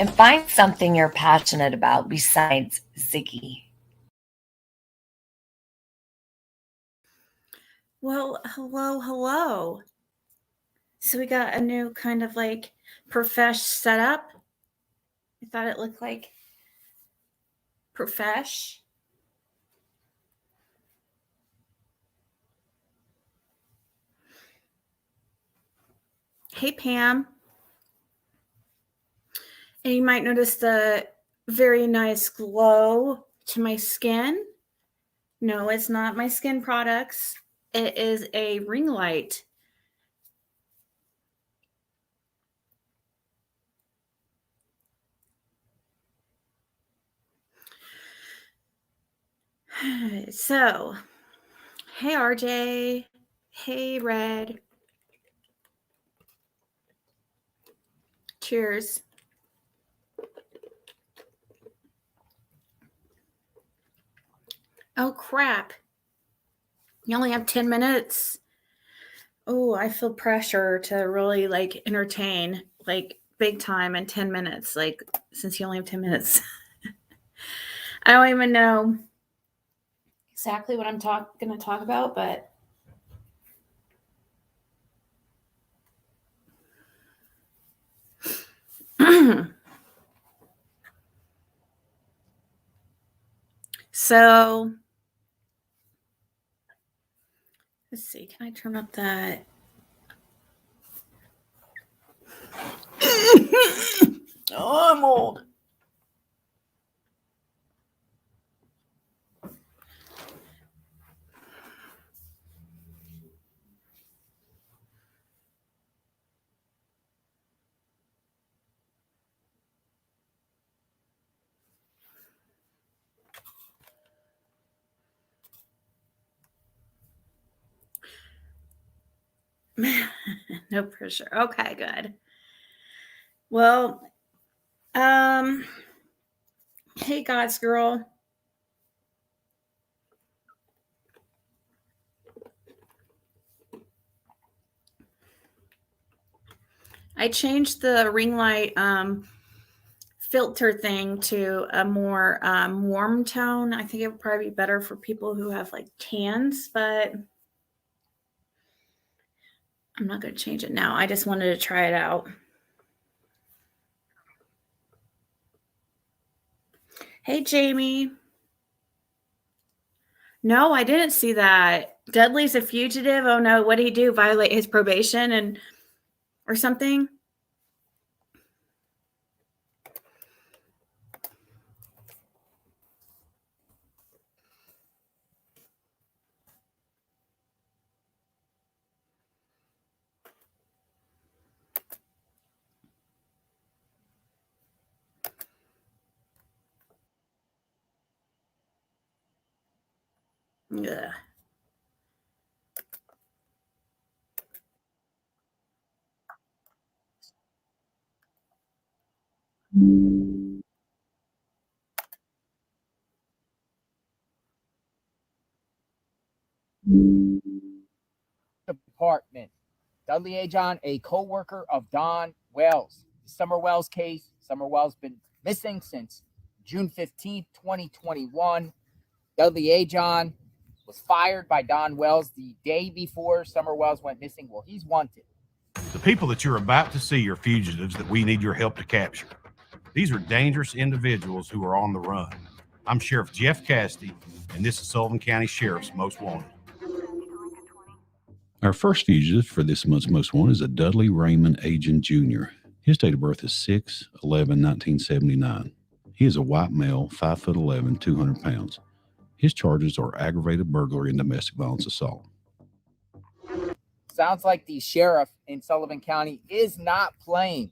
and find something you're passionate about besides Ziggy. Well, hello. So we got a new kind of like profesh setup. I thought it looked like profesh. Hey, Pam. And you might notice the very nice glow to my skin. No, it's not my skin products. It is a ring light. So, hey, RJ. Hey, Red. Cheers. Oh, crap. You only have 10 minutes. Oh, I feel pressure to really like entertain like big time in 10 minutes. Like, since you only have 10 minutes. I don't even know exactly what I'm going to talk about, but so let's see. Can I turn up that? Oh, I'm old. No pressure. Okay, good. Well, hey, God's girl. I changed the ring light filter thing to a more warm tone. I think it would probably be better for people who have like tans, but I'm not going to change it now. I just wanted to try it out. Hey, Jamie. No, I didn't see that. Dudley's a fugitive. Oh no, what did he do? Violate his probation or something? Yeah. Department. Dudley and Don, a co-worker of Don Wells. Summer Wells case. Summer Wells been missing since June 15th, 2021. Dudley and Don was fired by Don Wells the day before Summer Wells went missing. Well, he's wanted. The people that you're about to see are fugitives that we need your help to capture. These are dangerous individuals who are on the run. I'm Sheriff Jeff Cassidy, and this is Sullivan County Sheriff's Most Wanted. Our first fugitive for this month's Most Wanted is a Dudley Raymond Agent Jr. His date of birth is 6/11/1979. He is a white male, 5'11", 200 pounds. His charges are aggravated burglary and domestic violence assault. Sounds like the sheriff in Sullivan County is not playing.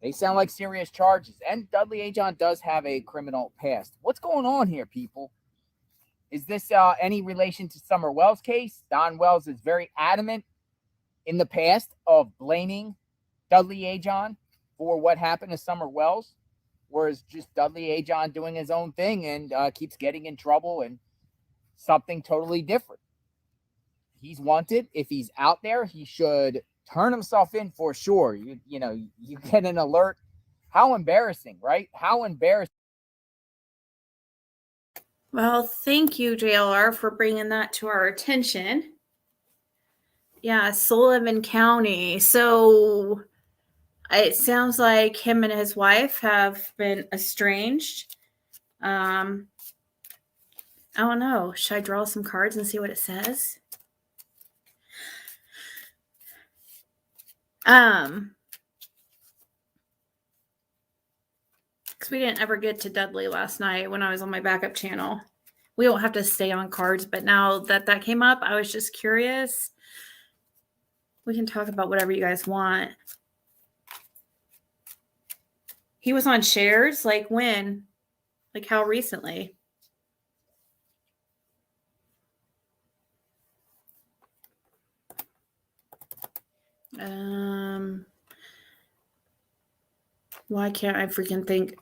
They sound like serious charges. And Dudley and Don does have a criminal past. What's going on here, people? Is this any relation to Summer Wells' case? Don Wells is very adamant in the past of blaming Dudley and Don for what happened to Summer Wells, whereas just Dudley and Don doing his own thing and keeps getting in trouble and something totally different. He's wanted. If he's out there, he should turn himself in for sure. You get an alert How embarrassing, right? How embarrassing. Well, thank you, JLR, for bringing that to our attention. Yeah, Sullivan County. So it sounds like him and his wife have been estranged. I don't know. Should I draw some cards and see what it says? Because we didn't ever get to Dudley last night when I was on my backup channel. We don't have to stay on cards, but now that came up, I was just curious. We can talk about whatever you guys want. He was on shares, like when? Like how recently? Why can't I freaking think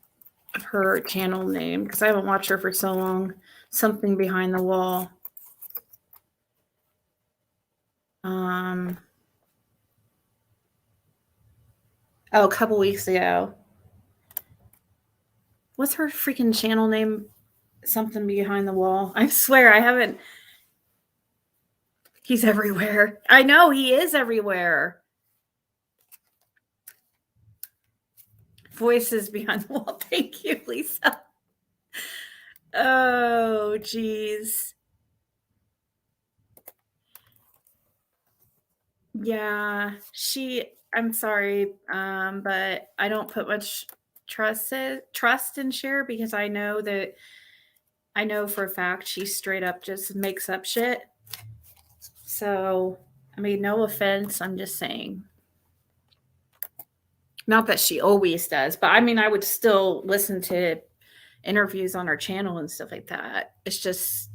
of her channel name? Because I haven't watched her for so long. Something behind the wall. Oh, a couple weeks ago. What's her freaking channel name? Something behind the wall. I swear I haven't. He's everywhere. I know he is everywhere. Voices behind the wall. Thank you, Lisa. Oh, geez. Yeah, I'm sorry, but I don't put much trust in Cher because I know for a fact she straight up just makes up shit. So, I mean, no offense, I'm just saying. Not that she always does, but I mean, I would still listen to interviews on her channel and stuff like that. It's just.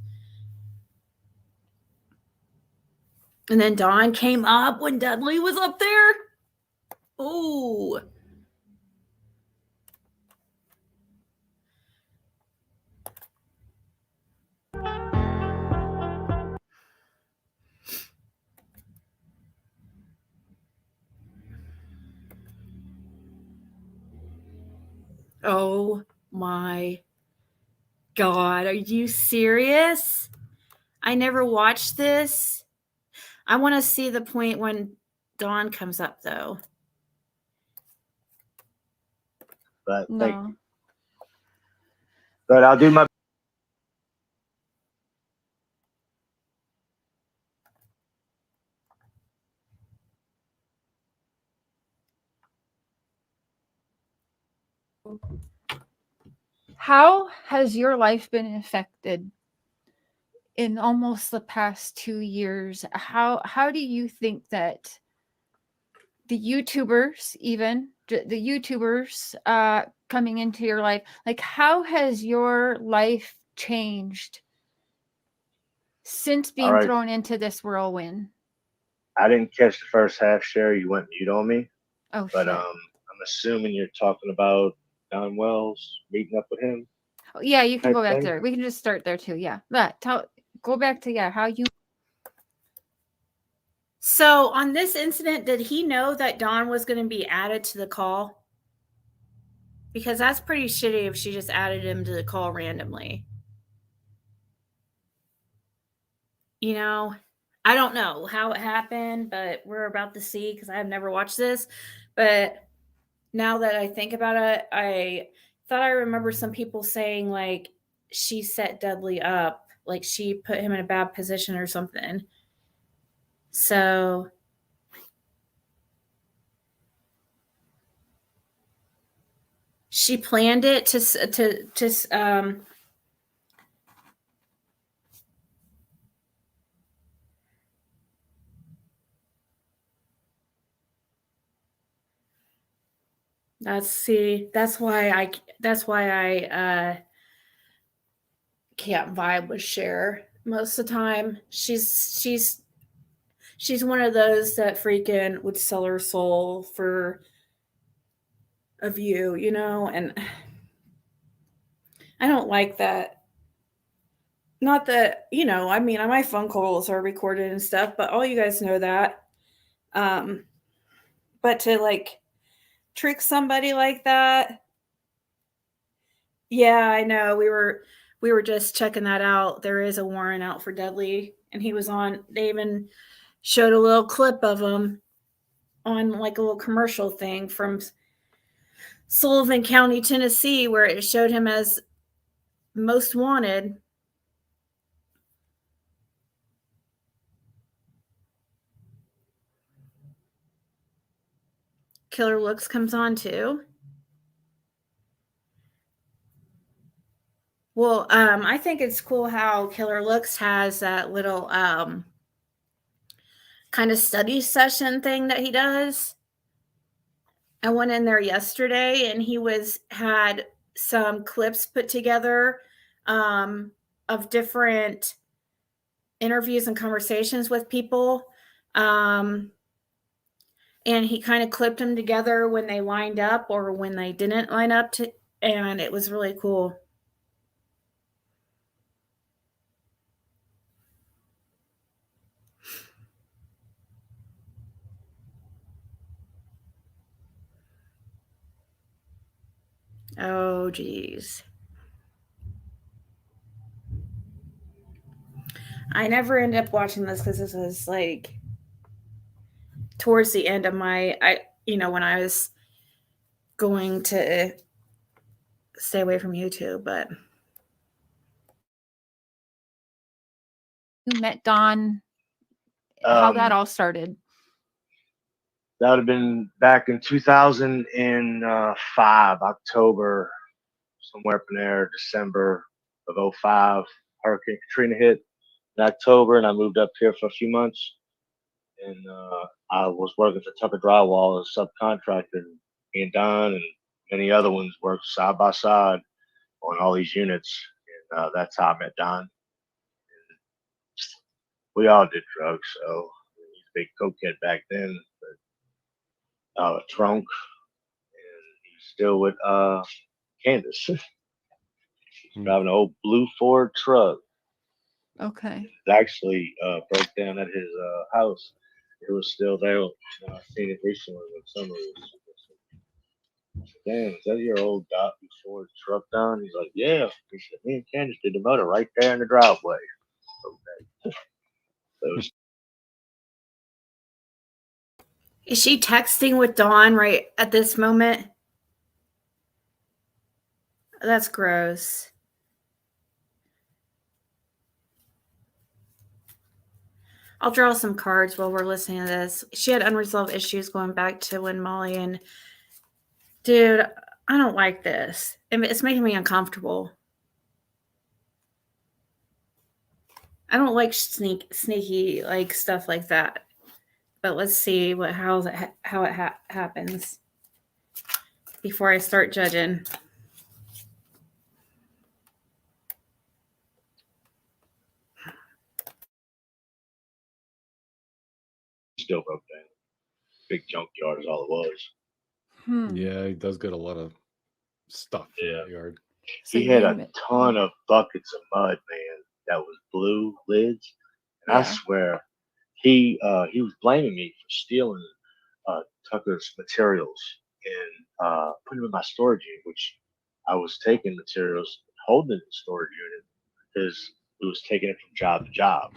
And then Don came up when Dudley was up there. Oh. Oh my God. Are you serious? I never watched this. I want to see the point when Dawn comes up, though. But No. thank you. But I'll do my. How has your life been affected in almost the past 2 years? How do you think that the YouTubers, even the YouTubers coming into your life, like how has your life changed since being right. thrown into this whirlwind? I didn't catch the first half, Sherry. You went mute on me. Oh, But shit. I'm assuming you're talking about Don Wells meeting up with him. Oh, yeah, you can type go back thing? there. We can just start there too. Yeah. But go back to how you. So on this incident, did he know that Dawn was going to be added to the call? Because that's pretty shitty if she just added him to the call randomly. You know, I don't know how it happened, but we're about to see because I have never watched this. But now that I think about it, I thought I remember some people saying like she set Dudley up, like she put him in a bad position or something. So she planned it to that's why I can't vibe with Cher most of the time. She's one of those that freaking would sell her soul for a view, you know, and I don't like that. Not that, you know, I mean, my phone calls are recorded and stuff, but all you guys know that. But to like trick somebody like that. Yeah, I know. We were just checking that out. There is a warrant out for Dudley, and he was on. They even showed a little clip of him on like a little commercial thing from Sullivan County, Tennessee, where it showed him as most wanted. Killer Looks comes on too. Well, I think it's cool how Killer Looks has that little kind of study session thing that he does. I went in there yesterday and he had some clips put together of different interviews and conversations with people. And he kind of clipped them together when they lined up or when they didn't line up and it was really cool. Oh, geez. I never ended up watching this because this was like towards the end of when I was going to stay away from YouTube, but. You met Don, how that all started. That would have been back in 2005, October, somewhere up in there, December of 05. Hurricane Katrina hit in October, and I moved up here for a few months. And I was working for Tucker Drywall as a subcontractor. Me and Don and many other ones worked side by side on all these units. And that's how I met Don. And we all did drugs, so he's a big cokehead back then. But drunk, and he's still with Candace. He's driving an old blue Ford truck. Okay. It actually broke down at his house. It was still there. I seen it recently when summer was. Damn, is that your old Dodge Ford truck, Don? He's like, yeah. He said, me and Candace did the motor right there in the driveway. Okay. So Is she texting with Dawn right at this moment? That's gross. I'll draw some cards while we're listening to this. She had unresolved issues going back to when Molly and... Dude, I don't like this. It's making me uncomfortable. I don't like sneaky like stuff like that. But let's see how it happens before I start judging. still broke down. Big junkyard is all it was. Yeah, he does get a lot of stuff in that yard. So He had a ton of buckets of mud, man, that was blue lids. And I swear he was blaming me for stealing Tucker's materials and putting them in my storage unit, which I was taking materials, holding it in the storage unit because it was taking it from job to job.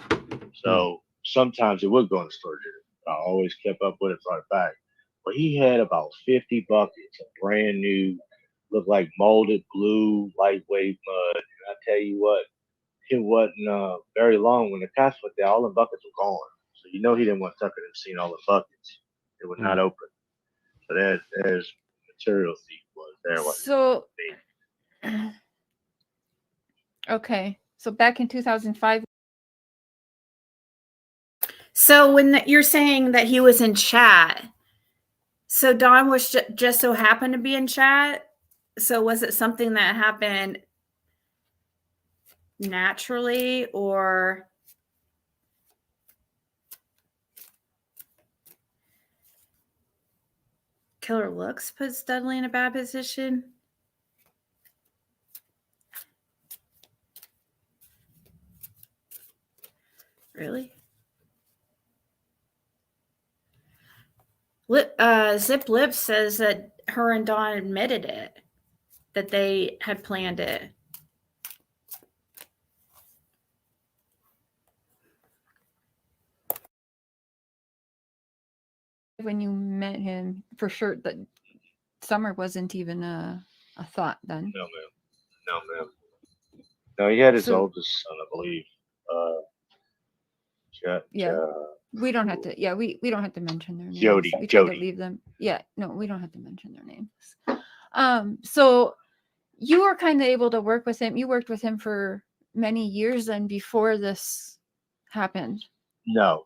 So sometimes it would go in the storage unit. I always kept up with it, brought it back. But he had about 50 buckets of brand new, looked like molded blue, lightweight mud. And I tell you what, it wasn't very long when the cops went there, all the buckets were gone. So you know he didn't want Tucker to see all the buckets. It was not open. So there's material thief was there. So, okay. So back in 2005. So when you're saying that he was in chat, so Don was just so happened to be in chat. So was it something that happened naturally or? Killer Looks puts Dudley in a bad position. Really? Zip Lip says that her and Don admitted it, that they had planned it. When you met him, for sure that summer wasn't even a thought then. No, ma'am. No, ma'am. No, he had his So- oldest son, I believe. Yeah. We don't have to. Yeah, we don't have to mention their names. Jody, We try to Jody. leave them. Yeah, no, we don't have to mention their names. So you were kind of able to work with him. You worked with him for many years then before this happened. No.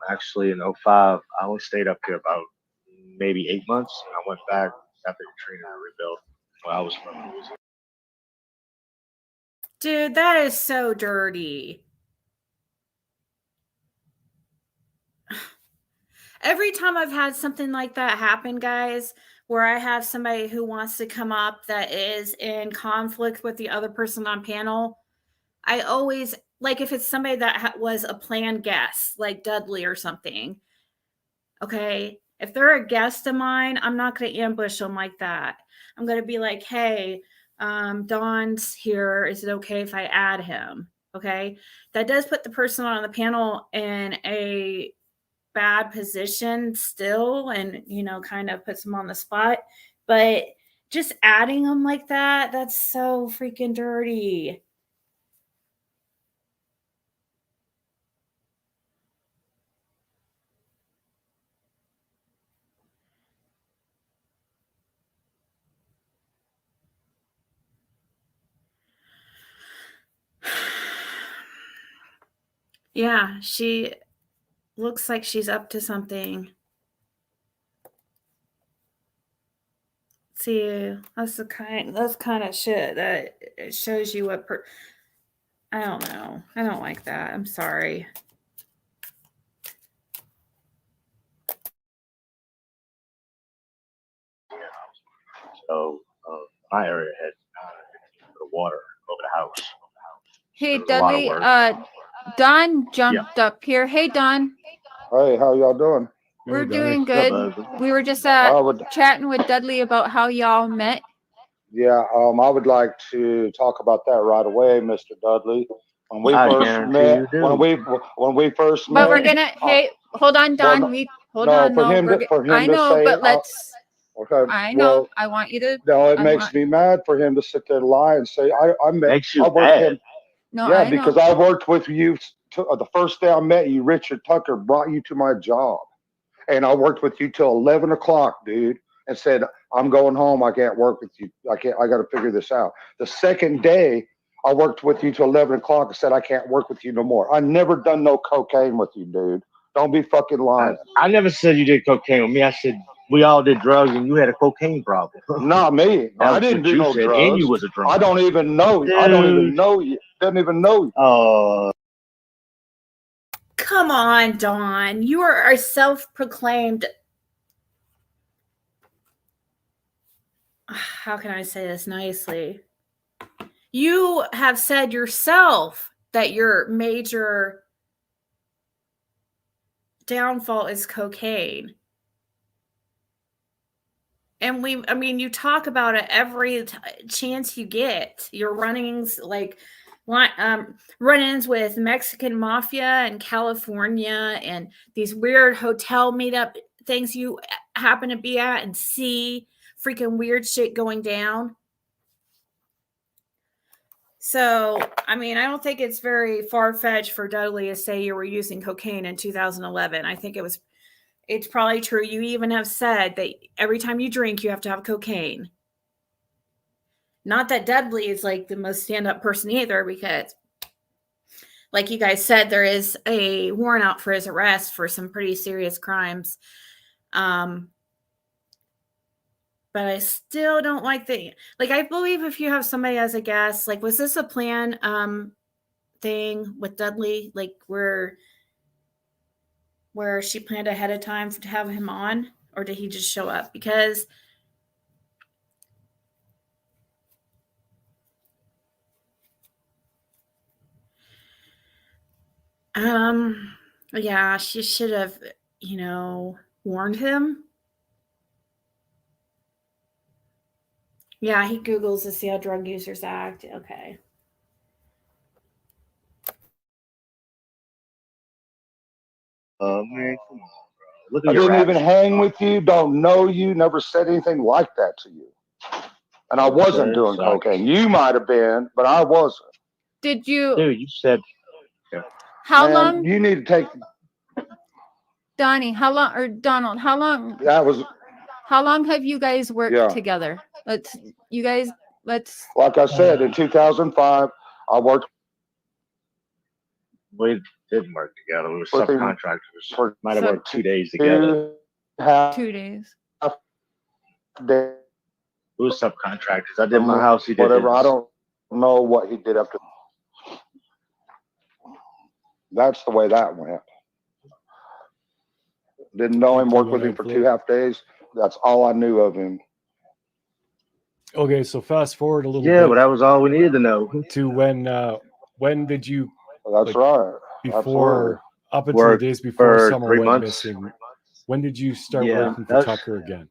Actually, in 05, I only stayed up here about maybe 8 months. I went back after Katrina rebuilt. Well, I was from Louisiana. Dude, that is so dirty. Every time I've had something like that happen, guys, where I have somebody who wants to come up that is in conflict with the other person on panel, I always, like, if it's somebody that was a planned guest, like Dudley or something, okay, if they're a guest of mine, I'm not going to ambush them like that. I'm going to be like, hey, Don's here. Is it okay if I add him? Okay. That does put the person on the panel in a bad position still, and, you know, kind of puts them on the spot. But just adding them like that, that's so freaking dirty. Yeah, she looks like she's up to something. See, that's kind of shit that it shows you what I don't know. I don't like that. I'm sorry. So my area had the water over the house. Hey, There was a lot of Dudley, work. Don jumped up here. Hey, Don. Hey, how y'all doing? We're Hey, doing What's up, good. Ugly? We were just chatting with Dudley about how y'all met. Yeah, I would like to talk about that right away, Mr. Dudley. When we I first guarantee met, you do. when we first But met, we're gonna. Hey, hold on, Don. no, Hold no, on. for No, him we're. to for him I to know, say, but let's. okay, I know. well, I want you to. no, it I makes want- me mad for him to sit there and lie and say I met. Makes you I worked mad. him. No, Yeah, I because know. I worked with you the first day I met you. Richard Tucker brought you to my job, and I worked with you till 11 o'clock, dude, and said, I'm going home. I can't work with you. I got to figure this out. The second day, I worked with you till 11 o'clock and said, I can't work with you no more. I never done no cocaine with you, dude. Don't be fucking lying. I never said you did cocaine with me. I said we all did drugs and you had a cocaine problem. Not me. That I was didn't what do you no said, drugs. and you was a drunk. I don't even know you. I don't even know you. Doesn't even know you. Come on, Don. You are a self-proclaimed. How can I say this nicely? You have said yourself that your major downfall is cocaine. And you talk about it every chance you get. Your runnings, like run-ins with Mexican mafia in California, and these weird hotel meetup things you happen to be at and see freaking weird shit going down. So, I don't think it's very far-fetched for Dudley to say you were using cocaine in 2011. I think it's probably true. You even have said that every time you drink, you have to have cocaine. Not that Dudley is like the most stand-up person either, because like you guys said, there is a warrant out for his arrest for some pretty serious crimes. But I still don't like I believe if you have somebody as a guest, like, was this a plan thing with Dudley, like where she planned ahead of time to have him on, or did he just show up? Because yeah, she should have, warned him. Yeah, he Googles to see how drug users act. Okay. Man, come on, bro. Look at I your didn't even rabbit. hang with you, don't know you, never said anything like that to you. And I wasn't doing cocaine. You might have been, but I wasn't. Did you? Dude, you said. How Man, long? you need to take. Donnie, how long, or Donald, how long? That was. How long have you guys worked together? Let's. Like I said, in 2005, I worked. We didn't work together. We were with him subcontractors. Might have worked 2 days together. 2 days. Day, We were subcontractors. I did my house. He did whatever. his. I don't know what he did after. That's the way that went. Didn't know him, worked with him for 2.5 days. That's all I knew of him. Okay, so fast forward a little bit. Yeah, but that was all we needed to know. To when did you? That's right. Before, Absolutely. up until the days before for someone 3 went months. missing. When did you start working for Tucker again?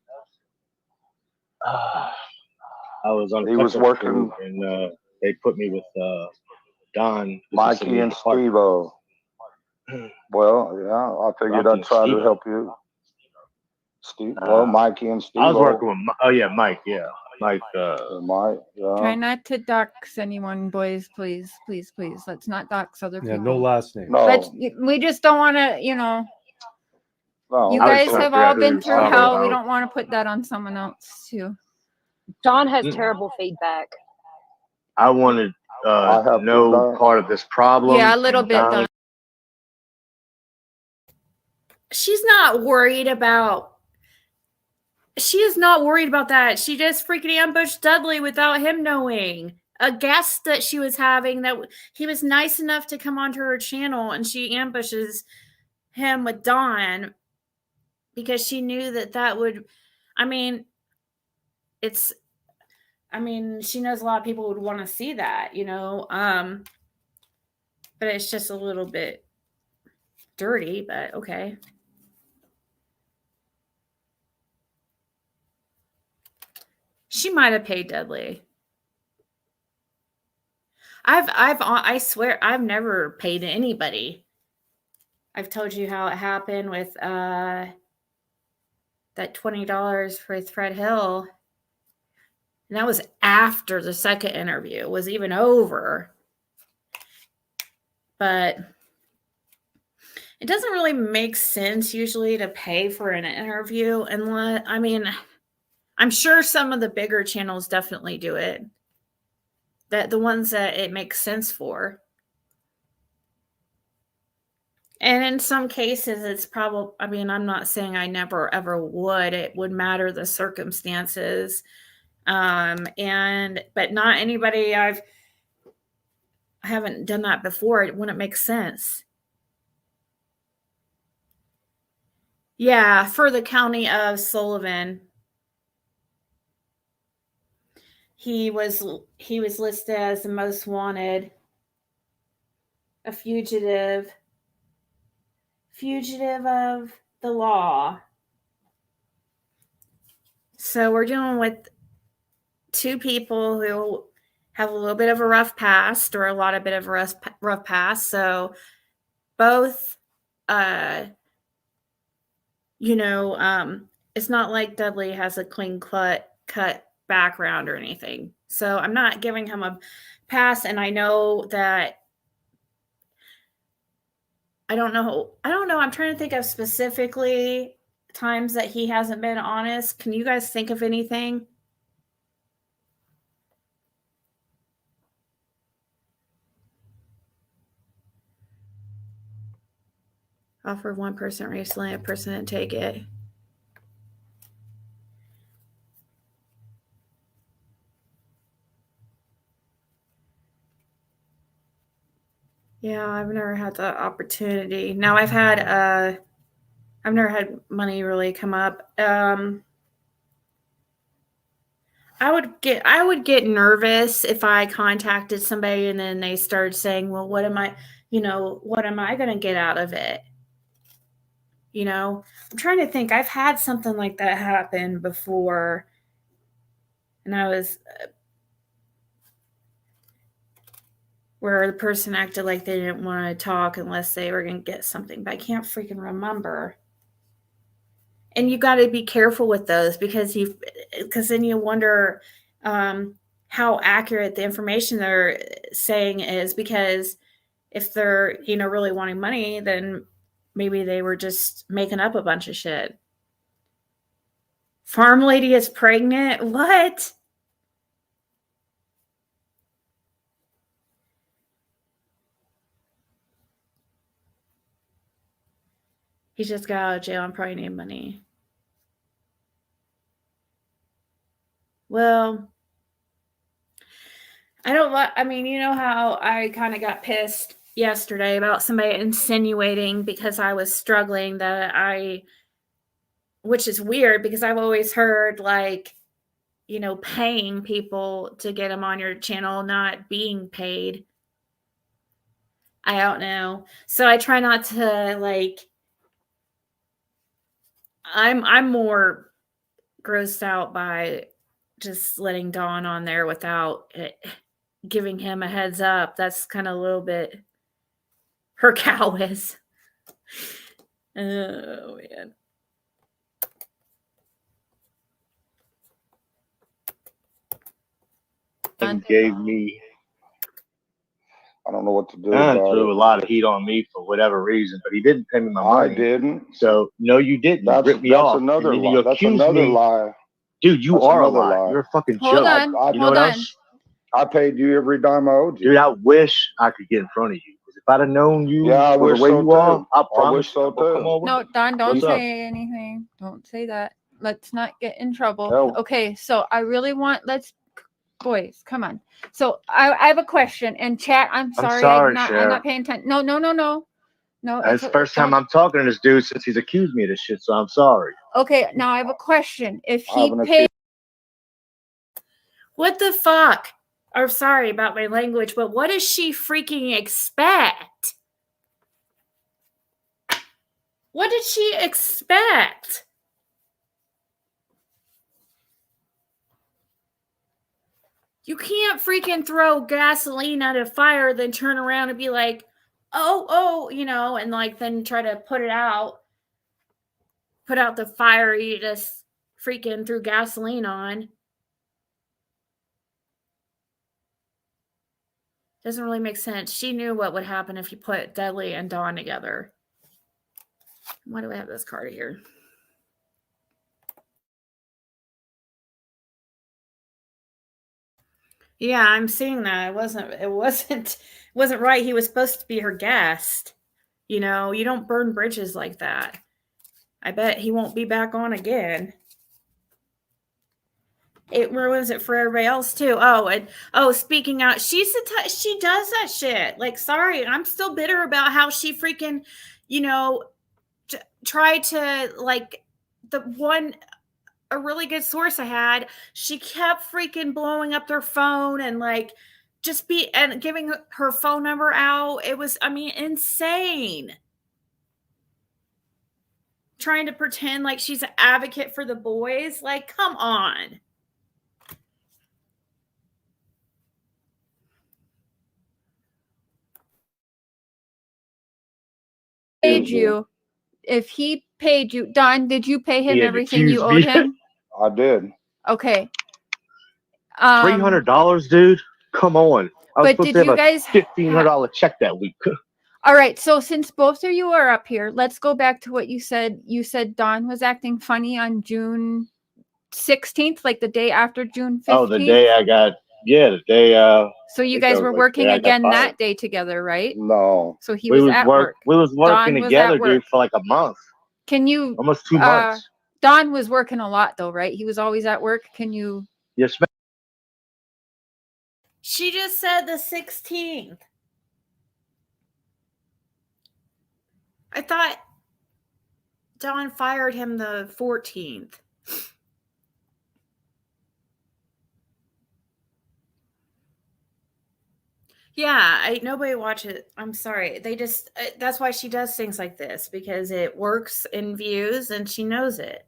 I was on. He was working, and they put me with Don, Mikey, and Steve-O. Well, yeah, I figured I'd try to help you. Mikey and Steve-O. I was working with. Oh yeah, Mike. Yeah, Mike. Mike. Yeah. Try not to dox anyone, boys. Please, please, please. Let's not dox other people. Yeah, no last name. No. We just don't want to, No, you guys have all been through hell. We don't want to put that on someone else too. Don has terrible feedback. I wanted no part of this problem. Yeah, a little bit. Don. She's not worried about. She is not worried about that. She just freaking ambushed Dudley without him knowing. A guest that she was having, that he was nice enough to come onto her channel, and she ambushes him with Don because she knew that would. She knows a lot of people would want to see that, but it's just a little bit dirty, but okay. She might have paid Dudley. I swear I've never paid anybody. I've told you how it happened with that $20 for Fred Hill. And that was after the second interview was even over. But it doesn't really make sense usually to pay for an interview unless, I'm sure some of the bigger channels definitely do it. That the ones that it makes sense for. And in some cases, it's probably, I'm not saying I never ever would. It would matter the circumstances. But not anybody I haven't done that before. It wouldn't make sense. Yeah, for the county of Sullivan. He was listed as the most wanted, a fugitive of the law. So we're dealing with two people who have a little bit of a rough past, or a lot of bit of a rough past. So both, it's not like Dudley has a clean cut background or anything. So I'm not giving him a pass. And I know that I don't know. I'm trying to think of specifically times that he hasn't been honest. Can you guys think of anything? Offered one person recently, a person didn't take it. Yeah, I've never had the opportunity. Now I've never had money really come up. I would get nervous if I contacted somebody and then they started saying, well, what am I going to get out of it? You know, I'm trying to think. I've had something like that happen before. And I was where the person acted like they didn't want to talk unless they were going to get something, but I can't freaking remember. And you got to be careful with those because then you wonder how accurate the information they're saying is, because if they're, really wanting money, then maybe they were just making up a bunch of shit. Farm lady is pregnant? What? He just got out of jail and probably need money. Well, you know how I kind of got pissed yesterday about somebody insinuating because I was struggling which is weird because I've always heard paying people to get them on your channel, not being paid. I don't know. So I try not to I'm more grossed out by just letting Don on there without giving him a heads up. That's kind of a little bit her callous. Oh man. And gave me. I don't know what to do. Threw a lot of heat on me for whatever reason, but he didn't pay me my money. I didn't. So no, you didn't. You ripped me off. Another and then lie. you That's accused another me. lie. Dude, you That's are a another lie. lie. You're a fucking Hold joke. on. You know Hold what on. else? I paid you every dime I owed you. Dude, I wish I could get in front of you. Because if I'd have known you I for the wish way so you are, too. I I promise wish so you, I'm gonna come too. over. No, Don, don't What's up? say anything. Don't say that. Let's not get in trouble. Hell. Okay, so I really want, boys, come on. So I have a question. And chat, I'm sorry, I'm not Sheriff. paying attention. No. No, It's the first time I'm talking to this dude since he's accused me of this shit, so I'm sorry. Okay, now I have a question. If he Having a paid, What the fuck? I'm sorry about my language, but what does she freaking expect? What did she expect? You can't freaking throw gasoline at a fire, then turn around and be like, oh, and then try to put out the fire you just freaking threw gasoline on. Doesn't really make sense. She knew what would happen if you put Dudley and Don together. Why do I have this card here? Yeah, I'm seeing that. It wasn't right. He was supposed to be her guest. You don't burn bridges like that. I bet he won't be back on again. It ruins it for everybody else too. Speaking out, she does that shit. Sorry, I'm still bitter about how she freaking, tried to a really good source I had. She kept freaking blowing up their phone and and giving her phone number out. It was, insane. Trying to pretend like she's an advocate for the boys. Come on. paid you, if he paid you, Don, did you pay him He had everything you accused owed me. him? I did. Okay. $300, dude. Come on. I was But supposed did to you have guys a $1,500 check that week. All right, so since both of you are up here, let's go back to what you said. You said Don was acting funny on June 16th, like the day after June 15th. Oh, the day I got, the day. So you guys were working again that day together, right? No. So he was at work. We was working Don was together, at work. dude, for like a month. Can you almost 2 months? Don was working a lot though, right? He was always at work. Can you? Yes, ma'am. She just said the 16th. I thought Don fired him the 14th. Yeah, nobody watches. I'm sorry. They just that's why she does things like this, because it works in views and she knows it.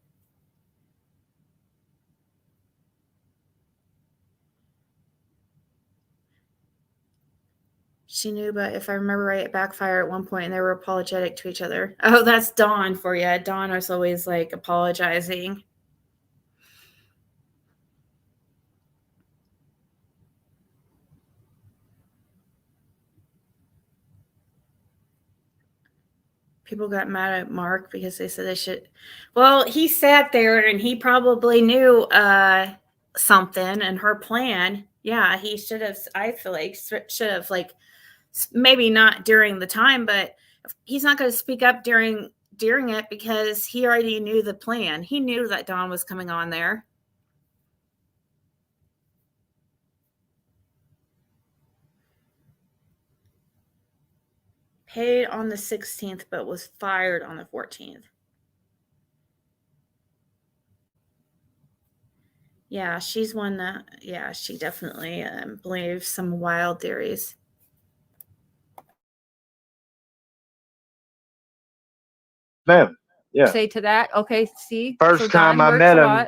She knew, but if I remember right, it backfired at one point and they were apologetic to each other. Oh, that's Dawn for you. Dawn was always like apologizing. People got mad at Mark because they said they should. Well, he sat there and he probably knew something and her plan. Yeah, he should have. I feel like should have, like, maybe not during the time, but he's not going to speak up during it because he already knew the plan. He knew that Dawn was coming on there. Paid on the 16th, but was fired on the 14th. Yeah, she's one that, yeah, she definitely believes some wild theories. Ma'am, yeah. Say to that. Okay, see. First time I met him,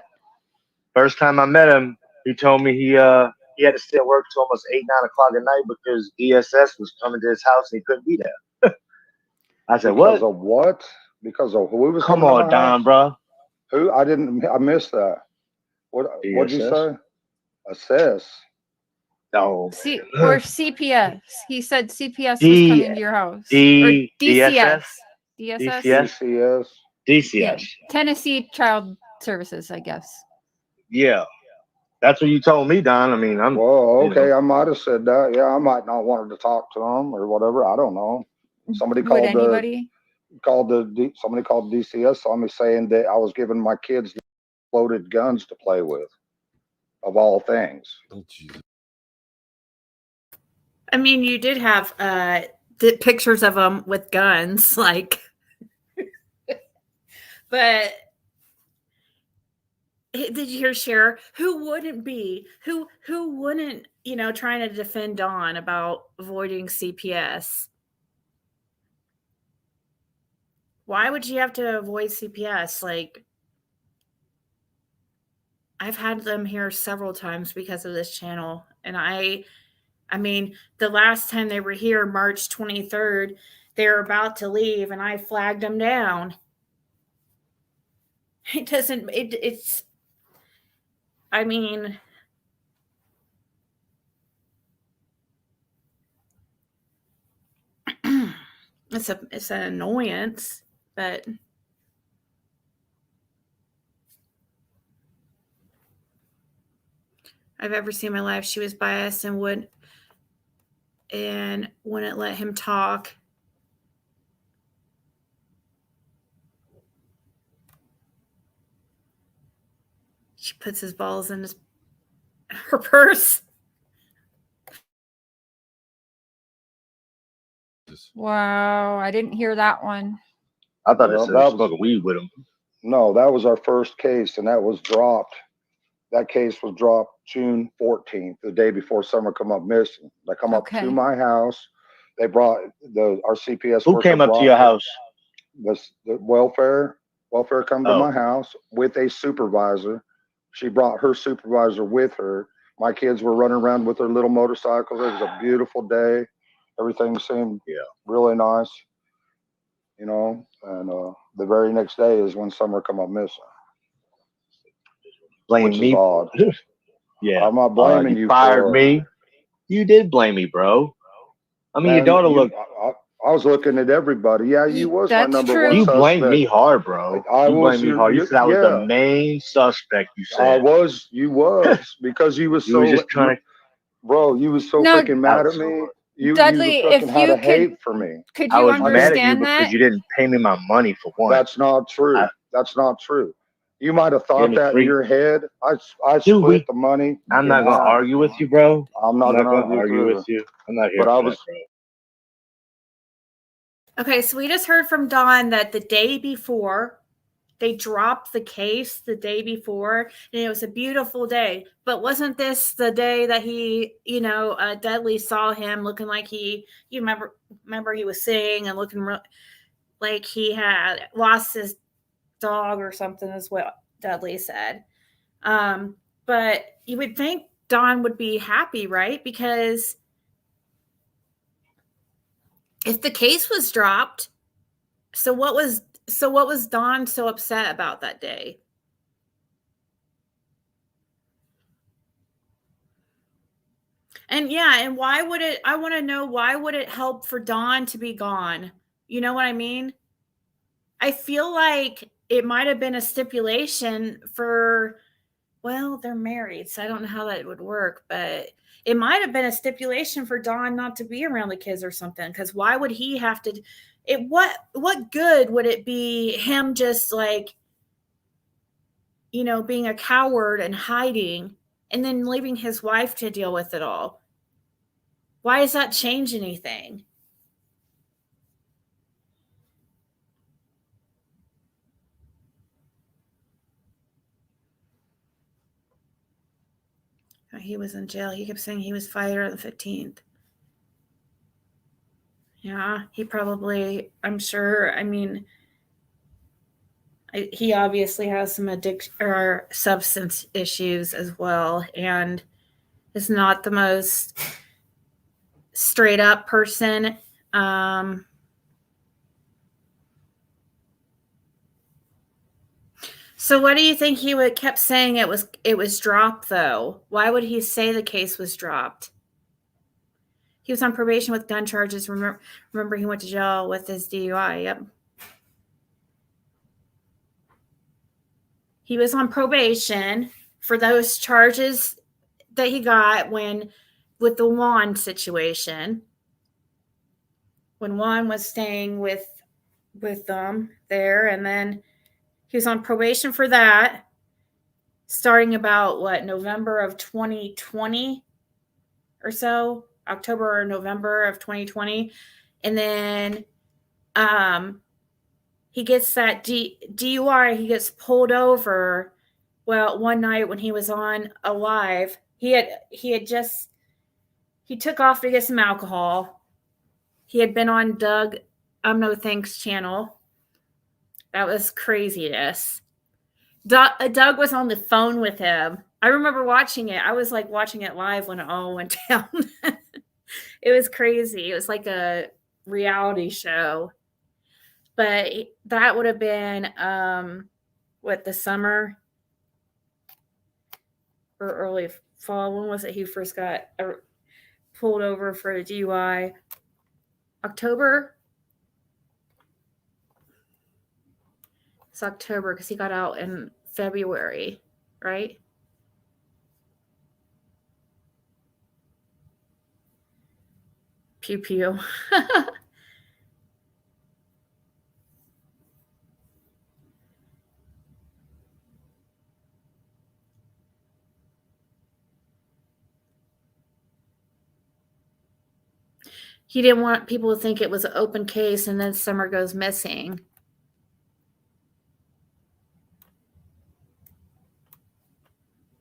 he told me he had to stay at work till almost 8, 9 o'clock at night because DSS was coming to his house and he couldn't be there. I said, because what? Of what? Because of who was Come on, Don, bro. Who? I missed that. What'd you say? Assess. No. Or CPS. He said CPS was coming to your house. Or DCS. DCS. Yeah. Tennessee Child Services, I guess. Yeah. That's what you told me, Don. I mean, well, okay. I might have said that. Yeah, I might not wanted to talk to them or whatever. I don't know. Somebody called DCS, saw me saying that I was giving my kids loaded guns to play with, of all things. Oh, Jesus. I mean, you did have pictures of them with guns, like, but did you hear Cher? Who wouldn't, trying to defend Dawn about avoiding CPS? Why would you have to avoid CPS? Like, I've had them here several times because of this channel. And I mean, the last time they were here, March 23rd, they were about to leave and I flagged them down. It's, I mean, it's an annoyance, but I've ever seen in my life. She was biased and wouldn't let him talk. She puts his balls in her purse. Wow, I didn't hear that one. I thought it said smoking weed with him. No, that was our first case, and that was dropped. That case was dropped June 14th, the day before Summer come up missing. They come up to my house. They brought our CPS. Who came up to your house? The welfare come to my house with a supervisor. She brought her supervisor with her. My kids were running around with their little motorcycles. It was a beautiful day. Everything seemed really nice, and the very next day is when Summer come up missing. Blame me. Odd. Yeah, I'm not blaming you. Fired me. You did blame me, bro. I mean, your daughter looked. I was looking at everybody. Yeah, you was my number one. You suspect. blamed me hard, bro. You blamed me hard. You said I was the main suspect. You said you was because you was so. You just trying to, bro. You was so freaking mad at me. Dudley, if you had a hate for me. Could you understand mad at you because you didn't pay me my money for one. That's not true. That's not true. You might have thought that in your head. I split the money. I'm not gonna argue with you, bro. I'm not gonna argue with you. I'm not here. But Okay, so we just heard from Dawn that the day before they dropped the case the day before, and it was a beautiful day. But wasn't this the day that he, Dudley saw him looking like you remember he was singing and looking like he had lost his dog or something, is what Dudley said. But you would think Don would be happy, right? Because if the case was dropped, so what was Don so upset about that day? And and why would it, I want to know, why would it help for Don to be gone? You know what I mean? I feel like it might have been a stipulation for, well, they're married, so I don't know how that would work, but it might have been a stipulation for Don not to be around the kids or something. Because why would he have to? What good would it be him just like, being a coward and hiding, and then leaving his wife to deal with it all? Why does that change anything? He was in jail. He kept saying he was fired on the 15th. Yeah, he probably, I'm sure, I mean, he obviously has some addiction or substance issues as well, and is not the most straight up person. So what do you think he would kept saying it was dropped though? Why would he say the case was dropped? He was on probation with gun charges. Remember he went to jail with his DUI. Yep. He was on probation for those charges that he got with the Juan situation. When Juan was staying with them there, and then he was on probation for that, starting about November of 2020 or so, October or November of 2020. And then he gets that DUI, he gets pulled over. Well, one night when he was on a live, he took off to get some alcohol. He had been on Doug, No Thanks channel. That was craziness. Doug was on the phone with him. I remember watching it. I was like watching it live when it all went down. It was crazy. It was like a reality show. But that would have been the summer or early fall. When was it he first got pulled over for a DUI? October? It's October because he got out in February, right? Pew pew. He didn't want people to think it was an open case, and then Summer goes missing.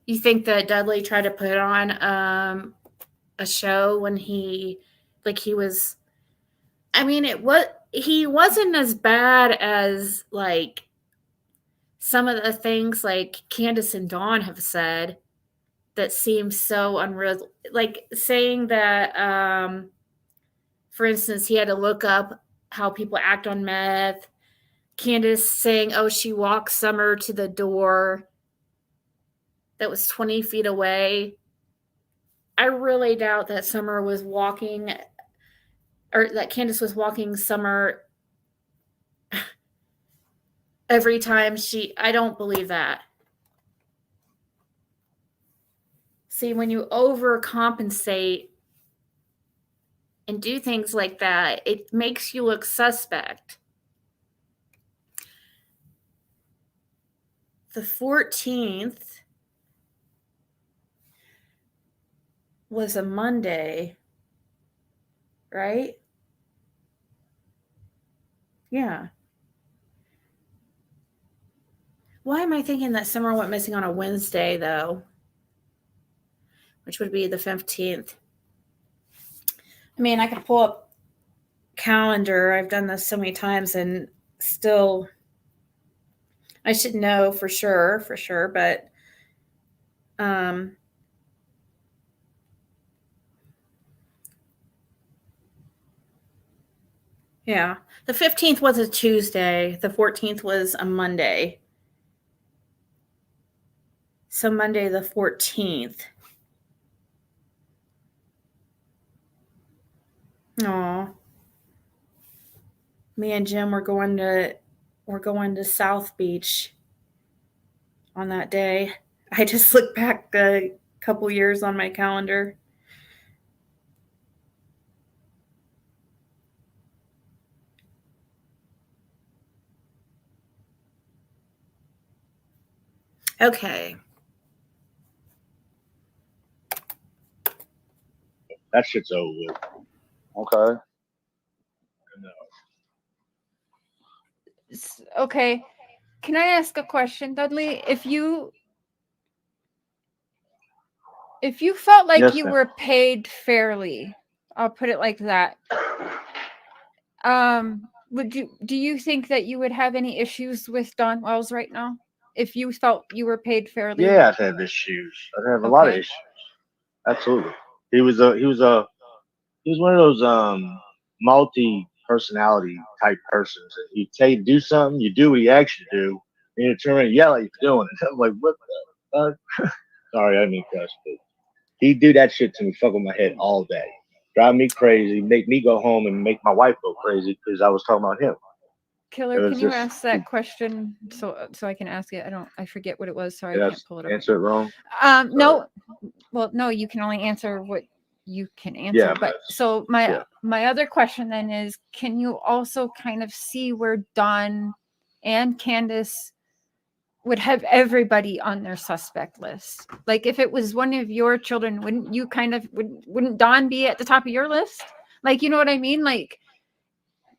You think that Dudley tried to put on a show when he was? I mean, he wasn't as bad as like some of the things like Candace and Dawn have said that seem so unreal. Like saying that, for instance, he had to look up how people act on meth. Candace saying, oh, she walked Summer to the door that was 20 feet away. I really doubt that Summer was walking, or that Candace was walking Summer every time I don't believe that. See, when you overcompensate and do things like that, it makes you look suspect. The 14th was a Monday, right? Yeah. Why am I thinking that Summer went missing on a Wednesday, though? Which would be the 15th. I mean, I could pull up calendar. I've done this so many times and still I should know for sure, but yeah. The 15th was a Tuesday. The 14th was a Monday. So Monday the 14th. Aw. Me and Jim we're going to South Beach on that day. I just looked back a couple years on my calendar. Okay. That shit's over with. Okay. Okay. Can I ask a question, Dudley? If you felt like Yes, you ma'am. were paid fairly, I'll put it like that. Do you think that you would have any issues with Don Wells right now? If you felt you were paid fairly? Yeah, I'd have issues. I'd have a lot of issues. Absolutely. He was one of those multi personality type persons. He tell you to do something, you do what he asks you to do, and you turn around and yell at you for doing it. I'm like, what the fuck? Sorry, I didn't mean cuss, but he'd do that shit to me, fuck with my head all day. Drive me crazy, make me go home and make my wife go crazy because I was talking about him. Killer, can you ask that question so I can ask it? I forget what it was, so I can't pull it up. Answer it wrong? No. Well, no, you can only answer what you can answer. Yeah, but so my other question then is, can you also kind of see where Don and Candace would have everybody on their suspect list? Like if it was one of your children, wouldn't Don be at the top of your list? Like, you know what I mean? Like,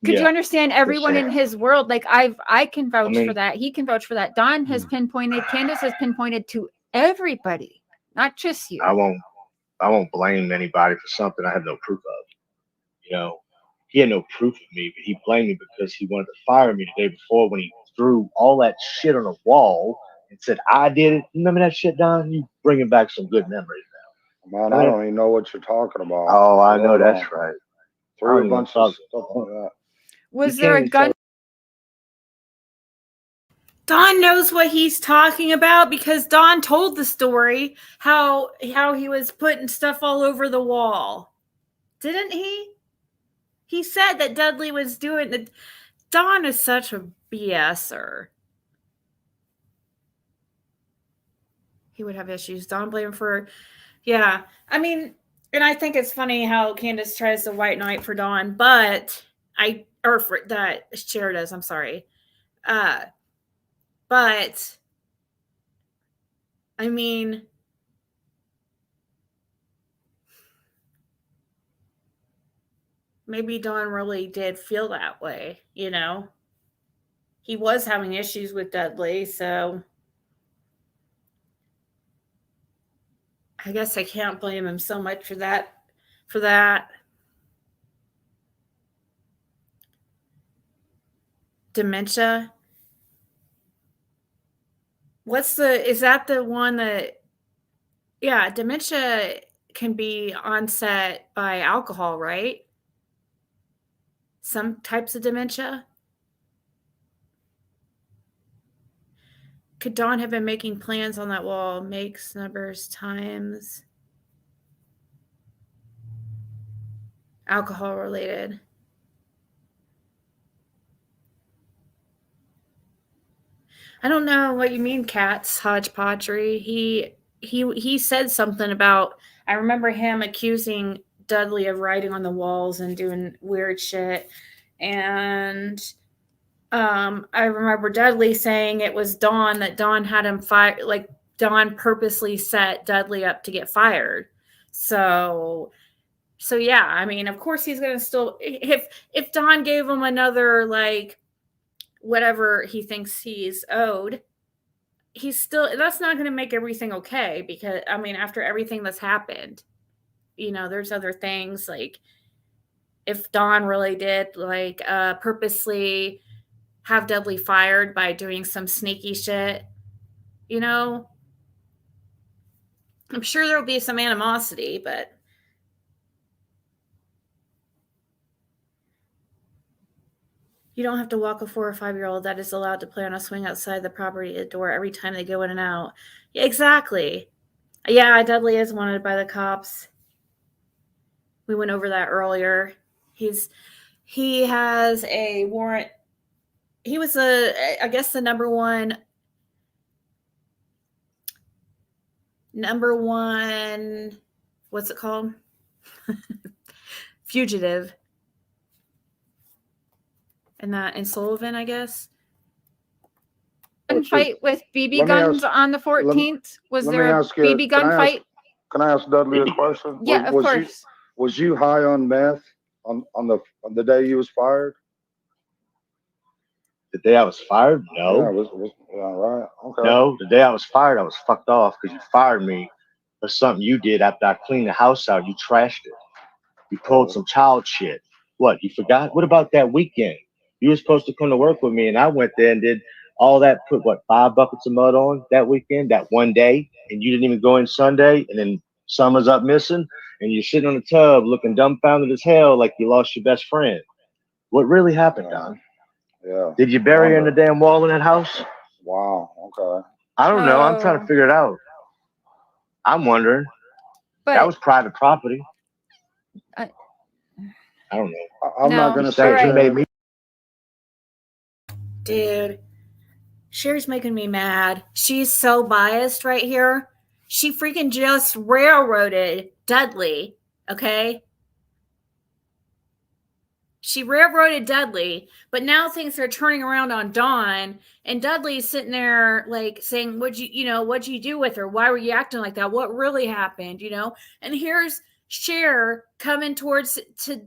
could you understand everyone in his world? Like I can vouch for that. He can vouch for that. Don has pinpointed, Candace has pinpointed to everybody, not just you. I won't blame anybody for something I have no proof of. You know, he had no proof of me, but he blamed me because he wanted to fire me the day before when he threw all that shit on the wall and said I did it. Remember that shit, Don? You bringing back some good memories now. Man, I don't even know what you're talking about. Oh, I know that's right. Threw a bunch of stuff like that. Was there a gun? Don knows what he's talking about because Don told the story how he was putting stuff all over the wall. Didn't he? He said that Dudley was doing it. Don is such a BSer. He would have issues. Don blamed for, yeah. I mean, and I think it's funny how Candace tries to white knight for Don, but that Cher does. I'm sorry. But I mean, maybe Don really did feel that way, you know? He was having issues with Dudley, so I guess I can't blame him so much for that. Dementia. Is that the one that, yeah, dementia can be onset by alcohol, right? Some types of dementia. Could Don have been making plans on that wall? Makes numbers times alcohol related. I don't know what you mean, Kat's hodgepodgery. He said something about, I remember him accusing Dudley of writing on the walls and doing weird shit. And I remember Dudley saying it was Don, that Don had him fired, like Don purposely set Dudley up to get fired. So yeah, I mean, of course he's going to still, if Don gave him another, like, whatever he thinks he's owed, he's still, that's not going to make everything okay, because I mean, after everything that's happened, you know, there's other things, like if Don really did like purposely have Dudley fired by doing some sneaky shit, you know, I'm sure there'll be some animosity, but you don't have to walk a 4 or 5-year-old that is allowed to play on a swing outside the property door every time they go in and out. Yeah, exactly. Yeah, Dudley is wanted by the cops. We went over that earlier. He has a warrant. He was I guess the number one what's it called? Fugitive. In Sullivan, I guess. Fight with BB let me guns ask- on the 14th. Was let there me a ask you, BB gun can I ask- fight? Can I ask Dudley a question? Yeah, of course. Was you high on meth on the day you was fired? The day I was fired? No. Yeah, right. Okay. No, the day I was fired, I was fucked off because you fired me for something you did after I cleaned the house out. You trashed it. You pulled some child shit. What, you forgot? What about that weekend? You were supposed to come to work with me, and I went there and did all that, put, 5 buckets of mud on that weekend, that one day, and you didn't even go in Sunday, and then Summer's up missing, and you're sitting on the tub looking dumbfounded as hell like you lost your best friend. What really happened, Don? Yeah. Did you bury her in the damn wall in that house? Wow. Okay. I don't know. I'm trying to figure it out. I'm wondering. But that was private property. I don't know. I'm not going to say he made me. Dude, Sherry's making me mad. She's so biased right here. She freaking just railroaded Dudley, okay? She railroaded Dudley, but now things are turning around on Don, and Dudley's sitting there like saying, what'd you do with her? Why were you acting like that? What really happened, And here's Cher coming towards to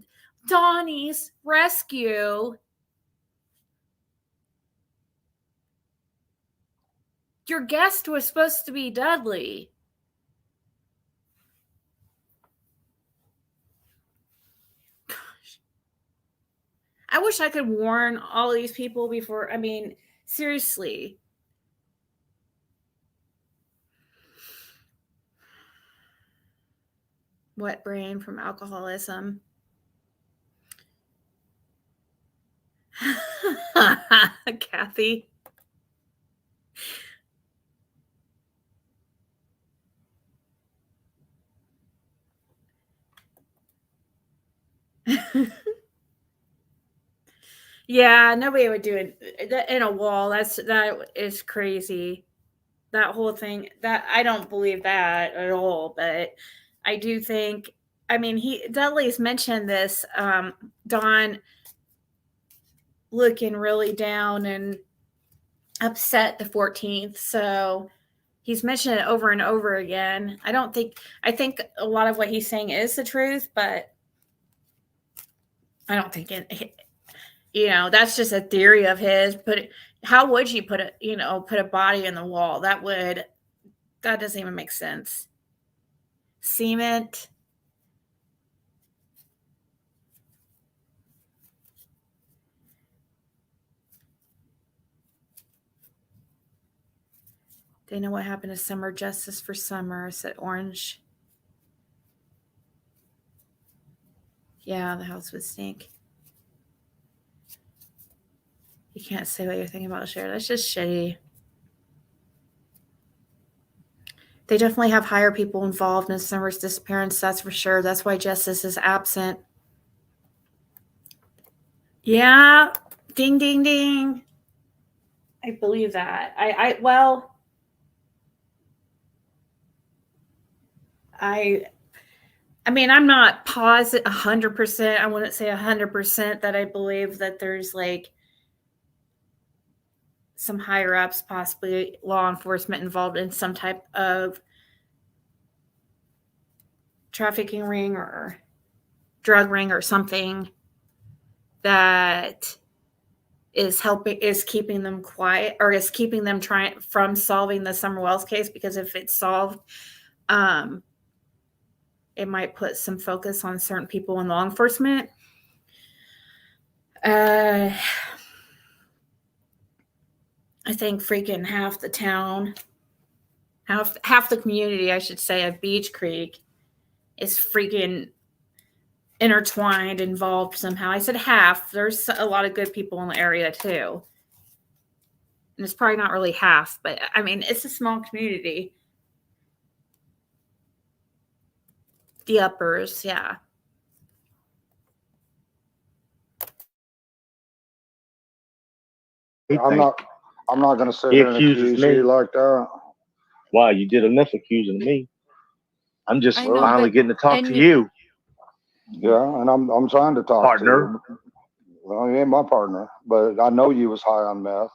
Donnie's rescue. Your guest was supposed to be Dudley. Gosh. I wish I could warn all these people before. I mean, seriously. Wet brain from alcoholism. Kathy. Yeah, nobody would do it in a wall. That is crazy. That whole thing, that I don't believe that at all, but I do think, I mean, Dudley's mentioned this, Don looking really down and upset the 14th. So he's mentioned it over and over again. I think a lot of what he's saying is the truth, but I don't think that's just a theory of his. But how would you put a body in the wall? That doesn't even make sense. Cement. They know what happened to Summer. Justice for Summer, said Orange. Yeah, the house would stink. You can't say what you're thinking about Cher. That's just shitty. They definitely have higher people involved in Summer's disappearance, that's for sure. That's why Justice is absent. Yeah. Ding, ding, ding. I believe that. I mean, I'm not positive 100%. I wouldn't say 100% that I believe that there's like some higher ups, possibly law enforcement, involved in some type of trafficking ring or drug ring or something that is keeping them quiet, or is keeping them from solving the Summer Wells case, because if it's solved, it might put some focus on certain people in law enforcement. I think freaking half the town, half the community, I should say, of Beach Creek is freaking intertwined, involved somehow. I said half. There's a lot of good people in the area too. And it's probably not really half, but I mean, it's a small community. The uppers, yeah. I'm not going to sit here and accuse you like that. Wow, you did enough accusing me. I'm just I know, finally but- getting to talk and to you- you, Yeah, and I'm trying to talk partner. to you. Well, you ain't my partner, but I know you was high on meth.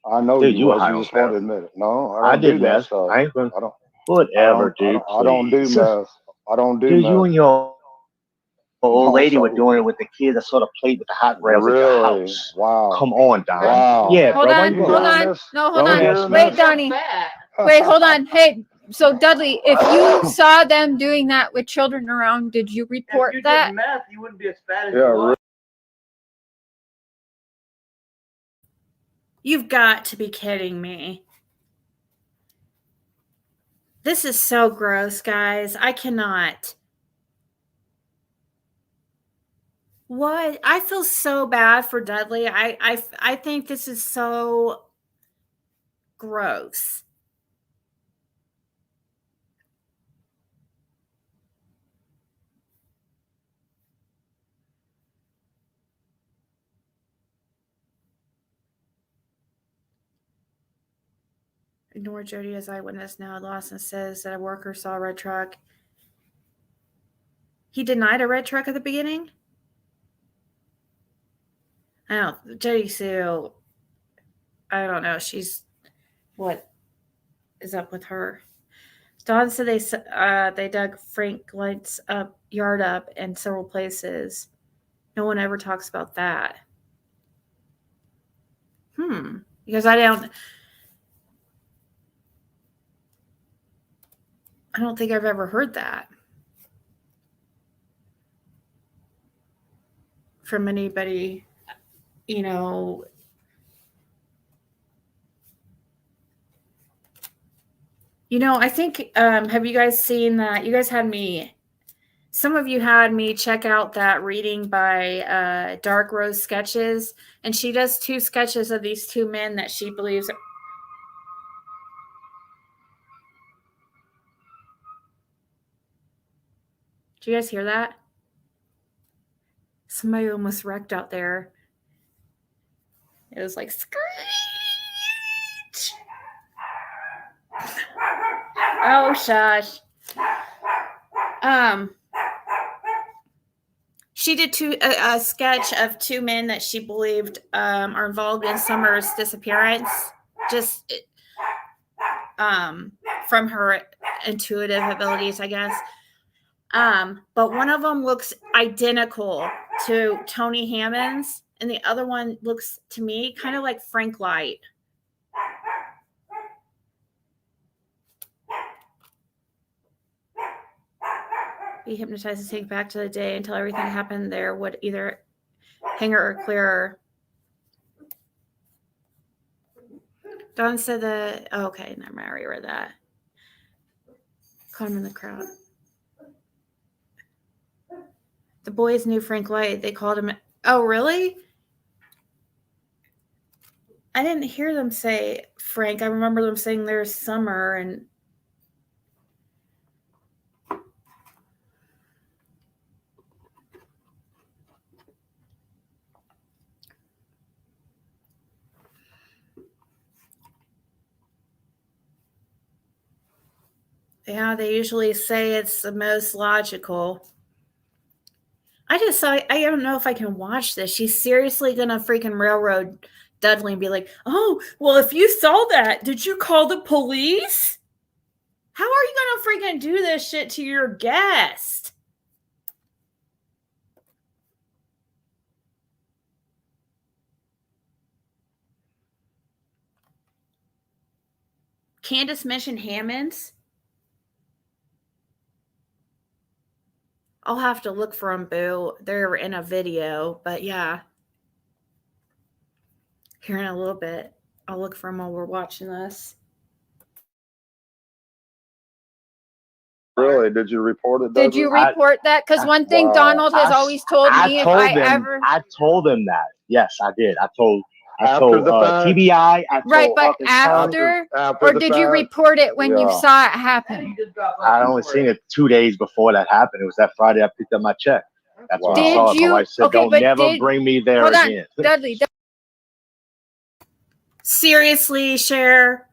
I know Dude, you were was. high You on just won't meth. admit it. No, I I don't did do that meth. stuff. I ain't gonna. I don't. Whatever, dude. I don't do please. meth. I don't do Dude, meth. you and your old lady were Also- doing it with the kid that sort of played with the hot rails at your Really? house. Wow. Come on, Don. Wow. Yeah, Hold bro. on, why you hold hearing on. this? No, hold Bro, on. hearing Wait, this? Donnie. Wait, hold on. Hey, so Dudley, if you saw them doing that with children around, did you report that? Meth, you wouldn't be as bad as Yeah, you are. You've got to be kidding me. This is so gross, guys. I cannot. What? I feel so bad for Dudley. I think this is so gross. Ignore Jody as eyewitness now. Lawson says that a worker saw a red truck. He denied a red truck at the beginning? I don't know. Jody Sue, I don't know. What is up with her? Don said they dug Frank Light's yard up in several places. No one ever talks about that. Because I don't think I've ever heard that from anybody, you know. I think, have you guys seen that? Some of you had me check out that reading by Dark Rose Sketches, and she does 2 sketches of these 2 men that she believes. Did you guys hear that? Somebody almost wrecked out there. It was like, screech! Oh, shush. She did a sketch of 2 men that she believed are involved in Summer's disappearance, just from her intuitive abilities, I guess. But one of them looks identical to Tony Hammond's, and the other one looks to me kind of like Frank Light. Be hypnotized and take back to the day until everything happened there would either hang her or clear her. Don said that. Oh, okay, never mind. I already read that. Caught him in the crowd. The boys knew Frank Light. They called him. Oh, really? I didn't hear them say Frank. I remember them saying there's Summer and. Yeah, they usually say it's the most logical. I don't know if I can watch this. She's seriously gonna freaking railroad Dudley and be like, oh, well, if you saw that, did you call the police? How are you gonna freaking do this shit to your guest? Candace mentioned Hammonds. I'll have to look for them, Boo. They're in a video, but yeah. Here in a little bit. I'll look for them while we're watching this. Really? Did you report it? Did you report that? Because one thing Donald has always told me, if I ever... I told him that. Yes, I did. I told After the fact? TBI. Right, but after or did you report it when you saw it happen? I only seen it 2 days before that happened. It was that Friday I picked up my check. That's when I saw it. My wife said, "Don't never bring me there again." Dudley. Seriously, Cher.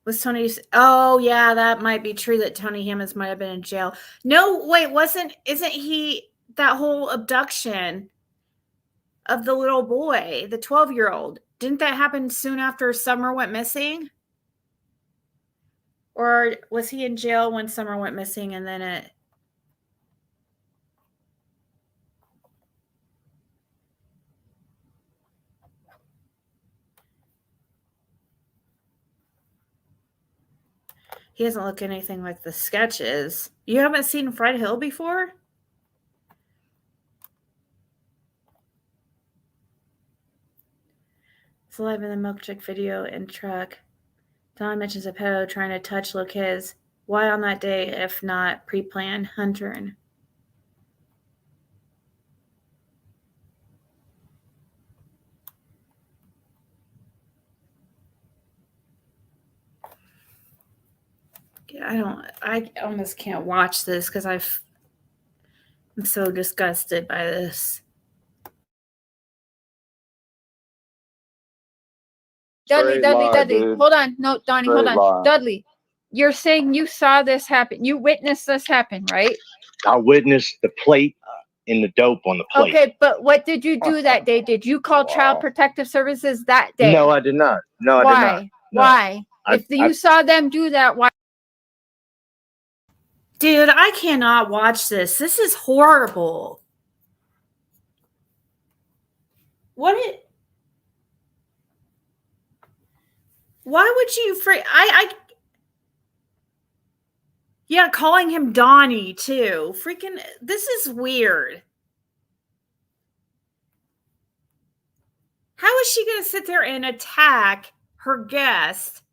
Was Tony? Oh, yeah, that might be true that Tony Hammonds might have been in jail. No, wait, isn't he that whole abduction of the little boy, the 12-year-old? Didn't that happen soon after Summer went missing? Or was he in jail when Summer went missing and then it... He doesn't look anything like the sketches. You haven't seen Fred Hill before? It's live in the milkshake video and truck. Don mentions a pedo trying to touch little kids. Why on that day if not pre-planned hunting? I almost can't watch this because I'm so disgusted by this. Dudley. Hold on. No, Donnie, hold on. Dudley, you're saying you saw this happen. You witnessed this happen, right? I witnessed the plate and the dope on the plate. Okay, but what did you do that day? Did you call Child Protective Services that day? No, I did not. No, I did not. No. Why? If you saw them do that, why? Dude, I cannot watch this. This is horrible. Why would you yeah, calling him Donnie too. Freaking, this is weird. How is she going to sit there and attack her guest?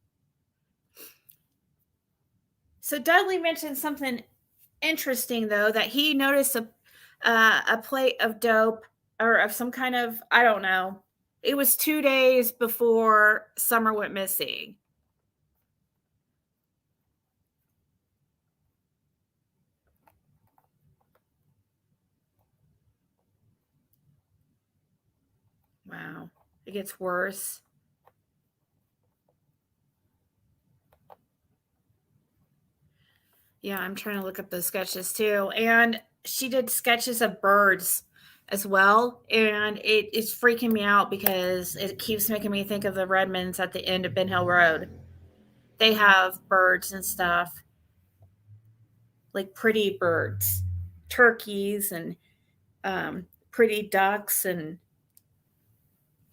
So Dudley mentioned something interesting, though, that he noticed a plate of dope or of some kind of, I don't know. It was 2 days before Summer went missing. Wow. It gets worse. Yeah, I'm trying to look up the sketches too. And she did sketches of birds as well. And it's freaking me out because it keeps making me think of the Redmonds at the end of Ben Hill Road. They have birds and stuff. Like pretty birds. Turkeys and pretty ducks and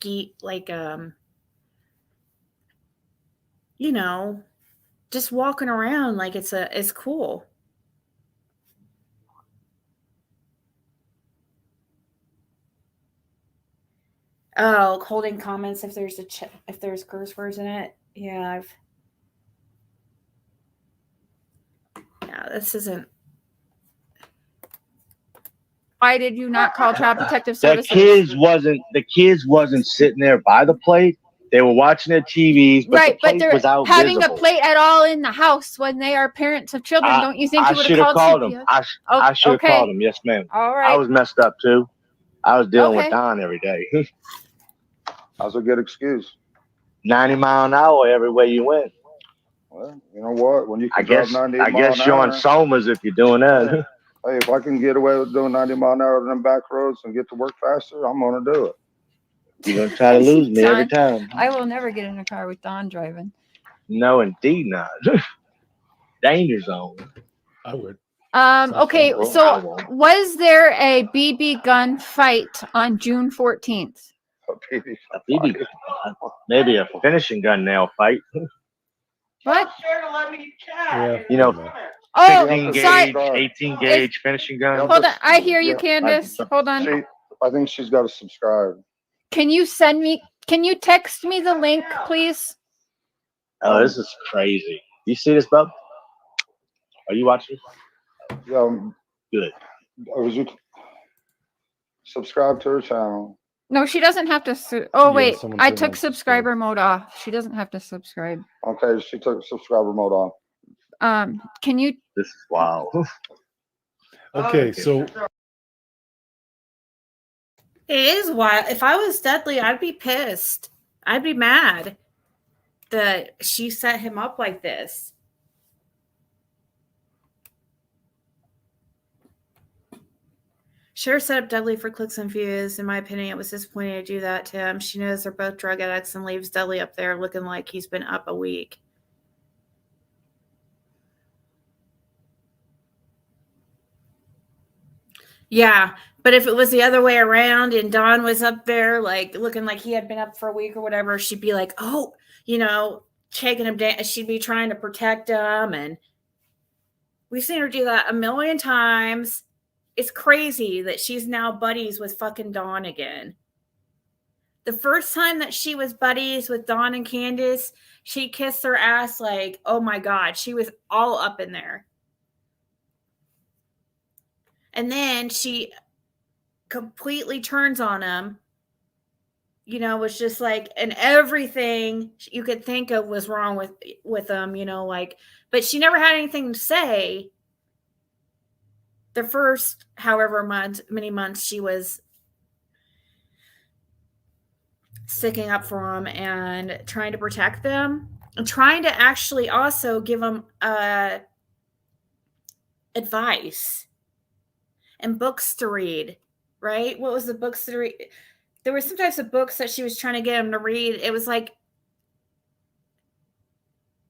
you know, just walking around like it's cool. Oh, holding comments if there's curse words in it. Yeah, this isn't. Why did you not call Child Protective Services? The kids wasn't sitting there by the plate. They were watching their TVs, but right, the plate but they're was out having visible. a plate at all in the house when they are parents of children. Don't you think you would have called them? I should have called them. Yes, ma'am. All right. I was messed up too. I was dealing with Don every day. That's a good excuse. 90 mile an hour everywhere you went. Well, you know what? When you can I guess you're on Somas if you're doing that. Hey, if I can get away with doing 90 mile an hour on them back roads and get to work faster, I'm going to do it. You're going to try to lose me every time. I will never get in a car with Don driving. No, indeed not. Danger zone. I would. Okay, so was there a BB gun fight on June 14th? BB maybe a finishing gun nail fight. What? Yeah. You know, Oh, 16 sorry. gauge, 18 gauge finishing gun. Hold on. I hear you, Yeah. Candace. Hold on. I think she's got to subscribe. Can you text me the link, please? Oh, this is crazy. You see this, bub? Are you watching? Good. Was you subscribe to her channel? No, she doesn't have to. Yeah, Wait, someone I said took unsubscribe. subscriber mode off. She doesn't have to subscribe. Okay, she took subscriber mode off. Can you? This is wild. Okay, so It is wild. If I was Dudley, I'd be pissed. I'd be mad that she set him up like this. Cher set up Dudley for clicks and views. In my opinion, it was disappointing to do that to him. She knows they're both drug addicts and leaves Dudley up there looking like he's been up a week. Yeah, but if it was the other way around and Don was up there like looking like he had been up for a week or whatever, she'd be like, oh, shaking him down. She'd be trying to protect him. And we've seen her do that a million times. It's crazy that she's now buddies with fucking Don again. The first time that she was buddies with Don and Candace, she kissed her ass like, oh my God, she was all up in there. And then she completely turns on him, was just like, and everything you could think of was wrong with him, but she never had anything to say. The first, many months she was sticking up for him and trying to protect them and trying to actually also give them advice and books to read, right? What was the books to read? There were some types of books that she was trying to get him to read. It was like,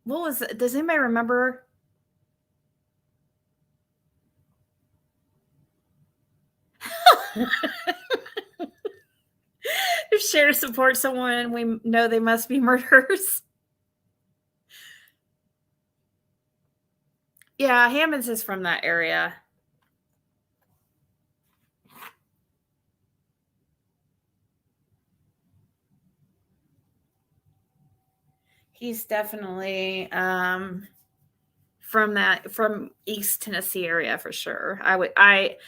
what was it? Does anybody remember? If Cher supports someone, we know they must be murderers. Yeah, Hammonds is from that area. He's definitely from East Tennessee area for sure.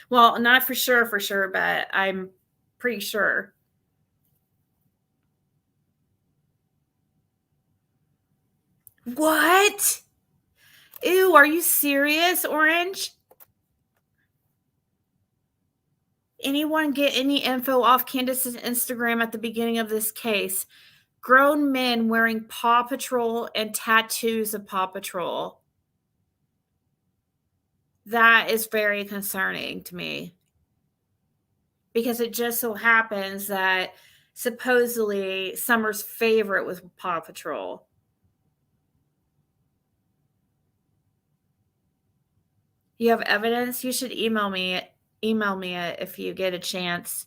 Well, not for sure, but I'm pretty sure. What? Ew, are you serious, Orange? Anyone get any info off Candace's Instagram at the beginning of this case? Grown men wearing Paw Patrol and tattoos of Paw Patrol. That is very concerning to me. Because it just so happens that supposedly Summer's favorite was Paw Patrol. You have evidence? You should email me it if you get a chance.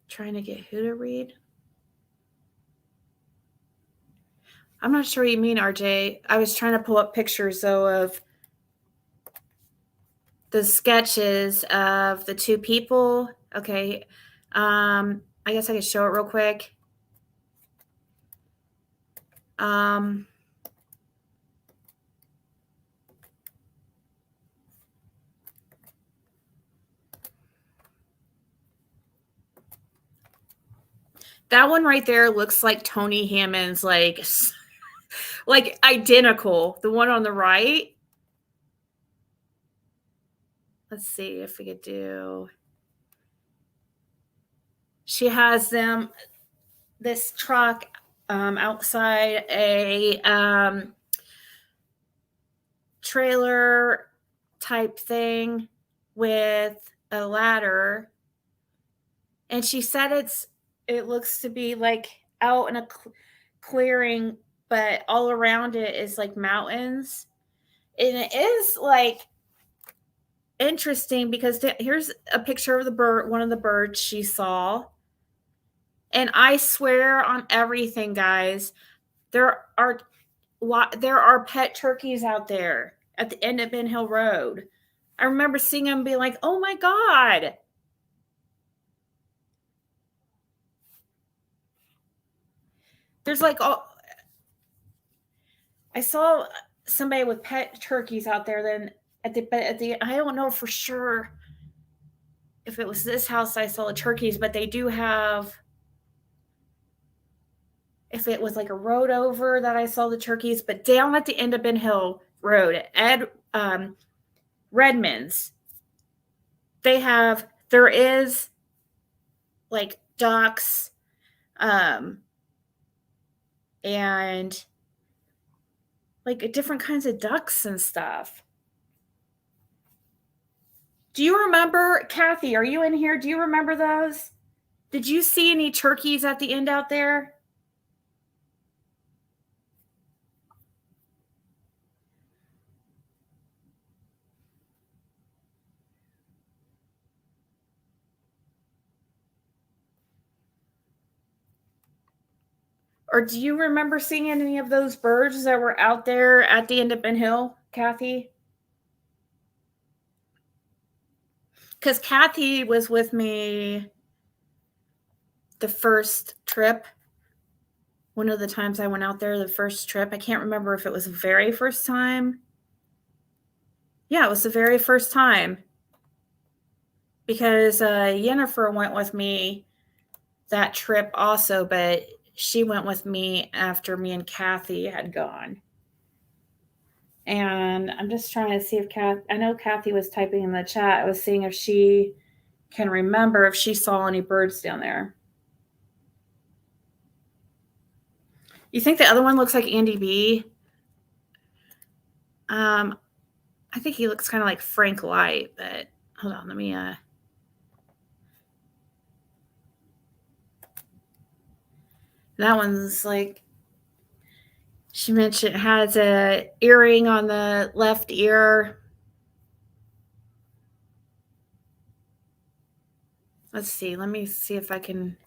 Trying to get who to read? I'm not sure what you mean, RJ. I was trying to pull up pictures, though, of the sketches of the two people. Okay. I guess I could show it real quick. That one right there looks like Tony Hammond's, like identical. The one on the right. Let's see if we could do. She has this truck outside a trailer type thing with a ladder. And she said it looks to be like out in a clearing, but all around it is like mountains. And it is like interesting because here's a picture of the bird, one of the birds she saw. And I swear on everything, guys, there are pet turkeys out there at the end of Ben Hill Road. I remember seeing them be like, oh my God. There's like, I saw somebody with pet turkeys out there. Then at the I don't know for sure if it was this house I saw the turkeys, but they do have, if it was like a road over that I saw the turkeys, but down at the end of Ben Hill Road, Redmond's, there is like ducks, and like different kinds of ducks and stuff. Do you remember, Kathy, are you in here? Do you remember those? Did you see any turkeys at the end out there? Or do you remember seeing any of those birds that were out there at the end of Ben Hill, Kathy? Because Kathy was with me the first trip. One of the times I went out there, the first trip. I can't remember if it was the very first time. Yeah, it was the very first time. Because Yennefer went with me that trip also, but she went with me after me and Kathy had gone. And I'm just trying to see if I know Kathy was typing in the chat. I was seeing if she can remember if she saw any birds down there. You think the other one looks like Andy B? I think he looks kind of like Frank Light, but hold on, let me that one's like, she mentioned has a earring on the left ear. Let's see. Let me see if I can.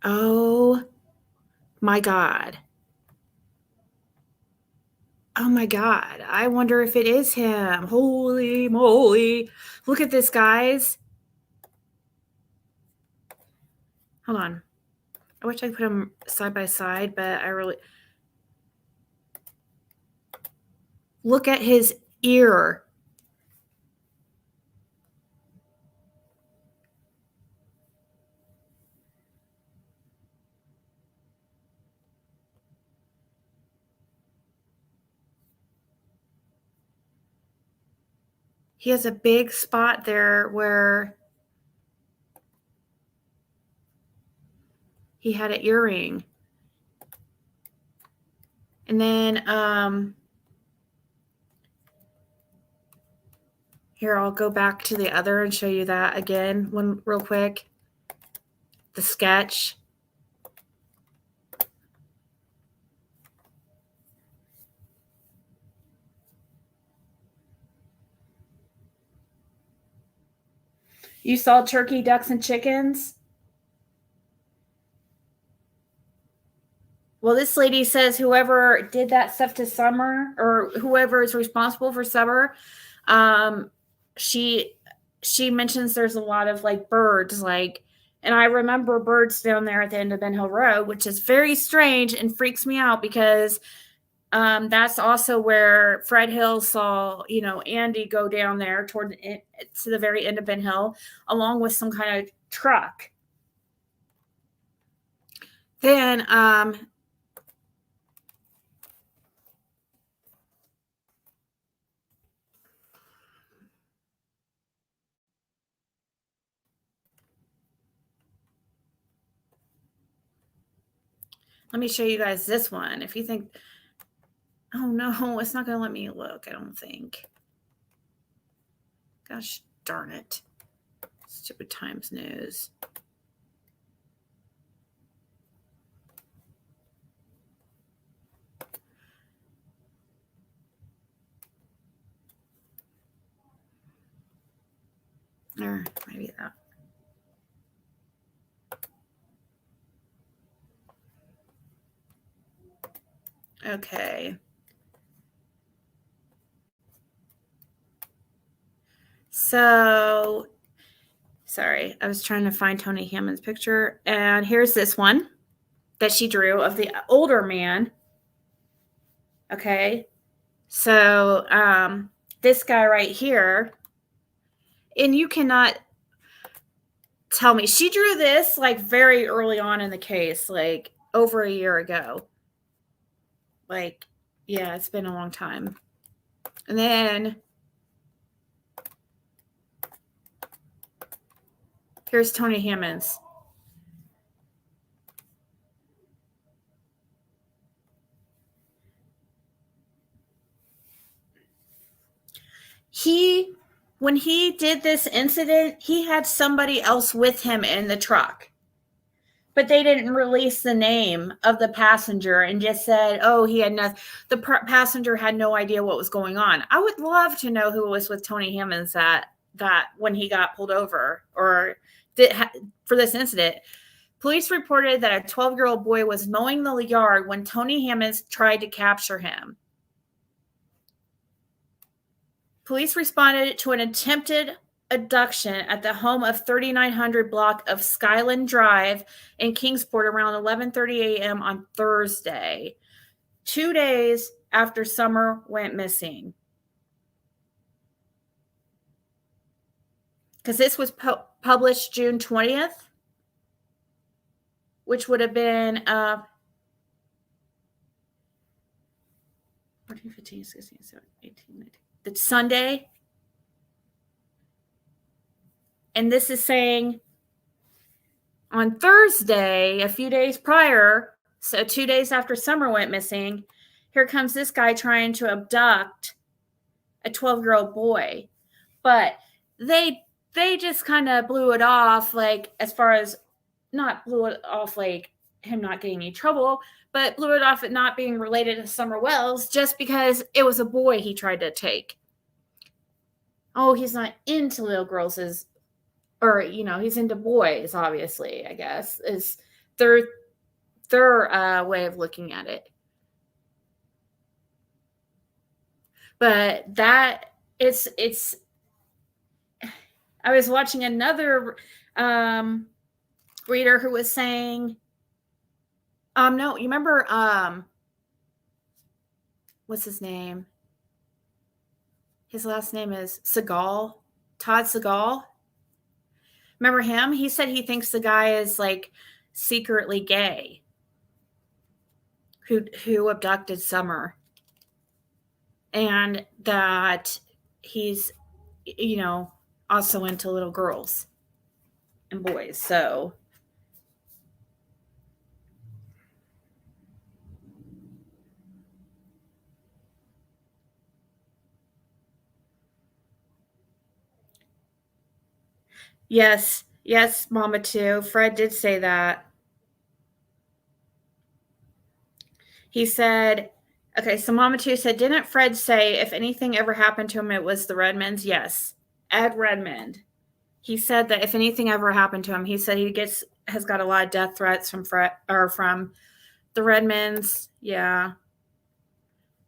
Oh my God. Oh my God. I wonder if it is him. Holy moly. Look at this, guys. Hold on. I wish I could put them side by side, but I really. Look at his ear. He has a big spot there where he had an earring. And then here, I'll go back to the other and show you that again, one real quick. The sketch. You saw turkey, ducks, and chickens? Well, this lady says whoever did that stuff to Summer, or whoever is responsible for Summer, she mentions there's a lot of like birds, like, and I remember birds down there at the end of Ben Hill Road, which is very strange and freaks me out because that's also where Fred Hill saw, Andy go down there toward to the very end of Ben Hill, along with some kind of truck. Then let me show you guys this one. If you think, Oh no, it's not going to let me look, I don't think. Gosh darn it. Stupid Times News. Or maybe that. Okay. So, sorry, I was trying to find Tony Hammond's picture, and here's this one that she drew of the older man. Okay. So, this guy right here, and you cannot tell me, she drew this like very early on in the case, like over a year ago. Like, yeah, it's been a long time. And then here's Tony Hammond's. When he did this incident, he had somebody else with him in the truck. But they didn't release the name of the passenger and just said, oh, he had nothing. The passenger had no idea what was going on. I would love to know who was with Tony Hammons that when he got pulled over or for this incident. Police reported that a 12-year-old boy was mowing the yard when Tony Hammons tried to capture him. Police responded to an attempted abduction at the home of 3900 block of Skyland Drive in Kingsport around 11:30 a.m. on Thursday, 2 days after Summer went missing. Because this was published June 20th, which would have been 14, 15, 16, 17, 18, 19. The Sunday. And this is saying on Thursday, a few days prior, so 2 days after Summer went missing, here comes this guy trying to abduct a 12-year-old boy. But they just kind of blew it off, like, as far as not blew it off like him not getting any trouble, but blew it off at not being related to Summer Wells just because it was a boy he tried to take. Oh, he's not into little girls, or, he's into boys, obviously, I guess, is their way of looking at it. But it's I was watching another reader who was saying, no, you remember, what's his name? His last name is Segal, Todd Segal. Remember him? He said he thinks the guy is like secretly gay who abducted Summer. And that he's, also into little girls and boys. So yes, Mama too. Fred did say that. He said, okay, so Mama too said, didn't Fred say if anything ever happened to him, it was the Redmonds? Yes, Ed Redmond. He said that if anything ever happened to him, he said has got a lot of death threats from Fred or from the Redmonds. Yeah.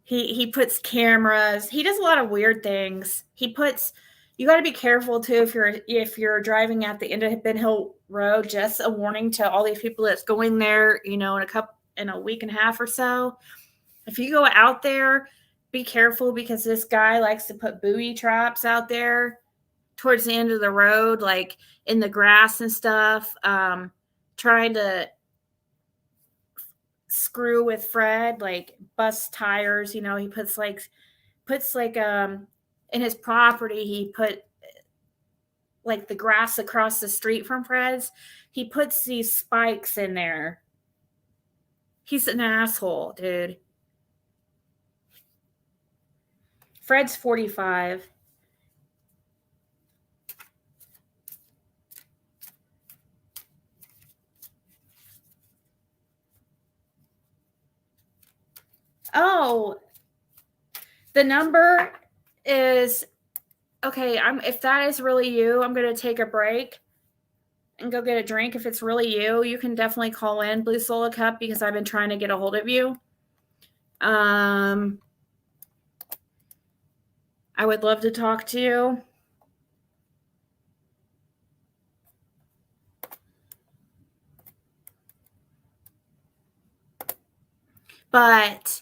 He puts cameras. He does a lot of weird things. You got to be careful too if you're driving at the end of Ben Hill Road. Just a warning to all these people that's going there, in a week and a half or so. If you go out there, be careful because this guy likes to put booby traps out there towards the end of the road, like in the grass and stuff, trying to screw with Fred, like bust tires. He puts in his property, he put like the grass across the street from Fred's. He puts these spikes in there. He's an asshole, dude. Fred's 45. Oh, the number is okay. If that is really you, I'm gonna take a break and go get a drink. If it's really you, you can definitely call in Blue Solo Cup because I've been trying to get a hold of you. I would love to talk to you. But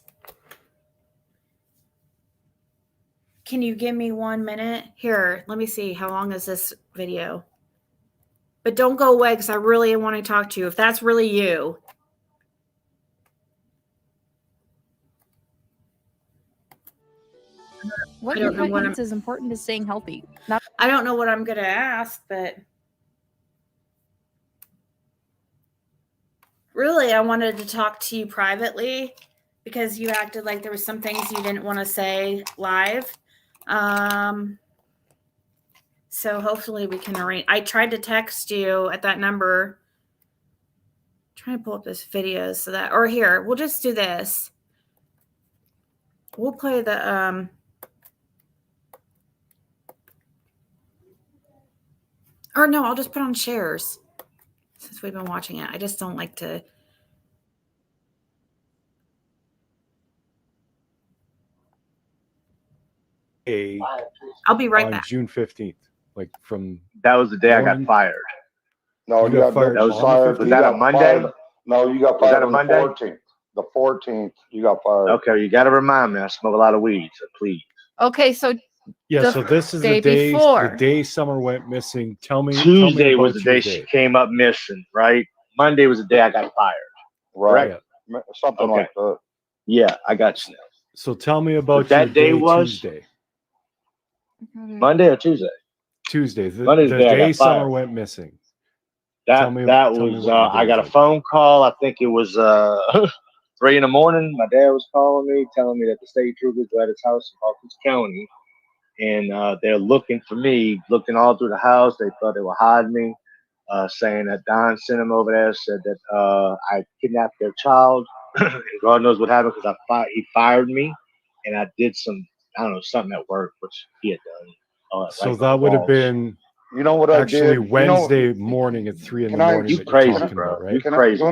can you give me 1 minute? Here, let me see. How long is this video? But don't go away because I really want to talk to you. If that's really you. What I you don't know put what in is important to staying healthy. Not I don't know what I'm going to ask, but really, I wanted to talk to you privately because you acted like there was some things you didn't want to say live. So hopefully we can arrange. I tried to text you at that number. Trying to pull up this video so that, or here, we'll just do this. We'll play the, or no, I'll just put on shares since we've been watching it. I just don't like to. I'll be right on back. June 15th, like from That was the day I got morning. fired. No, You got fired That was on the fired. 15th? Was You that got a Monday? fired. No, you got Was that fired a on the Monday? 14th. The 14th, you got fired. Okay, you got to remind me. I smoke a lot of weed, so please. Okay, so Yeah, the so this is day the day before. the day Summer went missing. Tell me Tuesday about was the day Tuesday. she came up missing, right? Monday was the day I got fired. Right. Yeah. Something Okay. like that. Yeah, I got you now. So tell me about that your day day was- Tuesday. Monday or Tuesday? Tuesday, the Monday's the day I day got Summer fired. went missing. That Tell me that what was your day I got a was like. phone call. I think it was 3 in the morning. My dad was calling me, telling me that the state troopers were at his house in Hawkins County, and they're looking for me, looking all through the house. They thought they were hiding me, saying that Don sent him over there, said that I kidnapped their child, and God knows what happened because he fired me, and I did something at work, which he had done. So like that would have balls. been You know what I actually did? Wednesday morning at 3 in the Can I- morning You that crazy, you're talking bro. about, right? You crazy.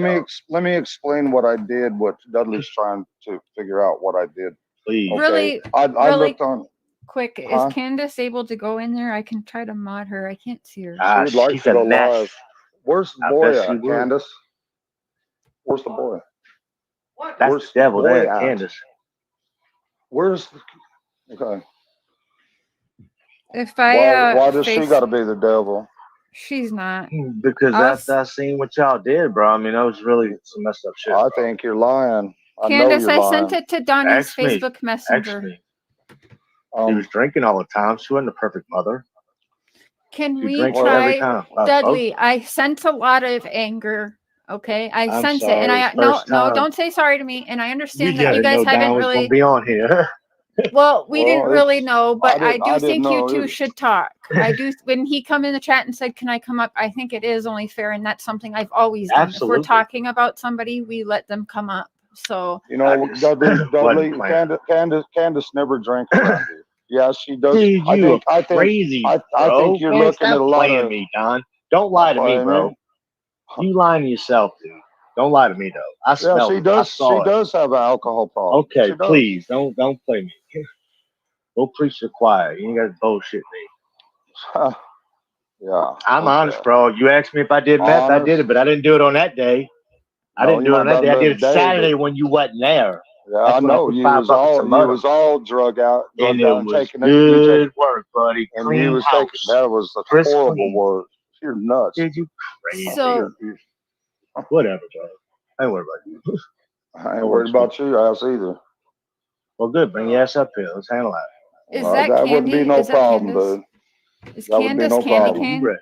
Let me explain what I did. What Dudley's trying to figure out what I did. Please. Okay. Really, I really looked on. quick, Huh? is Candace able to go in there? I can try to mod her. I can't see her. Ah, She would like she's to a go mess. live. Where's the I boy bet she at, would. Candace? Where's the boy? That's Where's the devil the boy there, at? Candace. Where's the, okay? If I Why does she face, got to be the devil? she's not. Because I'll after I seen what y'all did, bro, I mean, that was really some messed up shit. I bro. think you're lying. I know Candace, you're I lying. sent it to Donnie's Ask me. Facebook Ask Messenger. me. She was drinking all the time. She wasn't a perfect mother. Can She we drinks every try, time. Dudley? I sense a lot of anger. Okay, I I'm sense it, and sorry, I no, first no, time. don't say sorry to me. And I understand get that I you didn't guys know haven't Don was really. gonna be on here. Well, we didn't really it's- know, but I do didn't think you know. two should talk. I do. When he come in the chat and said, "Can I come up?" I think it is only fair, and that's something I've always done. If Absolutely. we're talking about somebody, we let them come up. So You know, just Dudley, wasn't playing. Candace never drank around you. Yeah, she does. Dude, I you think, are crazy, I bro. think you're Man, looking stop at a lot playing of. me, Don. Don't lie to me, Playing bro. you? You lying to yourself, dude. Don't lie to me, though. I Yeah, smelled she it. does. I saw She it. does have an alcohol problem. Okay, She does. please don't play me. Go preach to the choir. You ain't got to bullshit me. Yeah. I'm okay. honest, bro. You asked me if I did meth, I did it, but I didn't do it on that day. I No, didn't you do it on might that day. not I have did it done it Saturday today, when you wasn't there. Yeah, That's I when I know put you 5 was buckets all of mud drug out, and drugged it out, and was taking good work, buddy. and Clean you was house. taking that was a Crisp horrible clean. work. You're nuts. Dude, you crazy. So- Whatever, bro. I ain't worried about you. I ain't worried about your ass either. Well, good. Bring your ass up here. Let's handle that. is that that wouldn't Candy? be no Is that problem, Candace? dude. Is That would be Candace no Candy problem. Cane?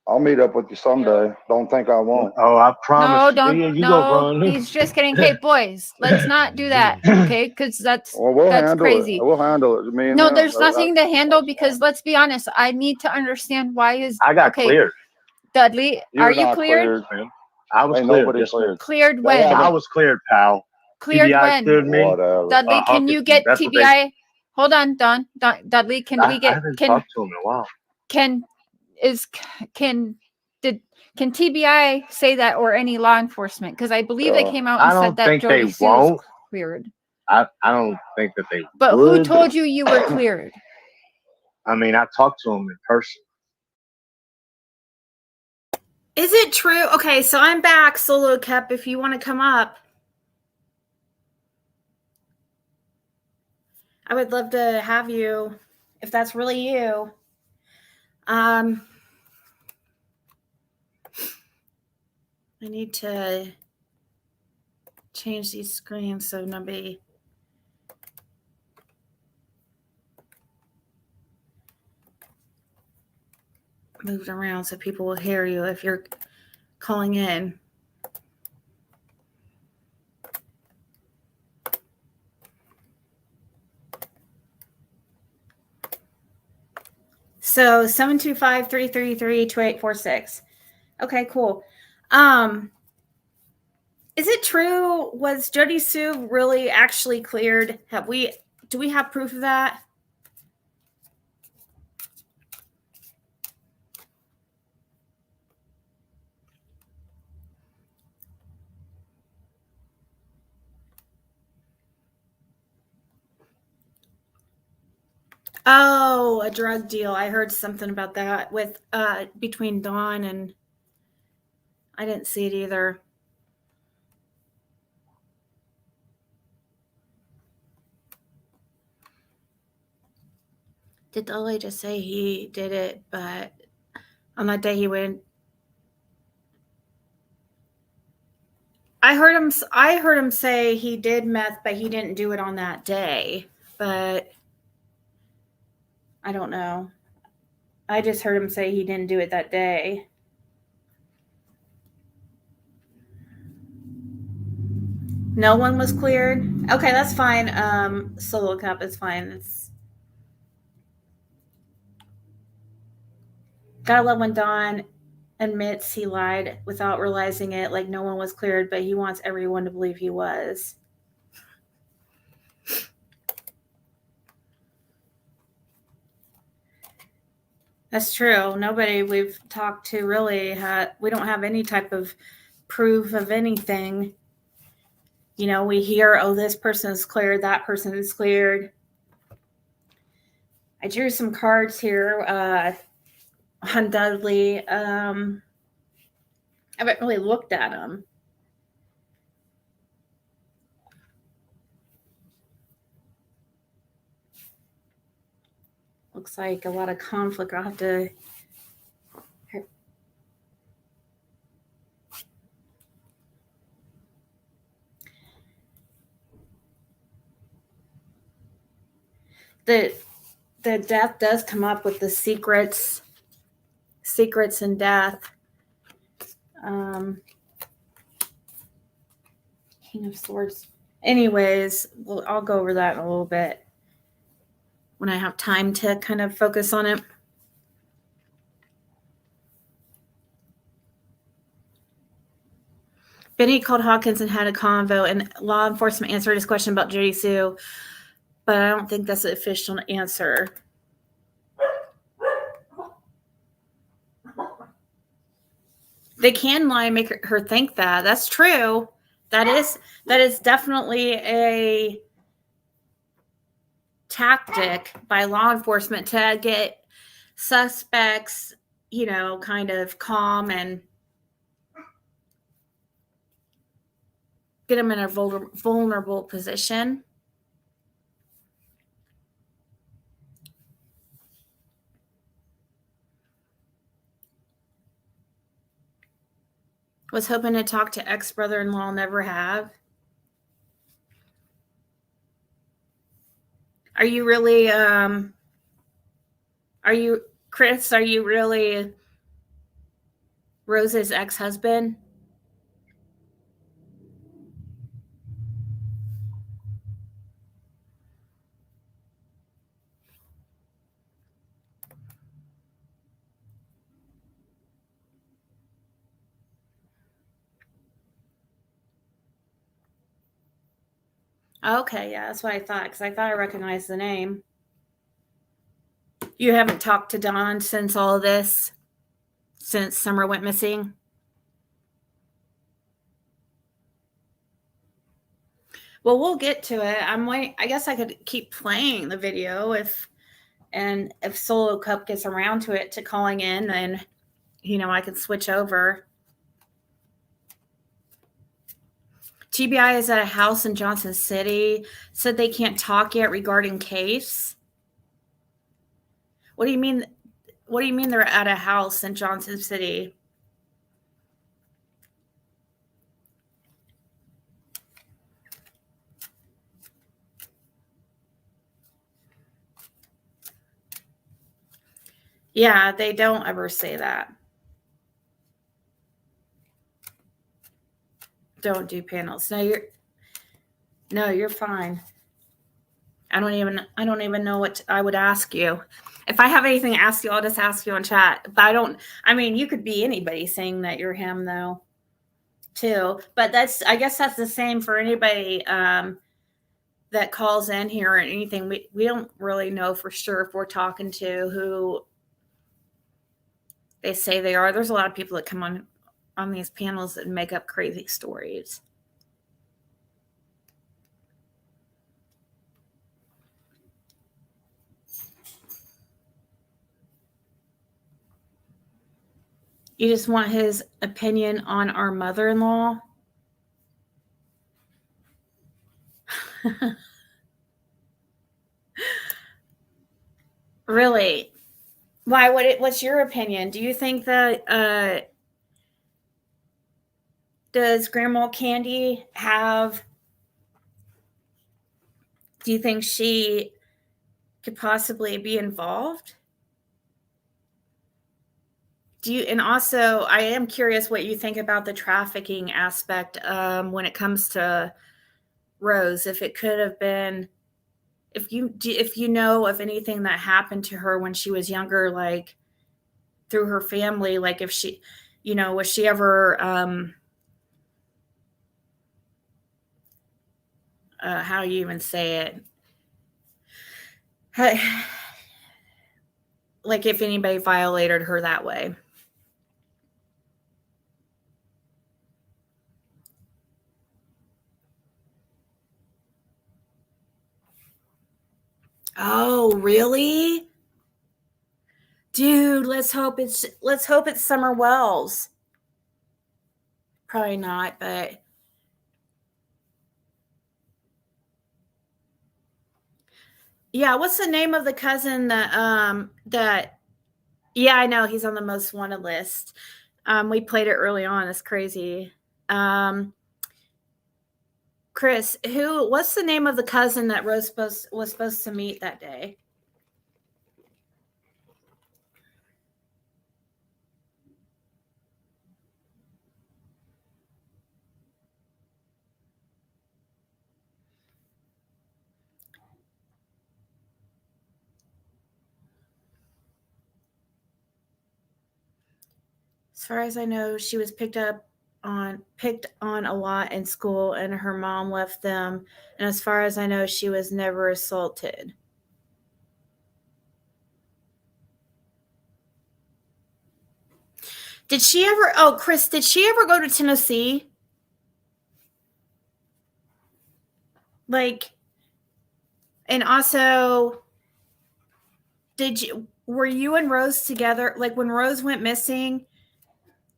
I'll meet up with you someday. Don't think I won't. Oh, I No, promise. don't. Yeah, you go No, run. he's just kidding. Hey, boys, let's not do that, okay? Because that's Well, we'll handle crazy. it. We'll handle it. Me and No, him. there's nothing to handle because let's be honest. I need to understand why is I got okay. cleared. Dudley, You're are you not cleared? Man. I was Ain't cleared. nobody Yes, ma'am. cleared. Cleared They when? haven't- I was cleared, pal. Cleared TBI when? cleared me. Whatever. Dudley, can you get That's what they- TBI? Hold on, Don. Dudley, can we I get haven't can talked to him in a while. can TBI say that or any law enforcement? Because I believe they came out and I don't said that think Jody they Sue was won't. cleared. I don't think that they But would. who told you were cleared? I mean, I talked to him in person. Is it true? Okay, so I'm back, Solo Cup, if you want to come up. I would love to have you if that's really you. I need to change these screens so nobody moved around so people will hear you if you're calling in. So 725-333-2846. Okay, cool. Is it true? Was Jody Sue really actually cleared? Do we have proof of that? Oh, a drug deal. I heard something about that with between Don and I didn't see it either. Did Dudley just say he did it, but on that day he went? I heard him say he did meth, but he didn't do it on that day. But I don't know. I just heard him say he didn't do it that day. No one was cleared? Okay, that's fine. Solo Cup is fine. Gotta love when Don admits he lied without realizing it, like no one was cleared, but he wants everyone to believe he was. That's true. Nobody we've talked to really we don't have any type of proof of anything. You know, we hear, oh, this person is cleared, that person is cleared. I drew some cards here on Dudley. I haven't really looked at them. Looks like a lot of conflict. I'll have to. The death does come up with the secrets and death. King of Swords. Anyways, I'll go over that in a little bit when I have time to kind of focus on it. Benny called Hawkins and had a convo, and law enforcement answered his question about Jody Sue, but I don't think that's an official answer. They can lie and make her think that. That's true. That is definitely a tactic by law enforcement to get suspects, kind of calm and get them in a vulnerable position. Was hoping to talk to ex-brother-in-law, never have. Are you really, Chris, are you really Rose's ex-husband. Okay, yeah, that's what I thought, because I thought I recognized the name. You haven't talked to Don since all of this, since Summer went missing? Well, we'll get to it. I guess I could keep playing the video if Solo Cup gets around to it, to calling in, then, I can switch over. TBI is at a house in Johnson City. Said they can't talk yet regarding case. What do you mean? What do you mean they're at a house in Johnson City? Yeah, they don't ever say that. Don't do panels. No, you're fine. I don't even know what I would ask you. If I have anything to ask you, I'll just ask you on chat. But you could be anybody saying that you're him though, too. But I guess that's the same for anybody that calls in here or anything. We don't really know for sure if we're talking to who they say they are. There's a lot of people that come on these panels that make up crazy stories. You just want his opinion on our mother-in-law? Really? Why? What's your opinion? Do you think that does Grandma Candy have? Do you think she could possibly be involved? And also, I am curious what you think about the trafficking aspect when it comes to Rose. If it could have been, if you know of anything that happened to her when she was younger, like through her family, like if she, was she ever, how do you even say it? Like if anybody violated her that way. Oh, really? Dude, let's hope it's Summer Wells. Probably not, but yeah, what's the name of the cousin that yeah, I know he's on the most wanted list. We played it early on. It's crazy. Chris, what's the name of the cousin that Rose was supposed to meet that day? As far as I know, she was picked on a lot in school, and her mom left them. And as far as I know, she was never assaulted. Did she ever? Oh, Chris, did she ever go to Tennessee? Like, and also, were you and Rose together? Like when Rose went missing,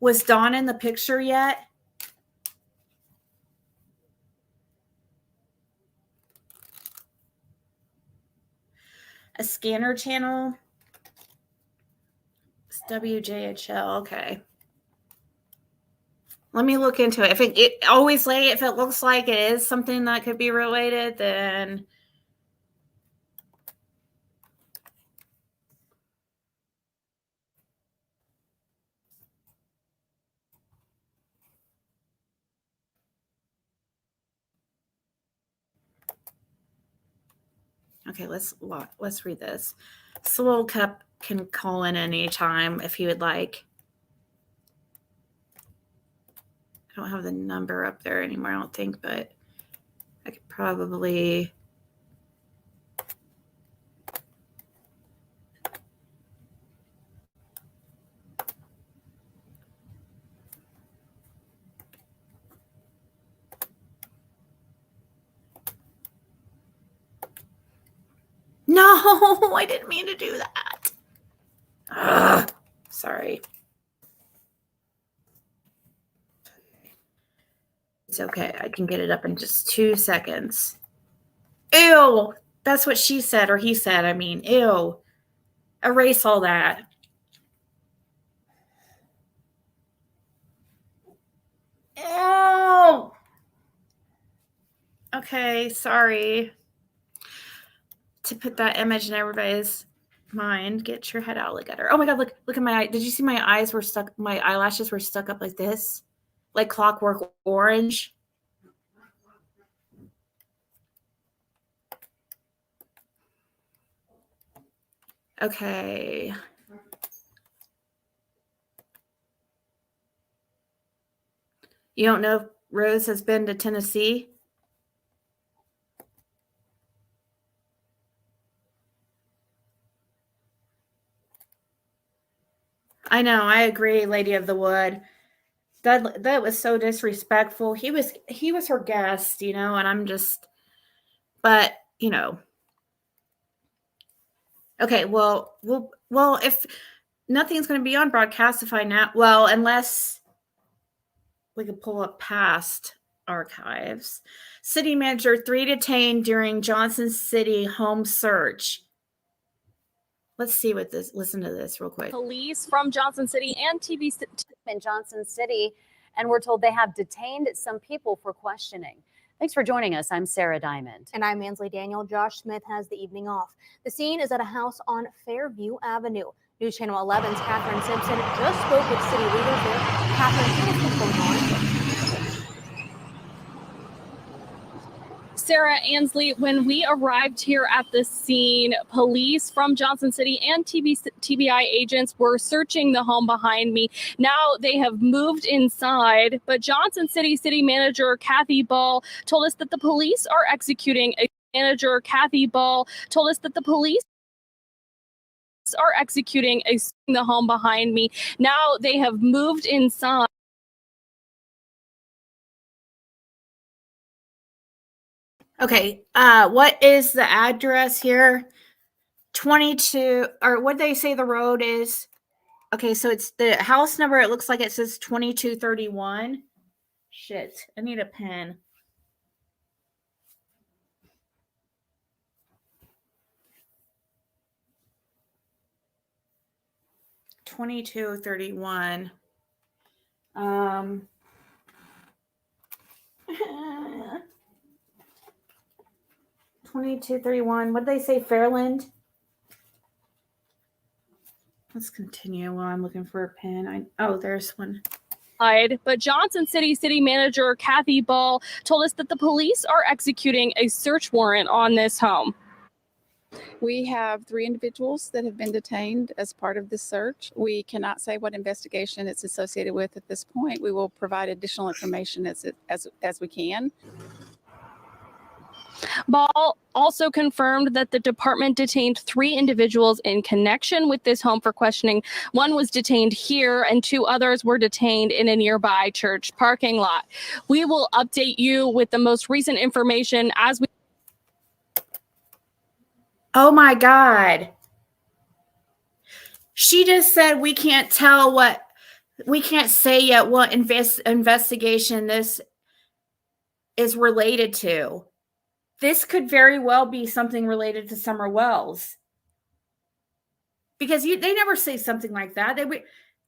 was Dawn in the picture yet? A scanner channel? It's WJHL. Okay. Let me look into it. If if it looks like it is something that could be related, then Okay, let's read this. Swole Cup can call in any time if he would like. I don't have the number up there anymore, I don't think, but I could probably. No, I didn't mean to do that. Ugh, sorry. It's okay. I can get it up in just 2 seconds. Ew. That's what she said, or he said. I mean, ew. Erase all that. Ew. Okay, sorry. To put that image in everybody's mind, get your head out, look at her. Oh my God, look at my eye. Did you see my eyes were stuck? My eyelashes were stuck up like this, like Clockwork Orange. Okay. You don't know if Rose has been to Tennessee? I know, I agree, Lady of the Wood. That was so disrespectful. He was her guest, and I'm just, but okay, well, if nothing's going to be on Broadcastify now, well, unless we could pull up past archives. City manager, 3 detained during Johnson City home search. Let's see listen to this real quick. Police from Johnson City and TB in Johnson City, and we're told they have detained some people for questioning. Thanks for joining us. I'm Sarah Diamond. And I'm Ansley Daniel. Josh Smith has the evening off. The scene is at a house on Fairview Avenue. News Channel 11's Catherine Simpson just spoke with city leaders there. Catherine, tell us what's going on. Sarah, Ansley, when we arrived here at the scene, police from Johnson City and TBI agents were searching the home behind me. Now they have moved inside, but Johnson City Manager Kathy Ball told us that the police are executing a the home behind me. Now they have moved inside. Okay, what is the address here? 22, or what they say the road is? Okay, so it's the house number. It looks like it says 2231. Shit, I need a pen. $22.31. 2231. What did they say, Fairland? Let's continue while I'm looking for a pen. There's one. But Johnson City Manager Kathy Ball told us that the police are executing a search warrant on this home. We have 3 individuals that have been detained as part of this search. We cannot say what investigation it's associated with at this point. We will provide additional information as we can. Ball also confirmed that the department detained 3 individuals in connection with this home for questioning. One was detained here and 2 others were detained in a nearby church parking lot. We will update you with the most recent information as we. Oh my God. She just said we can't say yet what investigation this is related to. This could very well be something related to Summer Wells. Because they never say something like that.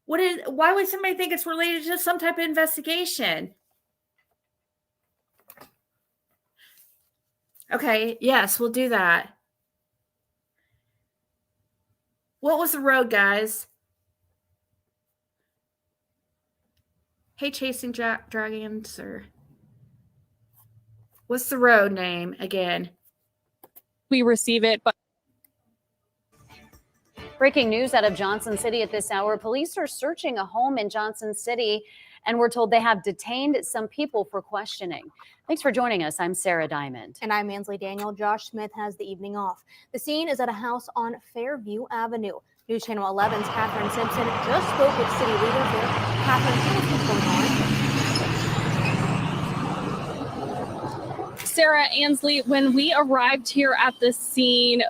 Why would somebody think it's related to some type of investigation? Okay, yes, we'll do that. What was the road, guys? Hey, Chasing Dragons, or what's the road name again? we receive it. But breaking news out of Johnson City at this hour. Police are searching a home in Johnson City, and we're told they have detained some people for questioning. Thanks for joining us. I'm Sarah Diamond. And I'm Mansley Daniel. Josh Smith has the evening off. The scene is at a house on Fairview Avenue. News Channel 11's Catherine Simpson just spoke with city leaders here. Catherine, what's going on? Sarah, Ansley, when we arrived here at the scene,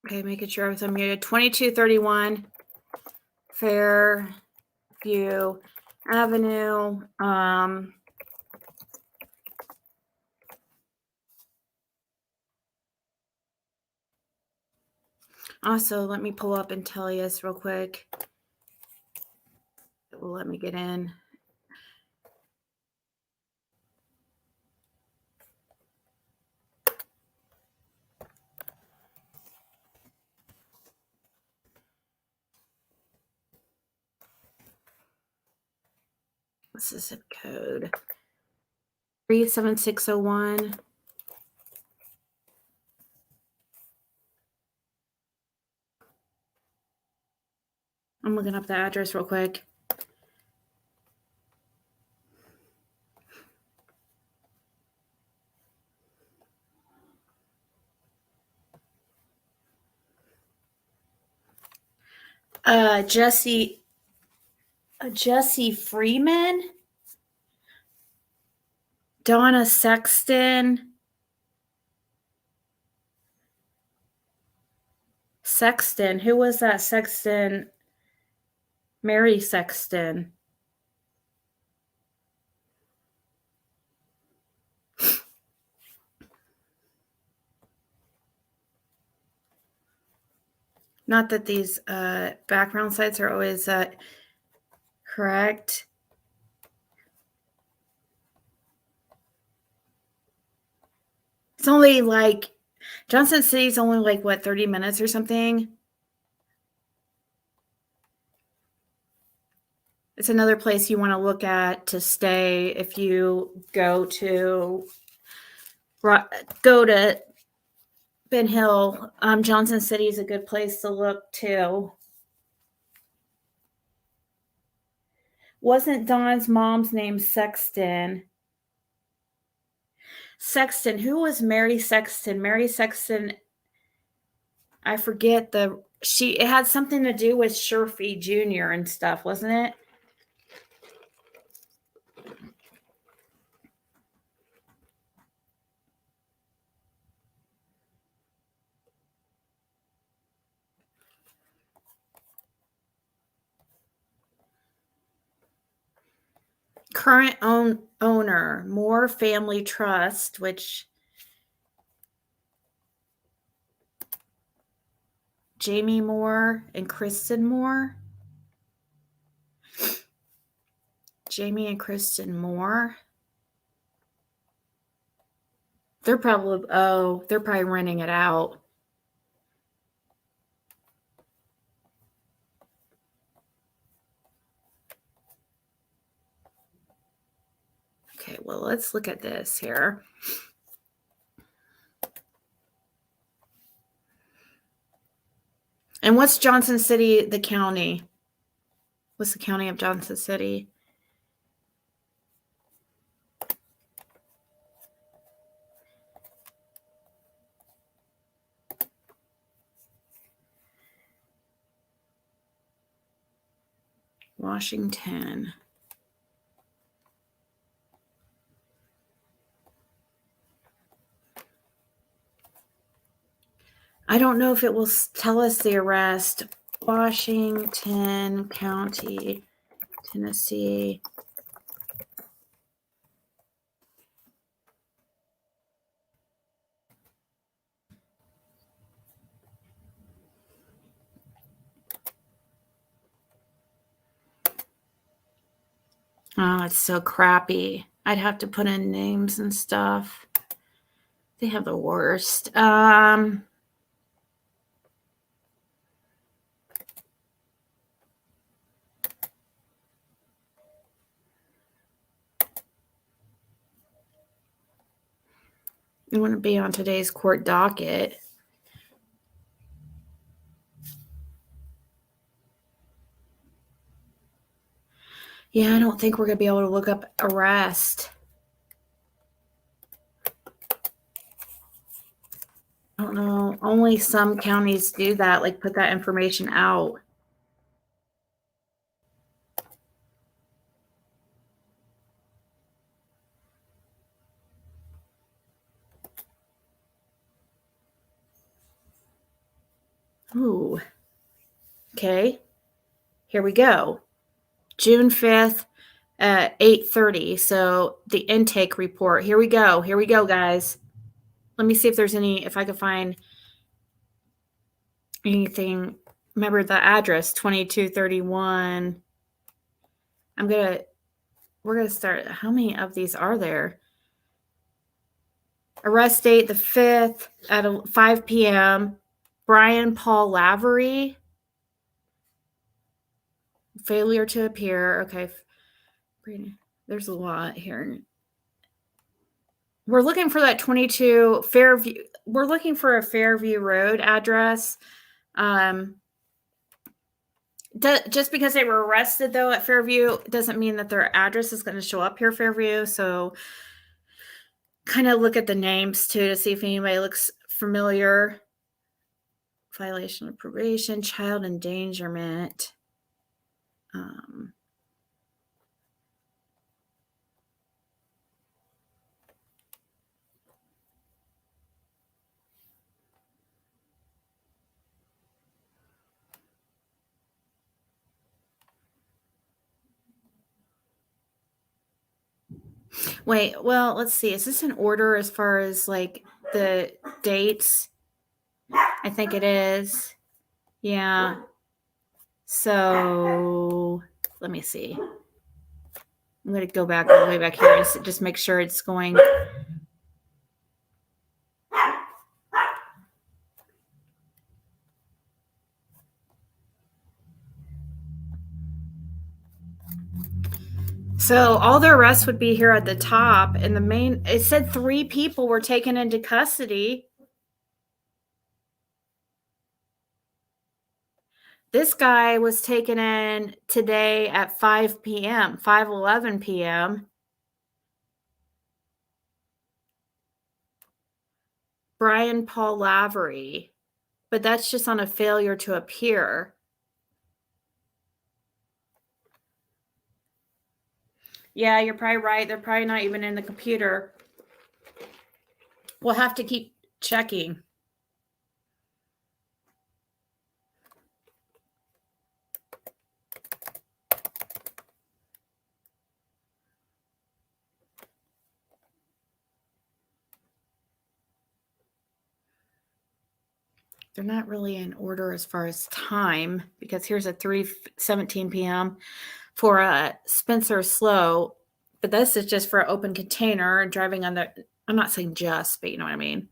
Okay, making sure I was unmuted. 2231 Fairview Avenue. Also, let me pull up and tell you this real quick. It will let me get in. What's the zip code? 37601. I'm looking up the address real quick. Jesse Freeman, Donna Sexton, who was that Sexton? Mary Sexton. Not that these background sites are always correct. It's only like, Johnson City's only like, what, 30 minutes or something? It's another place you want to look at to stay if you go to Ben Hill. Johnson City is a good place to look too. Wasn't Don's mom's name Sexton? Sexton. Who was Mary Sexton? Mary Sexton. I forget it had something to do with Sherfy Jr. and stuff, wasn't it? Current owner, Moore Family Trust, which Jamie Moore and Kristen Moore. Jamie and Kristen Moore. They're probably renting it out. Okay, well, let's look at this here. And what's Johnson City, the county? What's the county of Johnson City? Washington. I don't know if it will tell us the arrest. Washington County, Tennessee. Oh, it's so crappy. I'd have to put in names and stuff. They have the worst. It wouldn't be on today's court docket. Yeah, I don't think we're going to be able to look up arrest. I don't know. Only some counties do that, like put that information out. Ooh. Okay. Here we go. June 5th at 8:30. So the intake report. Here we go. Here we go, guys. Let me see if there's if I could find anything. Remember the address, 2231. We're going to start. How many of these are there? Arrest date the 5th at 5 p.m. Brian Paul Lavery. Failure to appear. Okay. There's a lot here. We're looking for that 22 Fairview. We're looking for a Fairview Road address. Just because they were arrested, though, at Fairview doesn't mean that their address is going to show up here, Fairview. So kind of look at the names, too, to see if anybody looks familiar. Violation of probation, child endangerment. Wait, well, let's see. Is this in order as far as like the dates? I think it is. Yeah. So let me see. I'm going to go back all the way back here and just make sure it's going. So all the arrests would be here at the top, and it said 3 people were taken into custody. This guy was taken in today at 5 p.m., 5:11 p.m. Brian Paul Lavery, but that's just on a failure to appear. Yeah, you're probably right. They're probably not even in the computer. We'll have to keep checking. They're not really in order as far as time, because here's a 3:17 p.m. for Spencer Slow, but this is just for an open container and driving on I'm not saying just, but you know what I mean.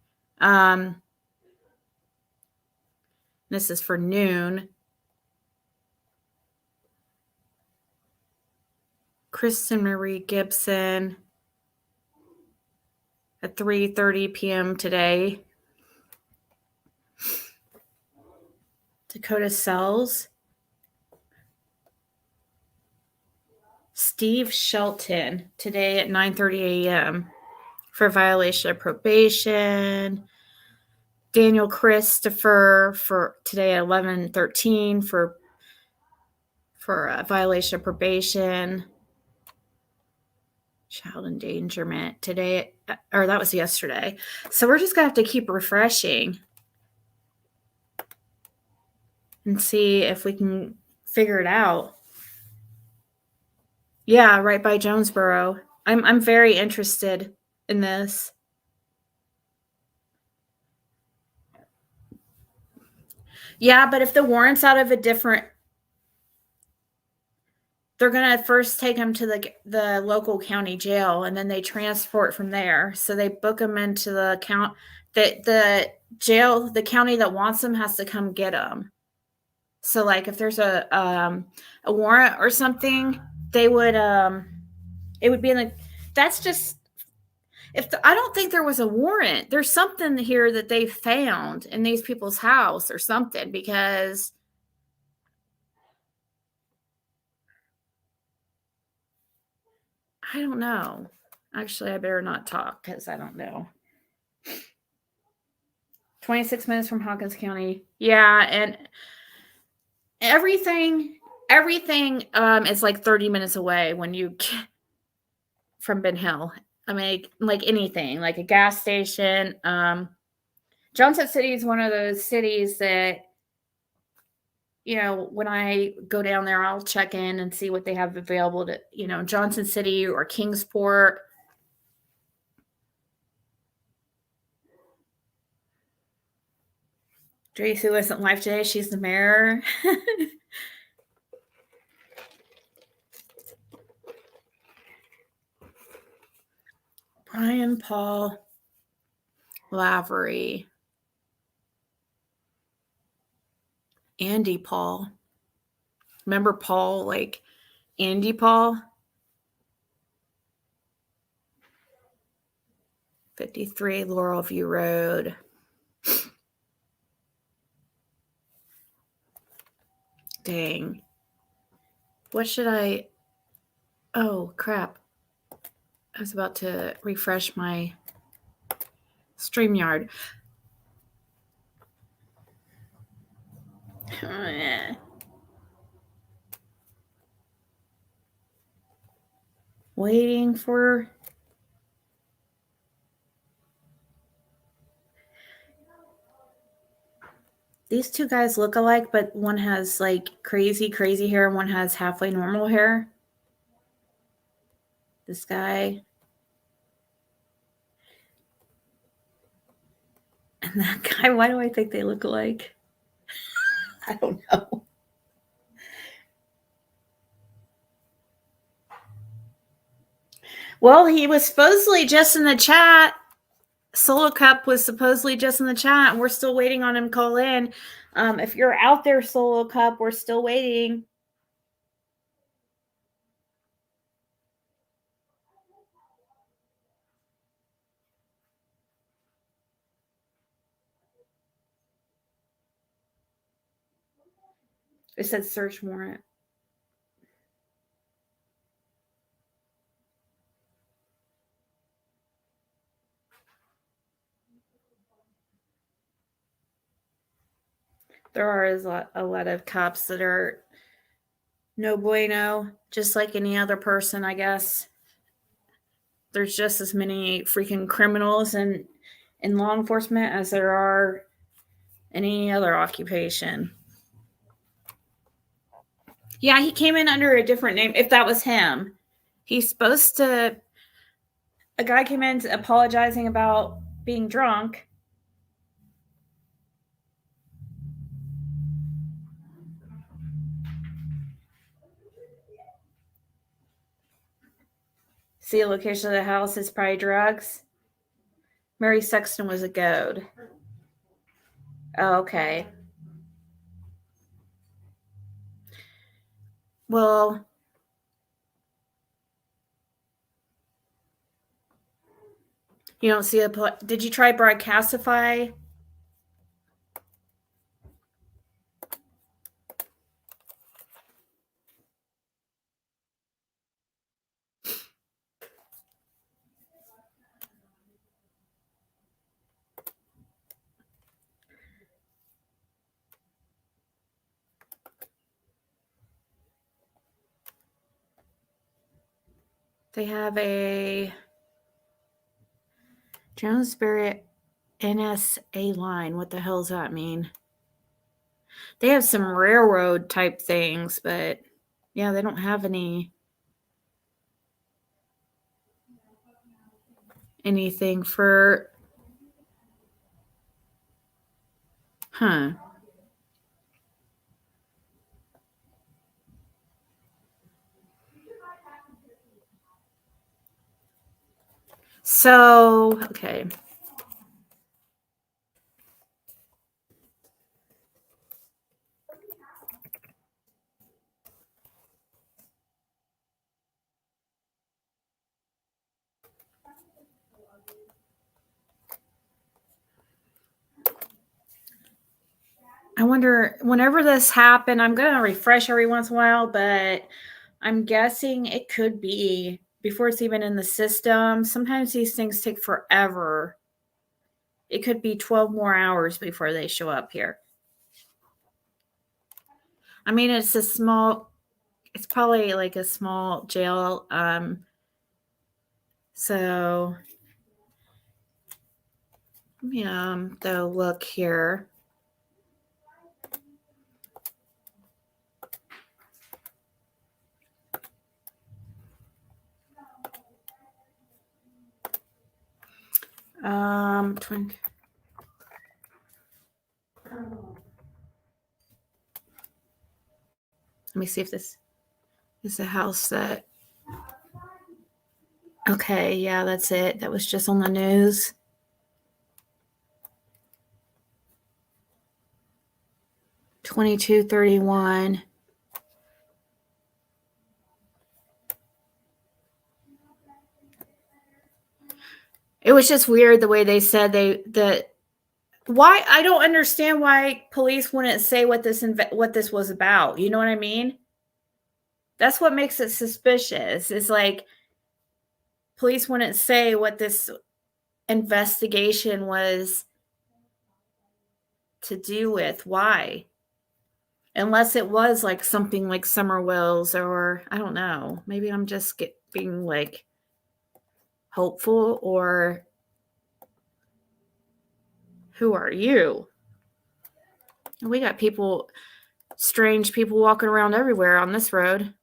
This is for noon. Kristen Marie Gibson at 3:30 p.m. today. Dakota Sells. Steve Shelton today at 9:30 a.m. for violation of probation. Daniel Christopher for today at 11:13 for a violation of probation. Child endangerment today, or that was yesterday. So we're just gonna have to keep refreshing and see if we can figure it out. Yeah, right by Jonesboro. I'm very interested in this. Yeah, but if the warrant's out of a different, they're gonna first take them to the local county jail, and then they transport from there. So they book them into the the jail. The county that wants them has to come get them. So like if there's a warrant or something, they would it would be in the. That's just I don't think there was a warrant. There's something here that they found in these people's house or something, because I don't know. Actually, I better not talk because I don't know. 26 minutes from Hawkins County. Yeah, and everything is like 30 minutes away when you from Ben Hill. I mean, like anything, like a gas station. Johnson City is one of those cities that, you know, when I go down there, I'll check in and see what they have available to, you know, Johnson City or Kingsport. Tracy wasn't live today. She's the mayor. Brian Paul Lavery. Andy Paul. Remember Paul, like Andy Paul? 53 Laurel View Road. Dang. What should I... Oh, crap. I was about to refresh my StreamYard. Oh, yeah. Waiting for... These two guys look alike, but one has like crazy hair and one has halfway normal hair. This guy. And that guy, why do I think they look alike? I don't know. Well, he was supposedly just in the chat. Solo Cup was supposedly just in the chat, and we're still waiting on him to call in. If you're out there, Solo Cup, we're still waiting. It said search warrant. There are a lot of cops that are no bueno, just like any other person, I guess. There's just as many freaking criminals in law enforcement as there are any other occupation. Yeah, he came in under a different name. If that was him, he's supposed to. A guy came in apologizing about being drunk. See the location of the house is probably drugs. Mary Sexton was a goad. Oh, okay. Well, you don't see did you try Broadcastify? They have a Jonesbury NSA line. What the hell does that mean? They have some railroad type things, but yeah, they don't have anything for, huh? So, okay. I wonder, whenever this happened, I'm going to refresh every once in a while, but I'm guessing it could be before it's even in the system. Sometimes these things take forever. It could be 12 more hours before they show up here. I mean, it's probably like a small jail. So, the look here. Let me see if this is a house that. Okay, yeah, that's it. That was just on the news. $22.31. It was just weird the way they said why I don't understand why police wouldn't say what this was about. You know what I mean? That's what makes it suspicious. It's like police wouldn't say what this investigation was to do with. Why? Unless it was like something like Summer Wells, or I don't know. Maybe I'm just being like hopeful, or who are you? We got strange people walking around everywhere on this road.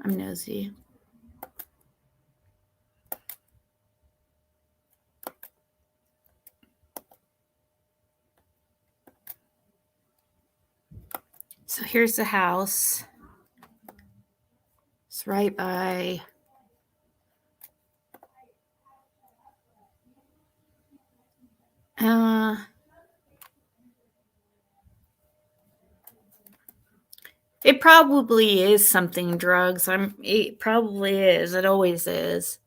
I'm nosy. So here's the house. It's right by it probably is something drugs. It probably is. It always is.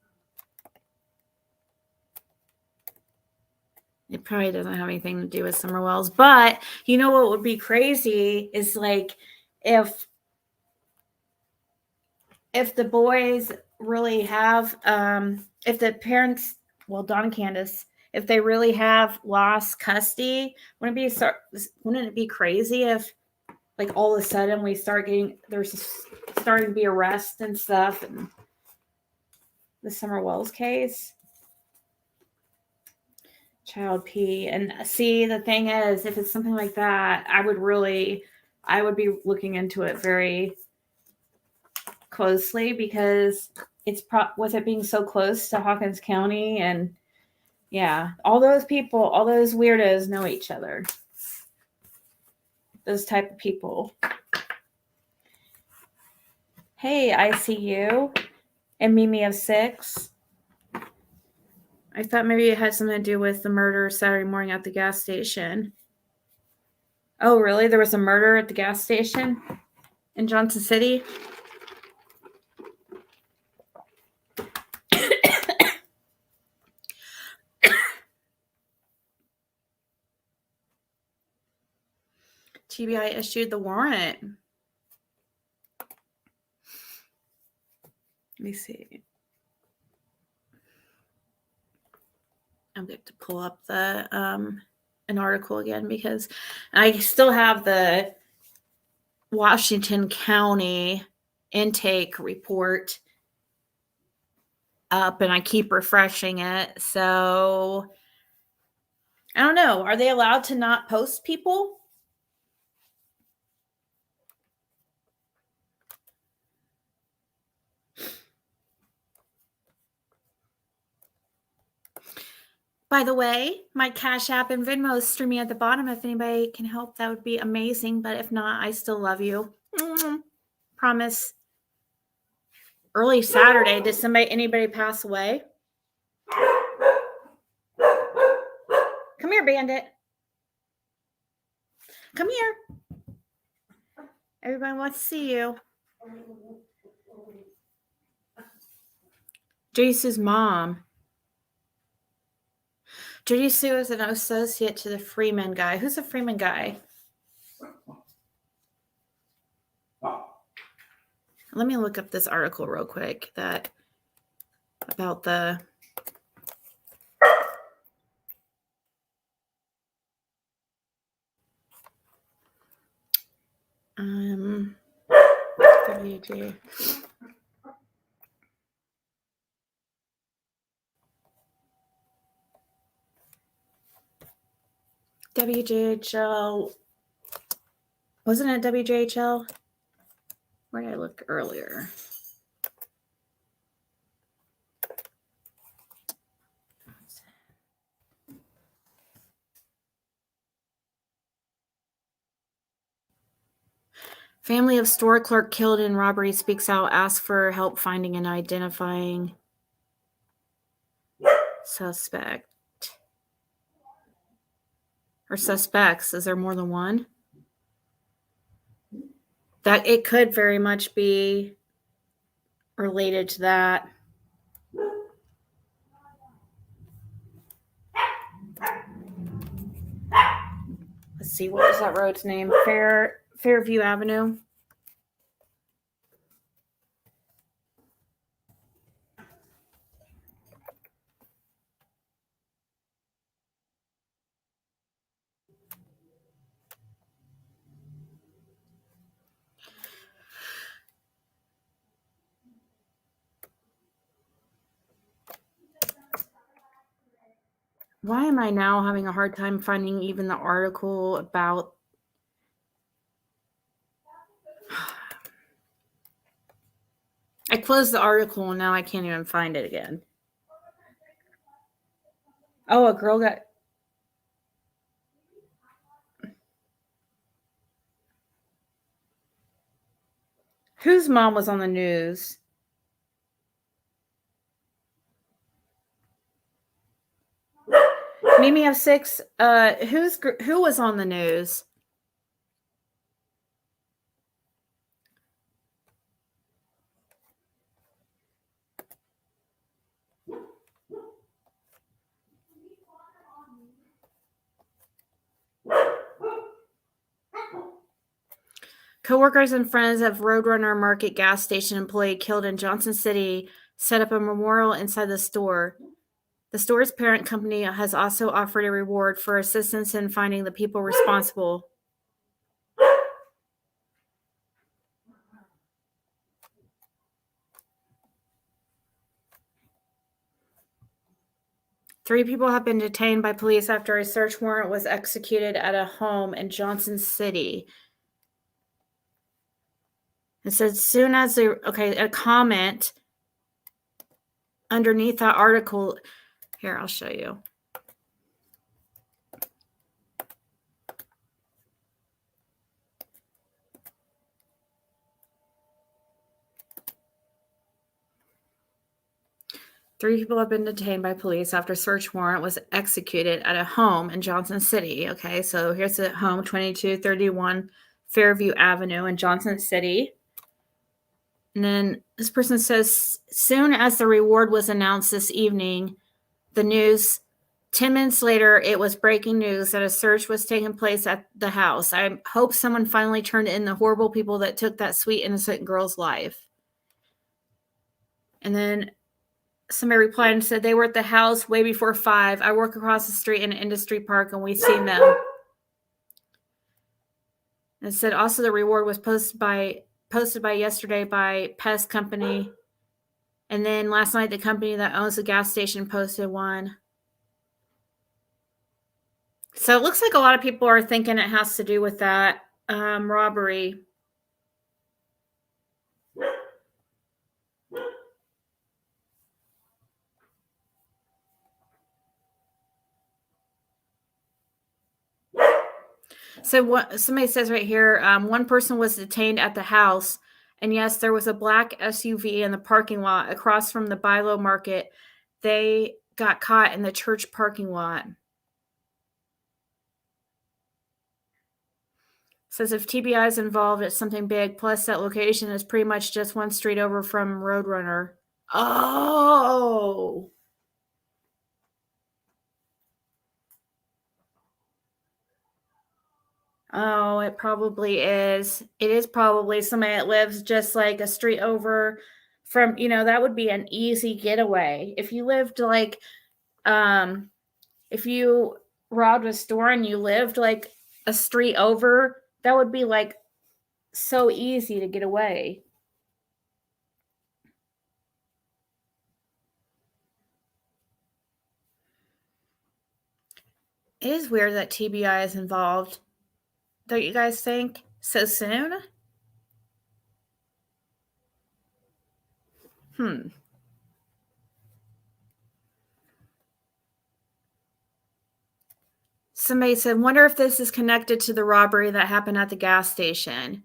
It probably doesn't have anything to do with Summer Wells. But you know what would be crazy is like if the boys really have if the parents, well, Don and Candace, if they really have lost custody, wouldn't it be crazy if like all of a sudden we starting to be arrests and stuff, and the Summer Wells case, child P. And see, the thing is, if it's something like that, I would be looking into it very closely, because it's with it being so close to Hawkins County, and yeah, all those people, all those weirdos know each other. Those type of people. Hey, I see you. And Mimi of 6. I thought maybe it had something to do with the murder Saturday morning at the gas station. Oh, really? There was a murder at the gas station in Johnson City? TBI issued the warrant. Let me see. I'm going to pull up an article again, because I still have the Washington County intake report up, and I keep refreshing it. So I don't know. Are they allowed to not post people? By the way, my Cash App and Venmo is streaming at the bottom. If anybody can help, that would be amazing. But if not, I still love you. Promise. early Saturday. Did anybody pass away? Come here, Bandit. Come here. Everybody wants to see you. Judy Sue's mom. Judy Sue is an associate to the Freeman guy. Who's the Freeman guy? Let me look up this article real quick about the WJ. WJHL. Wasn't it WJHL? Where did I look earlier? Family of store clerk killed in robbery speaks out, asks for help finding and identifying suspect. Or suspects. Is there more than one? That it could very much be related to that. Let's see, what is that road's name? Fairview Avenue. Why am I now having a hard time finding even the article about... I closed the article and now I can't even find it again. Oh, a girl got... Whose mom was on the news? Mimi of 6. Who was on the news? Coworkers and friends of Roadrunner Market gas station employee killed in Johnson City set up a memorial inside the store. The store's parent company has also offered a reward for assistance in finding the people responsible. Three people have been detained by police after a search warrant was executed at a home in Johnson City. It says soon as a comment underneath that article. Here, I'll show you. Three people have been detained by police after search warrant was executed at a home in Johnson City. Okay, so here's the home, 2231 Fairview Avenue in Johnson City. And then this person says, soon as the reward was announced this evening, the news, 10 minutes later, it was breaking news that a search was taking place at the house. I hope someone finally turned in the horrible people that took that sweet, innocent girl's life. And then somebody replied and said, they were at the house way before 5. I work across the street in an industry park and we seen them. And it said also the reward was posted by yesterday by Pest Company. And then last night, the company that owns the gas station posted one. So it looks like a lot of people are thinking it has to do with that robbery. So what somebody says right here, one person was detained at the house And yes, there was a black SUV in the parking lot across from the Bilo Market. They got caught in the church parking lot. Says if TBI is involved, it's something big. Plus, that location is pretty much just one street over from Roadrunner. Oh. Oh, it probably is. It is probably somebody that lives just like a street over from, that would be an easy getaway. If you lived like, if you robbed a store and you lived like a street over, that would be like so easy to get away. It is weird that TBI is involved. Don't you guys think? So soon? Somebody said, wonder if this is connected to the robbery that happened at the gas station.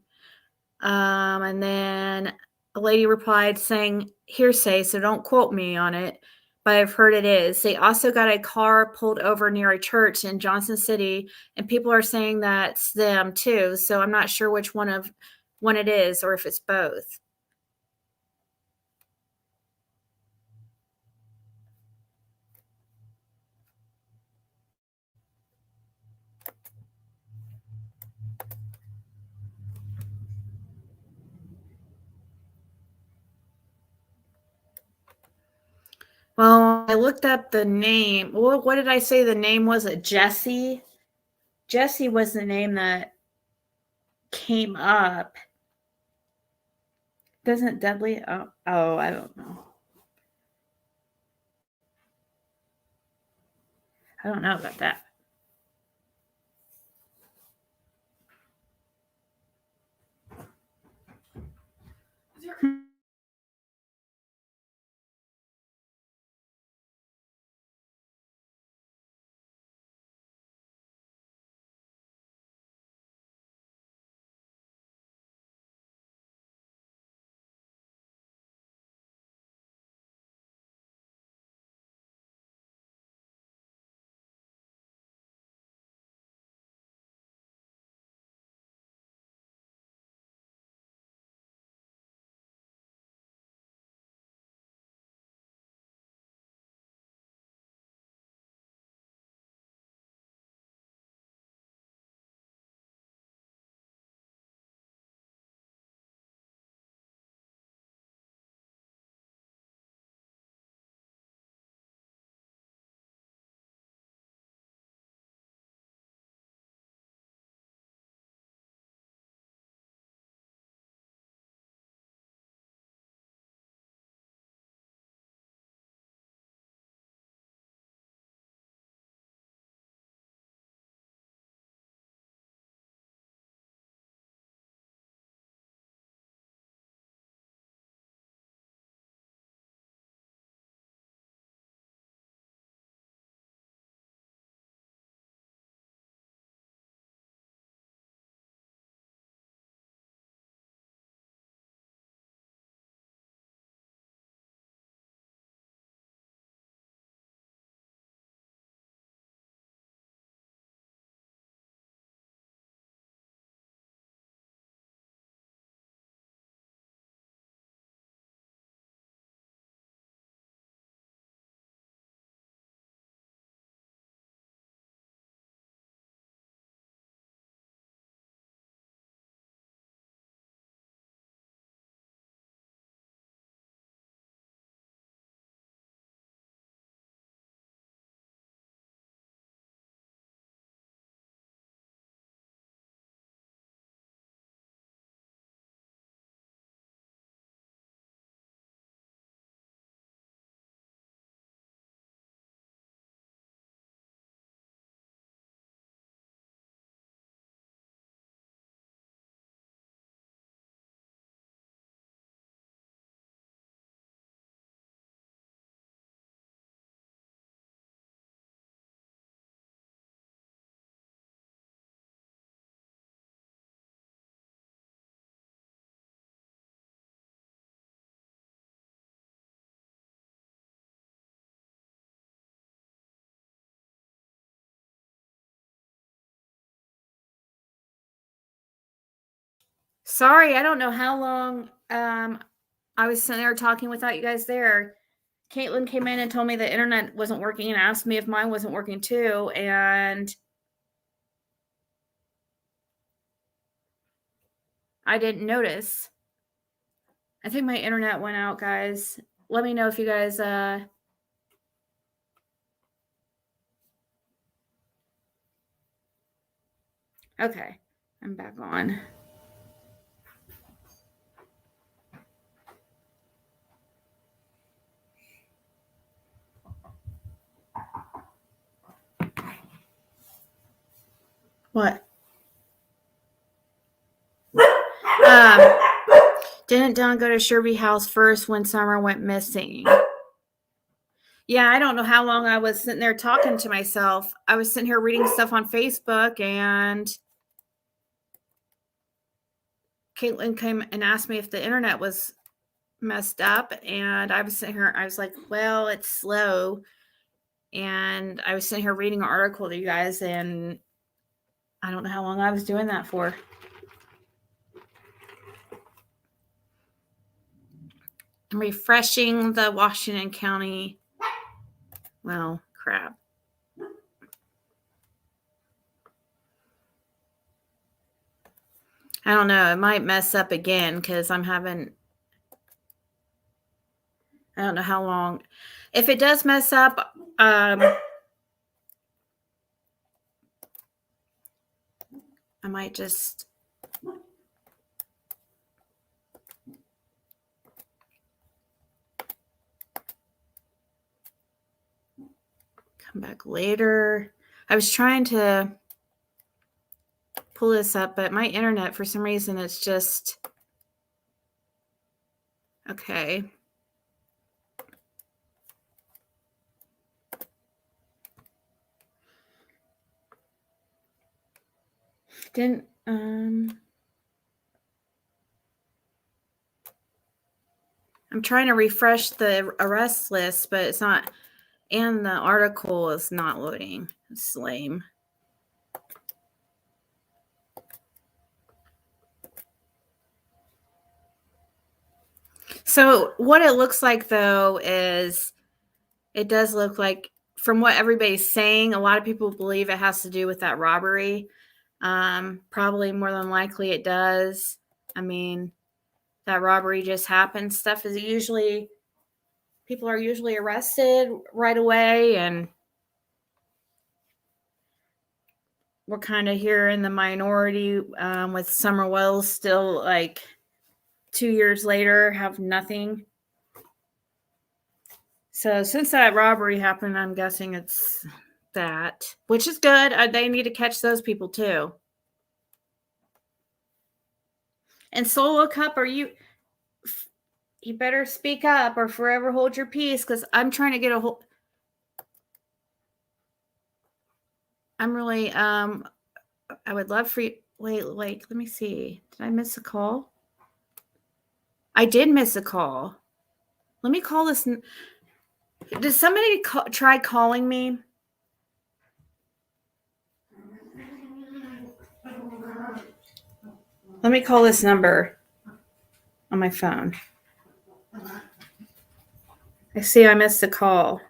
And then a lady replied saying, hearsay, so don't quote me on it, but I've heard it is. They also got a car pulled over near a church in Johnson City, and people are saying that's them too. So I'm not sure which one it is or if it's both. Well, I looked up the name. What did I say the name was? Jesse? Jesse was the name that came up. Doesn't Dudley? Oh, I don't know. I don't know about that. Sorry, I don't know how long I was sitting there talking without you guys there. Caitlin came in and told me the internet wasn't working and asked me if mine wasn't working too. And I didn't notice. I think my internet went out, guys. Let me know if you guys okay, I'm back on. What? Didn't Don go to Shelbyville house first when Summer went missing? Yeah, I don't know how long I was sitting there talking to myself. I was sitting here reading stuff on Facebook, and Caitlin came and asked me if the internet was messed up, and I was sitting here, I was like, well, it's slow. And I was sitting here reading an article to you guys, and I don't know how long I was doing that for. I'm refreshing the Washington County. Well, crap. I don't know. It might mess up again because I'm having, I don't know how long. If it does mess up, I might just come back later. I was trying to pull this up, but my internet, for some reason, it's just okay. Didn't I'm trying to refresh the arrest list, but it's not, and the article is not loading. It's lame. So what it looks like, though, is it does look like, from what everybody's saying, a lot of people believe it has to do with that robbery. Probably more than likely it does. I mean, that robbery just happened. Stuff is usually, people are usually arrested right away, and we're kind of here in the minority with Summer Wells still, like, 2 years later, have nothing. So since that robbery happened, I'm guessing it's that, which is good. They need to catch those people too. And Solo Cup, you better speak up or forever hold your peace, because I'm trying to get a hold. I'm really, I would love for you. Wait, let me see. Did I miss a call? I did miss a call. Let me call this. Did somebody try calling me? Let me call this number on my phone. I see I missed a call.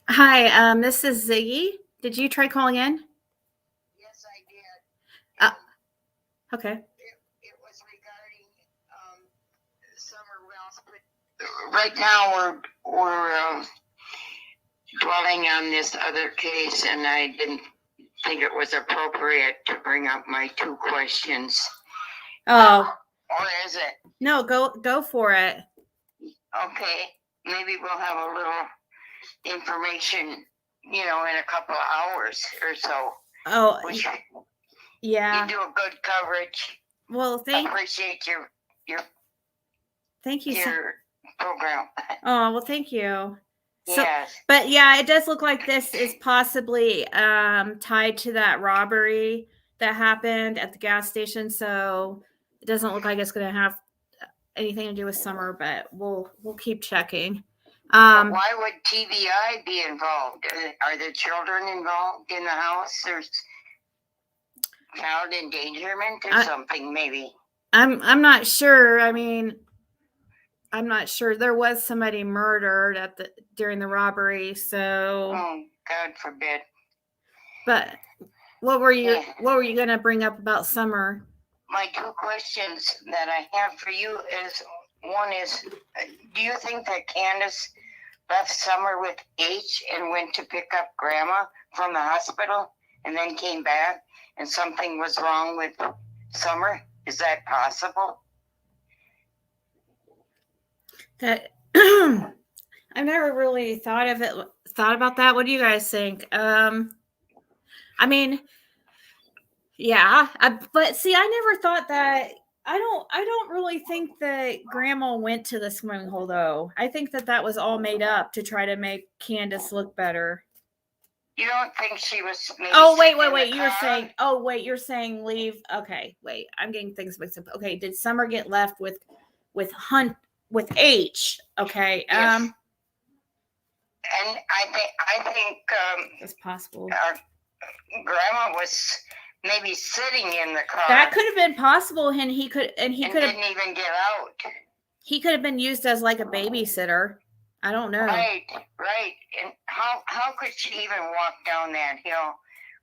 Hi, this is Ziggy. Did you try calling in? Yes, I did. Okay. It was regarding Summer Wells, but right now we're dwelling on this other case, and I didn't think it was appropriate to bring up my 2 questions. Oh. Or is it? No, go for it. Okay. Maybe we'll have a little information, in a couple of hours or so. Oh, yeah. You do a good coverage. Well, I appreciate your thank you. Your program. Oh, well, thank you. Yes. But yeah, it does look like this is possibly tied to that robbery that happened at the gas station. So it doesn't look like it's going to have anything to do with Summer, but we'll keep checking. But why would TBI be involved? Are the children involved in the house? There's child endangerment or something, maybe. I'm not sure. I mean, I'm not sure. There was somebody murdered during the robbery, so. Oh, God forbid. But what were you gonna bring up about Summer? My two questions that I have for you is, one is, do you think that Candace left Summer with H and went to pick up Grandma from the hospital and then came back and something was wrong with Summer? Is that possible? That I've never really thought about that. What do you guys think? I mean, yeah, but see, I never thought that. I don't really think that Grandma went to the swimming hole though. I think that was all made up to try to make Candace look better. You don't think she was maybe you're saying leave. Okay, wait, I'm getting things mixed up. Okay, did Summer get left with H? Okay. Yes. And I think it's possible. Grandma was maybe sitting in the car. That could have been possible, and he could didn't even get out. He could have been used as like a babysitter. I don't know. Right. And how could she even walk down that hill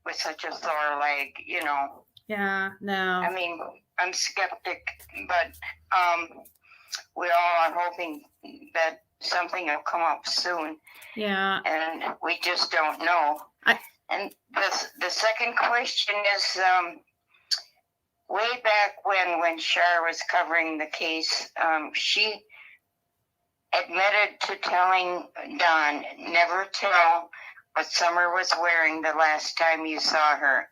with such a sore leg? You know. Yeah. No. I mean, I'm skeptic, but we all are hoping that something will come up soon. Yeah. And we just don't know. And the second question is, way back when Shar was covering the case, she admitted to telling Don, never tell what Summer was wearing the last time you saw her.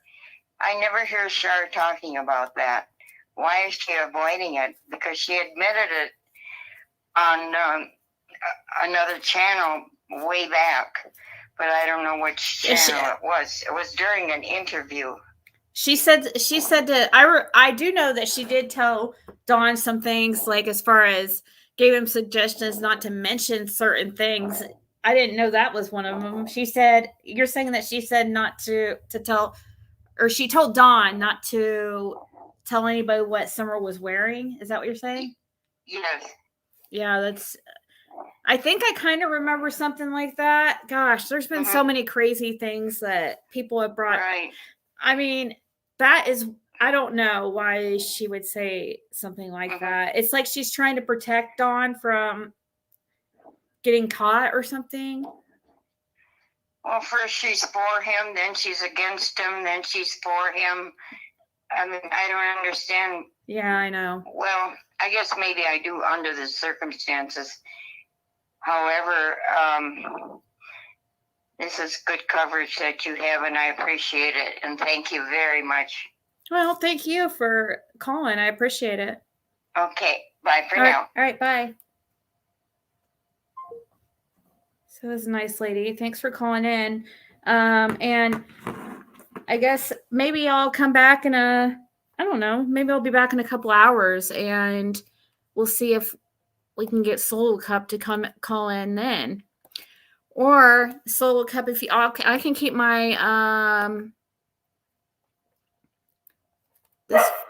I never hear Shar talking about that. Why is she avoiding it? Because she admitted it on another channel way back, but I don't know which channel it was. It was during an interview. She said that I do know that she did tell Don some things, like as far as gave him suggestions not to mention certain things. I didn't know that was one of them. She said, you're saying that she said not to tell, or she told Don not to tell anybody what Summer was wearing. Is that what you're saying? Yes. Yeah, I think I kind of remember something like that. Gosh, there's been so many crazy things that people have brought. Right. I mean, I don't know why she would say something like that. It's like she's trying to protect Don from getting caught or something. Well, first she's for him, then she's against him, then she's for him. I mean, I don't understand. Yeah, I know. Well, I guess maybe I do under the circumstances. However, this is good coverage that you have, and I appreciate it. And thank you very much. Well, thank you for calling. I appreciate it. Okay. Bye for now. All right. Bye. So this is a nice lady. Thanks for calling in. And I guess maybe I'll come back I don't know, maybe I'll be back in a couple hours and we'll see if we can get Solo Cup to call in then. Or Solo Cup, I can keep my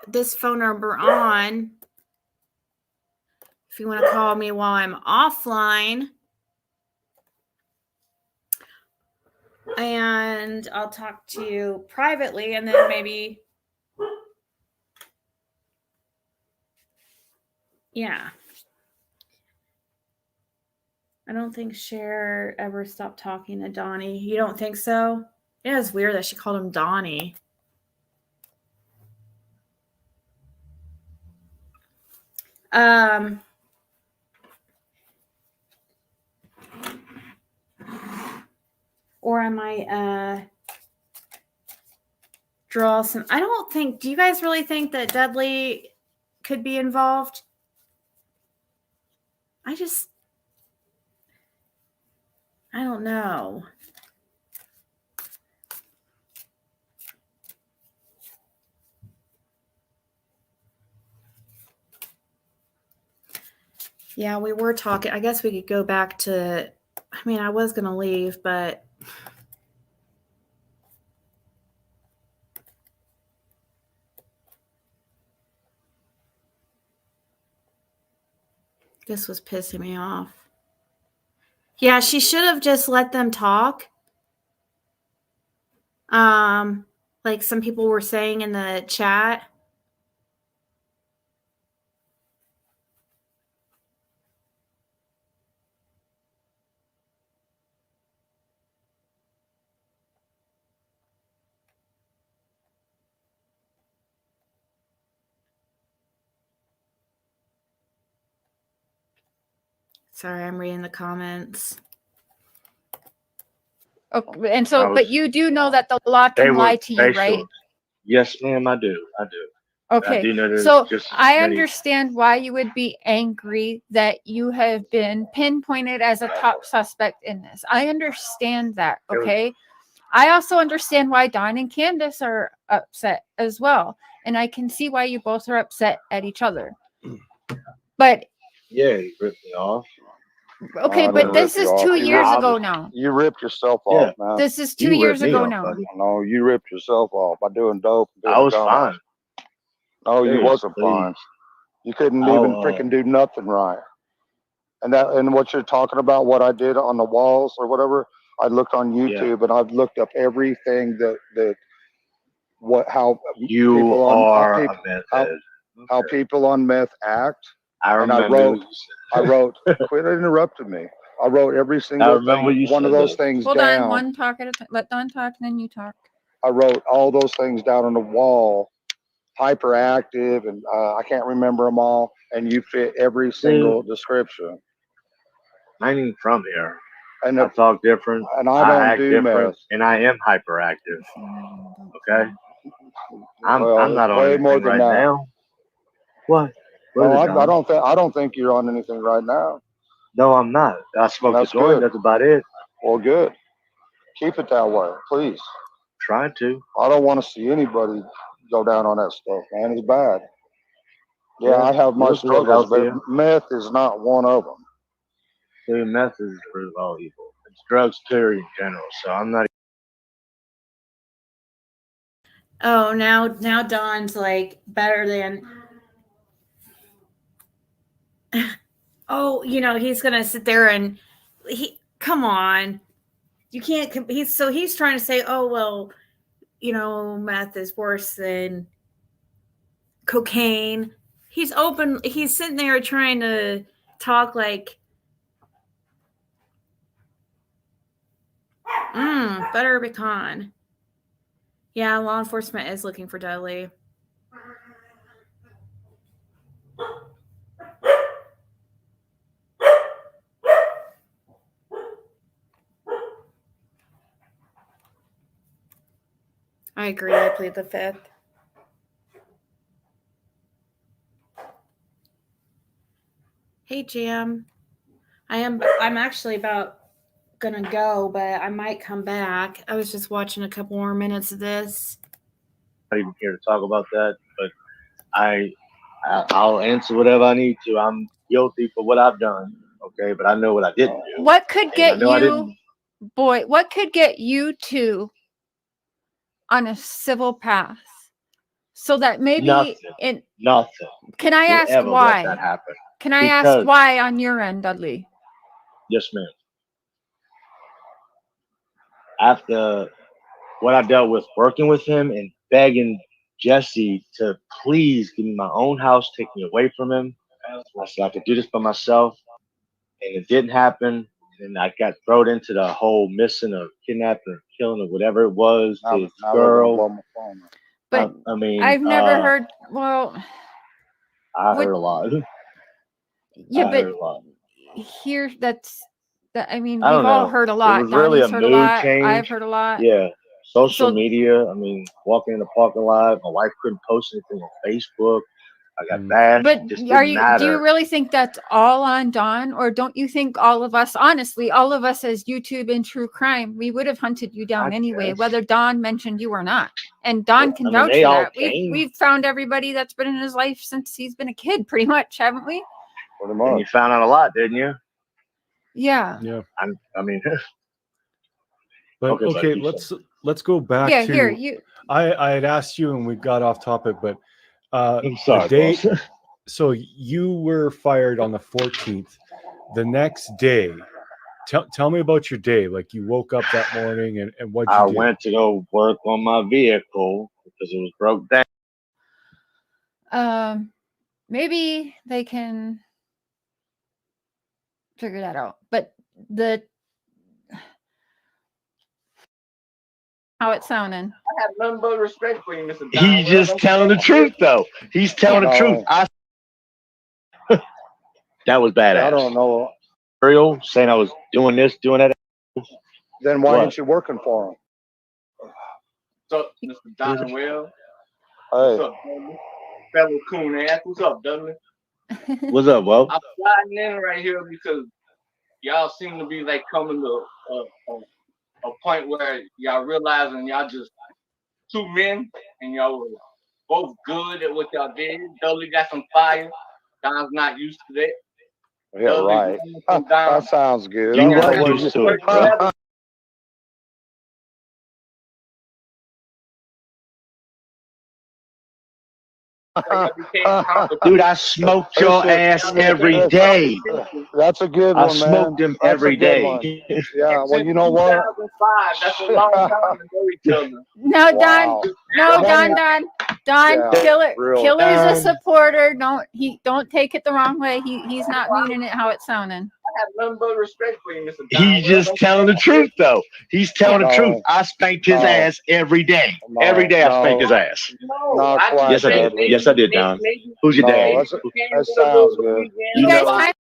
this phone number on if you want to call me while I'm offline. And I'll talk to you privately, and then maybe, yeah. I don't think Cher ever stopped talking to Donnie. You don't think so? Yeah, it's weird that she called him Donnie. Or I might draw some. Do you guys really think that Dudley could be involved? I don't know. Yeah, we were talking. I guess we could go back to, I mean, I was going to leave, but this was pissing me off. Yeah, she should have just let them talk. Like some people were saying in the chat. Sorry, I'm reading the comments. Okay, and so, but you do know that the law can lie to you, right? Yes, ma'am, I do. I do. I Okay, do know there's so just I many- understand why you would be angry that you have been pinpointed as a top suspect in this. I understand that, okay? I also understand why Don and Candace are upset as well. And I can see why you both are upset at each other. But Yeah, he ripped me off. okay, but this is 2 years ago now. You ripped yourself off, man. This is 2 years ago now. No, you ripped yourself off by doing dope. I was fine. No, you Please, wasn't please. fine. You couldn't even freaking do nothing right. And what you're talking about, what I did on the walls or whatever, I looked on YouTube and I've looked up everything how people on meth act. I remember. I wrote. Quit interrupting me. I wrote every single thing, one of those things Hold down. on, one talk at a time. Let Don talk and then you talk. I wrote all those things down on the wall, hyperactive, and I can't remember them all. And you fit every single description. I ain't even from here. And I talk different. And I don't act do different, meth. and I am hyperactive. Okay. I'm not on way anything more than right that. now. What? No, What is it, Don? I don't think you're on anything right now. No, I'm not. I smoked That's a joint. good. That's about it. Well, good. Keep it that way, please. Trying to. I don't want to see anybody go down on that stuff, man. It's bad. Yeah, Yeah, I have my yours is a little struggles, but healthier. meth is not one of them. Dude, meth is really all evil. It's drugs, period, in general. So I'm not. Oh, now Don's like better than. Oh, he's gonna sit there and come on. You can't. He's trying to say, oh well, meth is worse than cocaine. He's sitting there trying to talk like, butter pecan. Yeah, law enforcement is looking for Dudley. I agree. I plead the fifth. Hey, Jam. I'm actually about gonna go, but I might come back. I was just watching a couple more minutes of this. I'm not even here to talk about that, but I'll answer whatever I need to. I'm guilty for what I've done, okay? But I know what I didn't do. What could get you, what could get you two on a civil path? So that maybe nothing. Can I ask Ever why? let that happen. Can I ask why on your end, Dudley? Yes, ma'am. After what I dealt with working with him and begging Jesse to please give me my own house, take me away from him, I said I could do this by myself, and it didn't happen. And I got thrown into the whole missing or kidnapping or killing or whatever it was. This girl. But I mean, I've never heard. Well, I heard a lot. Yeah, I heard a lot. Here, I mean, I we've don't all know. heard a lot. It was really a Donnie's heard mood a lot. change. I've heard a lot. Yeah. Social media. I mean, walking in the parking lot. My wife couldn't post anything on Facebook. I got bashed. But It just do didn't you matter. really think that's all on Don, or don't you think all of us, honestly, all of us as YouTube and true crime, we would have hunted you down anyway, whether Don mentioned you or not? And Don can vouch for that. We've found everybody that's been in his life since he's been a kid, pretty much, haven't we? And you found out a lot, didn't you? Yeah. Yeah. I mean, But okay, let's go back Yeah, to here, you I had asked you and we got off topic, but I'm sorry, the day boss. so you were fired on the 14th. The next day, tell me about your day. Like you woke up that morning and what'd you I do? went to go work on my vehicle because it was broke down. maybe they can figure that out. But how it's sounding. I have nothing but respect for you, Mr. Don. He's just telling the truth, though. He's telling the truth. That was badass. I don't know. Real saying I was doing this, doing that. Then why ain't you working for him? What's up, Mr. Don Well? Hey. What's up, Dudley? Fellow coon ass. What's up, Dudley? What's up, Will? I'm sliding in right here because y'all seem to be like coming to a point where y'all realizing y'all just two men and y'all were both good at what y'all did. Dudley got some fire. Don's not used to that. Yeah, Dudley, right. That sounds good. You weren't used to it. Dude, I smoked your ass every day. That's a good I one, man. smoked him That's every a good day. one. Yeah, well, you know what? 2005. That's a long time to know each other. No, Wow. Don, Yeah, Killer's a supporter. Don't take it the wrong way. He's not meaning it how it's sounding. I have nothing but respect for you, Mr. Don. He's just telling the truth, though. He's telling the truth. I spanked his ass every day. Every day I spanked his ass. Not quite. Yes, I did. Yes, I did, Don. Who's your dad? That sounds good. You guys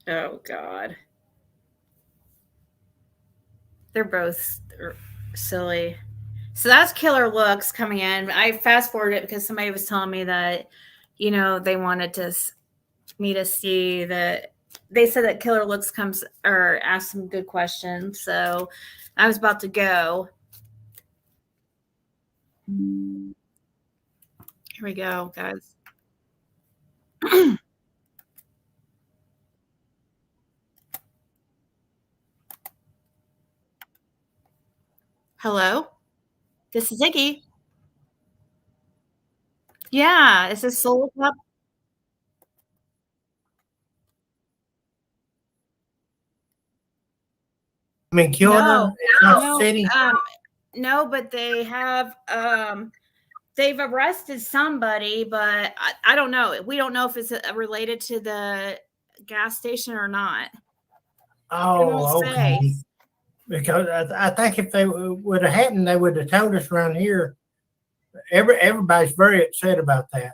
Oh God. They're both silly. So that's Killer Looks coming in. I fast forwarded it because somebody was telling me that, they wanted me to see that. They said that Killer Looks comes or asks some good questions. So I was about to go. Here we go, guys. Hello, this is Ziggy. Yeah, is this Soul Cup? I mean, killed her in the city. No, but they have they've arrested somebody, but I don't know. We don't know if it's related to the gas station or not. Oh, okay. Because I think if they would have happened, they would have told us around here. Everybody's very upset about that.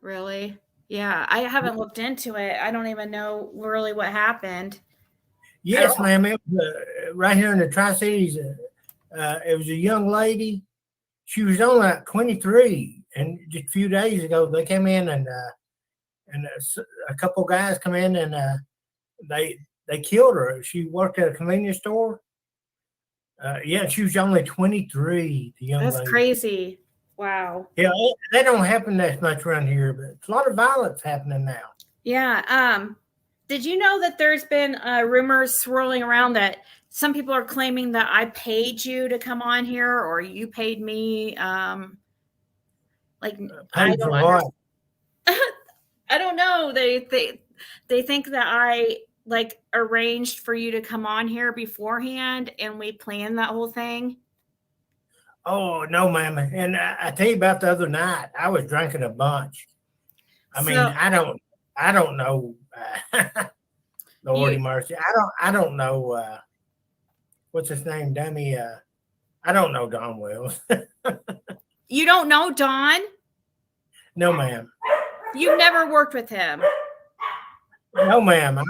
Really? Yeah, I haven't looked into it. I don't even know really what happened. Yes, ma'am. It was, right here in the Tri-Cities, it was a young lady. She was only like 23, and just a few days ago they came in and a couple guys come in and they killed her. She worked at a convenience store. Yeah, she was only 23. The young lady. Crazy. Wow. Yeah, that don't happen that much around here, but it's a lot of violence happening now. Yeah. Did you know that there's been rumors swirling around that some people are claiming that I paid you to come on here or you paid me? Paid for what? I don't know. They think that I arranged for you to come on here beforehand and we planned that whole thing. Oh no, ma'am. And I tell you about the other night, I was drinking a bunch. I mean, I don't know. Lordy mercy. I don't know what's his name, dummy. I don't know Don Wells. You don't know Don? No, ma'am. You've never worked with him? No, ma'am.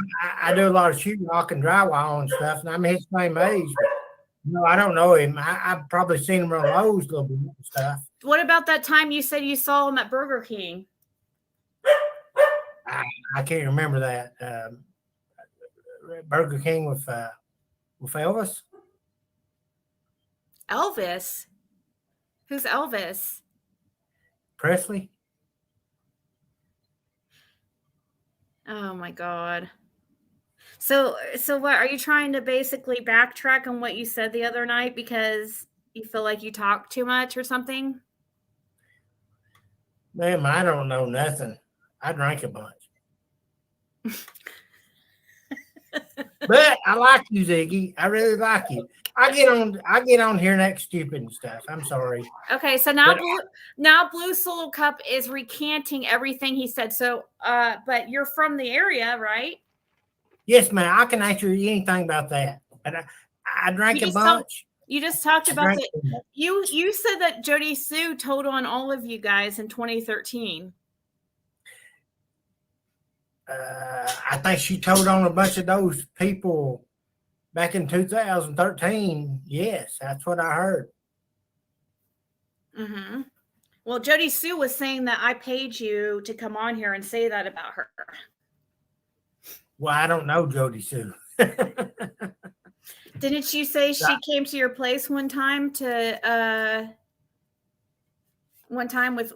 I do a lot of sheetrock and drywall and stuff, and I'm his same age. But no, I don't know him. I've probably seen him around Lowe's a little bit and stuff. What about that time you said you saw him at Burger King? I can't remember that. Burger King with Elvis. Elvis? Who's Elvis? Presley. Oh my God. So what are you trying to basically backtrack on what you said the other night because you feel like you talked too much or something? Ma'am, I don't know nothing. I drank a bunch. But I like you, Ziggy. I really like you. I get on here and act stupid and stuff. I'm sorry. Okay, so now But Blue Solo Cup is recanting everything he said. So but you're from the area, right? yes, ma'am, I can answer you anything about that. But I drank a bunch. You just talked I about drank the too much. you said that Jody Sue told on all of you guys in 2013. I think she told on a bunch of those people back in 2013. Yes, that's what I heard. Mm-hmm. Well, Jody Sue was saying that I paid you to come on here and say that about her. Well, I don't know Jody Sue. Didn't you say she came to your place one time with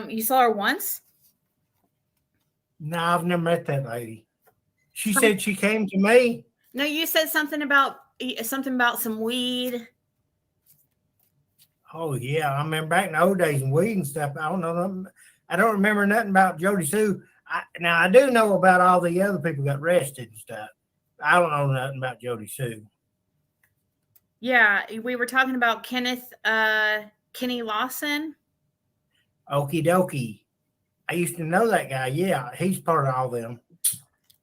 you saw her once? No, I've never met that lady. She said she came to me. No, you said something about some weed. Oh yeah, I remember back in the old days and weed and stuff. I don't know. I don't remember nothing about Jody Sue. Now I do know about all the other people got arrested and stuff. I don't know nothing about Jody Sue. Yeah, we were talking about Kenny Lawson. Okie dokie. I used to know that guy. Yeah, he's part of all them.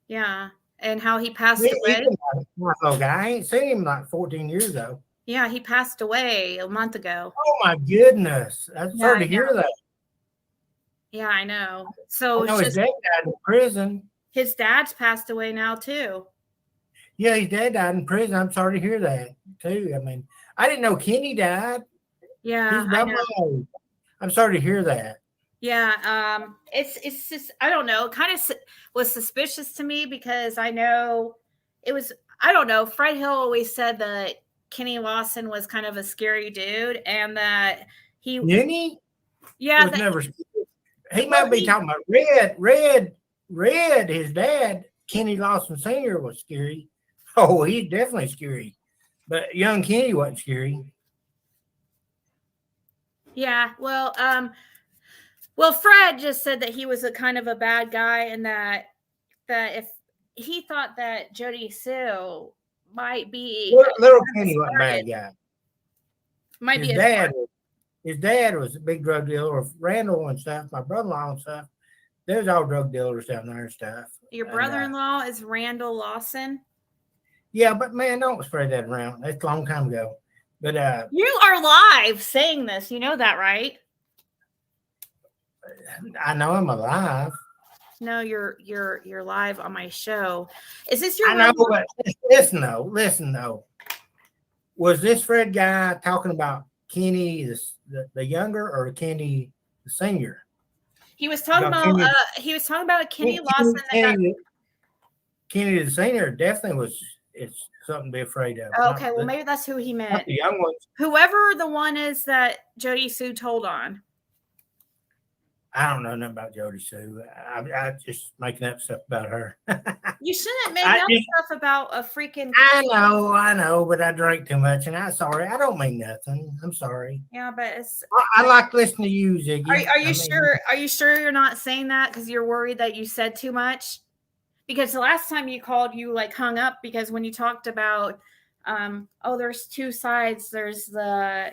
Yeah, and how he passed He's away. a nice little guy. I ain't seen him like 14 years ago. Yeah, he passed away a month ago. Oh my goodness. I'm Yeah, sorry to I hear know. that. Yeah, I know. So I know it's his just dad died in prison. his dad's passed away now too. Yeah, his dad died in prison. I'm sorry to hear that too. I mean, I didn't know Kenny died. Yeah, He's I about know. my age. I'm sorry to hear that. Yeah, it's just I don't know. It kind of was suspicious to me because I know it was. I don't know. Fred Hill always said that Kenny Lawson was kind of a scary dude, and that he. Kenny Yeah, was that, never. He might be talking about Red. His dad, Kenny Lawson Sr. was scary. Oh, he's definitely scary. But young Kenny wasn't scary. yeah. Well, Fred just said that he was a kind of a bad guy, and that if he thought that Jody Sue might be Little Kenny wasn't a bad guy. might His be dad was a big drug dealer. Randall and stuff, my brother-in-law and stuff. There's all drug dealers down there and stuff. your brother-in-law is Randall Lawson. Yeah, but man, don't spread that around. That's a long time ago. But You are live saying this. You know that, right? I know I'm alive. No, you're live on my show. Is this your? I know, but listen though. Was this Fred guy talking about Kenny the younger or Kenny the senior? He was talking about Kenny, a Kenny Lawson that Kenny the senior definitely was. It's something to be afraid of. got, okay, well maybe that's who he meant. Not the young ones. Whoever the one is that Jody Sue told on. I don't know nothing about Jody Sue. I just making up stuff about her. You shouldn't make up stuff about a freaking. I know, but I drank too much, and I'm sorry. I don't mean nothing. I'm sorry. Yeah, but it's. I like listening to you, Ziggy. Are you sure? Are you sure you're not saying that because you're worried that you said too much? Because the last time you called, you like hung up because when you talked about, there's two sides. There's the,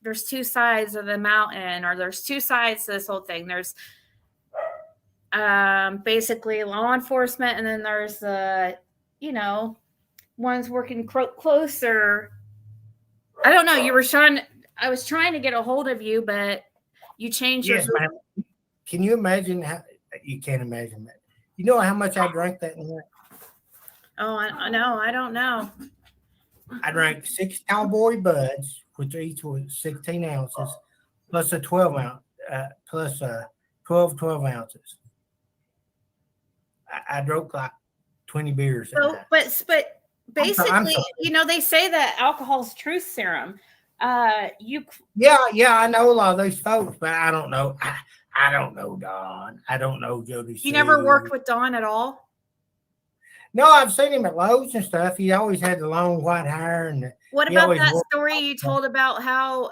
there's two sides of the mountain, or there's two sides to this whole thing. There's basically law enforcement, and then there's the, ones working closer. I don't know. I was trying to get a hold of you, but you changed Yes, your. ma'am. Can you imagine how you can't imagine that? You know how much I drank that night? Oh, I know. I don't know. I drank 6 Cowboy Buds, which each was 16 ounces, plus a 12 ounce, plus 12 ounces. I drank like 20 beers. So, but basically, I'm sorry. they say that alcohol is truth serum. You Yeah, I know a lot of those folks, but I don't know. I don't know Don. I don't know Jody. You never Sue. worked with Don at all? No, I've seen him at Lowe's and stuff. He always had the long white hair, and What he about always that wore- story you told about how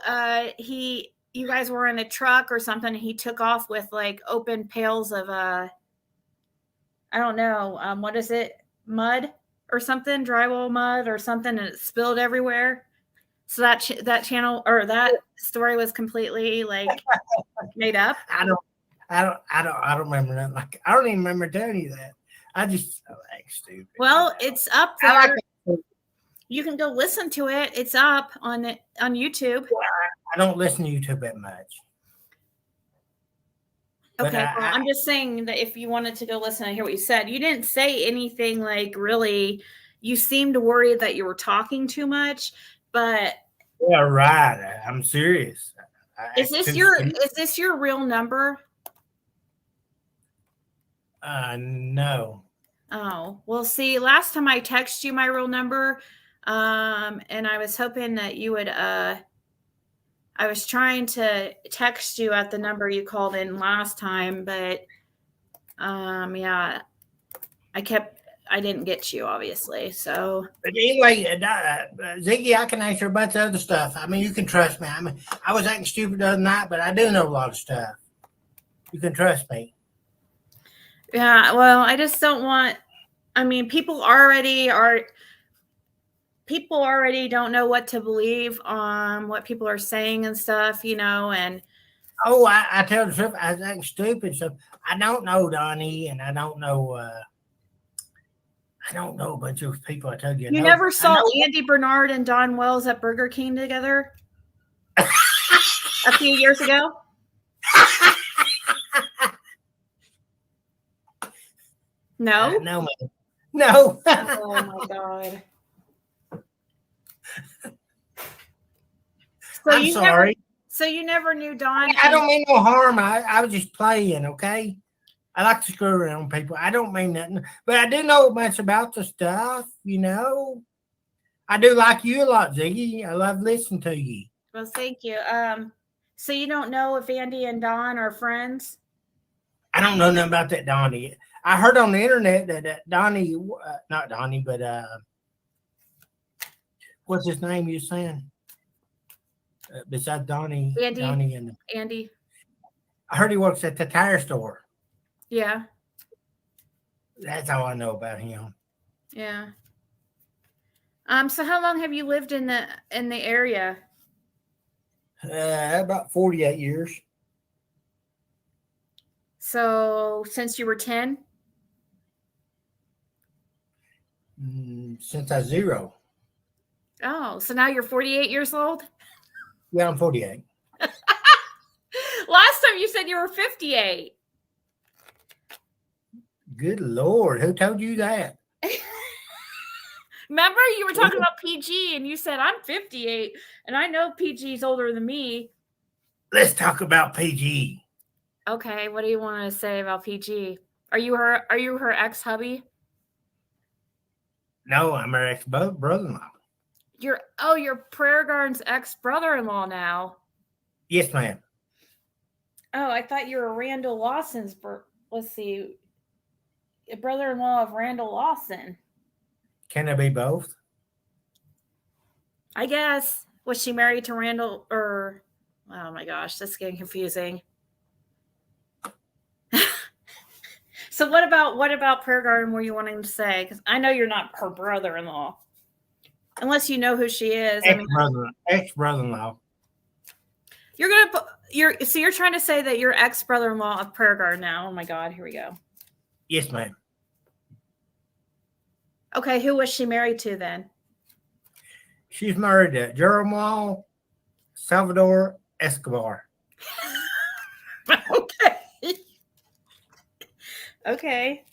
you guys were in a truck or something and he took off with like open pails of I don't know, what is it? Mud or something, drywall mud or something, and it spilled everywhere. So that channel or that story was completely like made up. I don't remember that. Like I don't even remember telling you that. I just like stupid. Well, it's up I there. like You can go listen to it. It's up on YouTube. I don't listen to YouTube that much. But Okay, well, I'm just saying that if you wanted to go listen and hear what you said, you didn't say anything like really. You seemed worried that you were talking too much, but Yeah, right. I'm serious. is this your real number? No. Oh, well, see, last time I texted you my real number, and I was hoping that you would I was trying to text you at the number you called in last time, but yeah, I didn't get you, obviously. So, But anyway, Ziggy, I can answer a bunch of other stuff. I mean, you can trust me. I mean, I was acting stupid the other night, but I do know a lot of stuff. You can trust me. yeah, well, I just don't want. I mean, people already don't know what to believe on what people are saying and stuff, and Oh, I tell the truth. I was acting stupid. So I don't know Donnie, and I don't know a bunch of people. I told you. you never saw Andy Bernard and Don Wells at Burger King together a few years ago. No, no, man. No. Oh my god. So I'm sorry. So you never knew Don. I don't mean no harm. I was just playing, okay? I like to screw around people. I don't mean nothing. But I do know much about the stuff, I do like you a lot, Ziggy. I love listening to you. Well, thank you. So you don't know if Andy and Don are friends? I don't know nothing about that Donnie. I heard on the internet that Donnie, not Donnie, but what's his name you saying? Besides Donnie, Andy. Donnie and Andy. I heard he works at the tire store. Yeah. That's all I know about him. Yeah. So how long have you lived in the area? About 48 years. So since you were 10? Since I was 0. Oh, so now you're 48 years old? Yeah, I'm 48. Last time you said you were 58. Good Lord, who told you that? Remember, you were talking about PG and you said I'm 58 and I know PG's older than me. Let's talk about PG. Okay, what do you want to say about PG? Are you her ex-hubby? No, I'm her ex-brother-in-law. You're Prayer Garden's ex-brother-in-law now. Yes, ma'am. Oh, I thought you were Randall Lawson's let's see. A brother-in-law of Randall Lawson. Can I be both? I guess. Was she married to Randall or oh my gosh, that's getting confusing. So what about Prayer Garden were you wanting to say? Because I know you're not her brother-in-law. Unless you know who she is. Ex-brother-in-law. You're trying to say that you're ex-brother-in-law of Prayer Garden now. Oh my God, here we go. Yes, ma'am. Okay, who was she married to then? She's married to Jeremiah Salvador Escobar. Okay.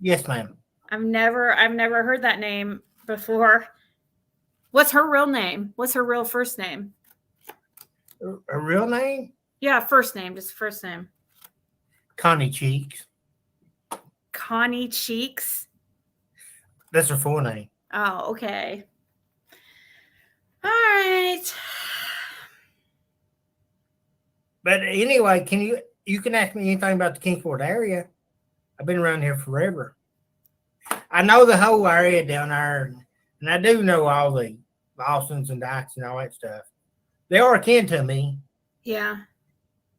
Yes, ma'am. I've never heard that name before. What's her real name? What's her real first name? Her real name? Yeah, first name, just first name. Connie Cheeks. Connie Cheeks? That's her full name. Oh, okay. All right. But anyway, you can ask me anything about the Kingsport area. I've been around here forever. I know the whole area down there, and I do know all the Lawsons and Dykes and all that stuff. They are akin to me Yeah.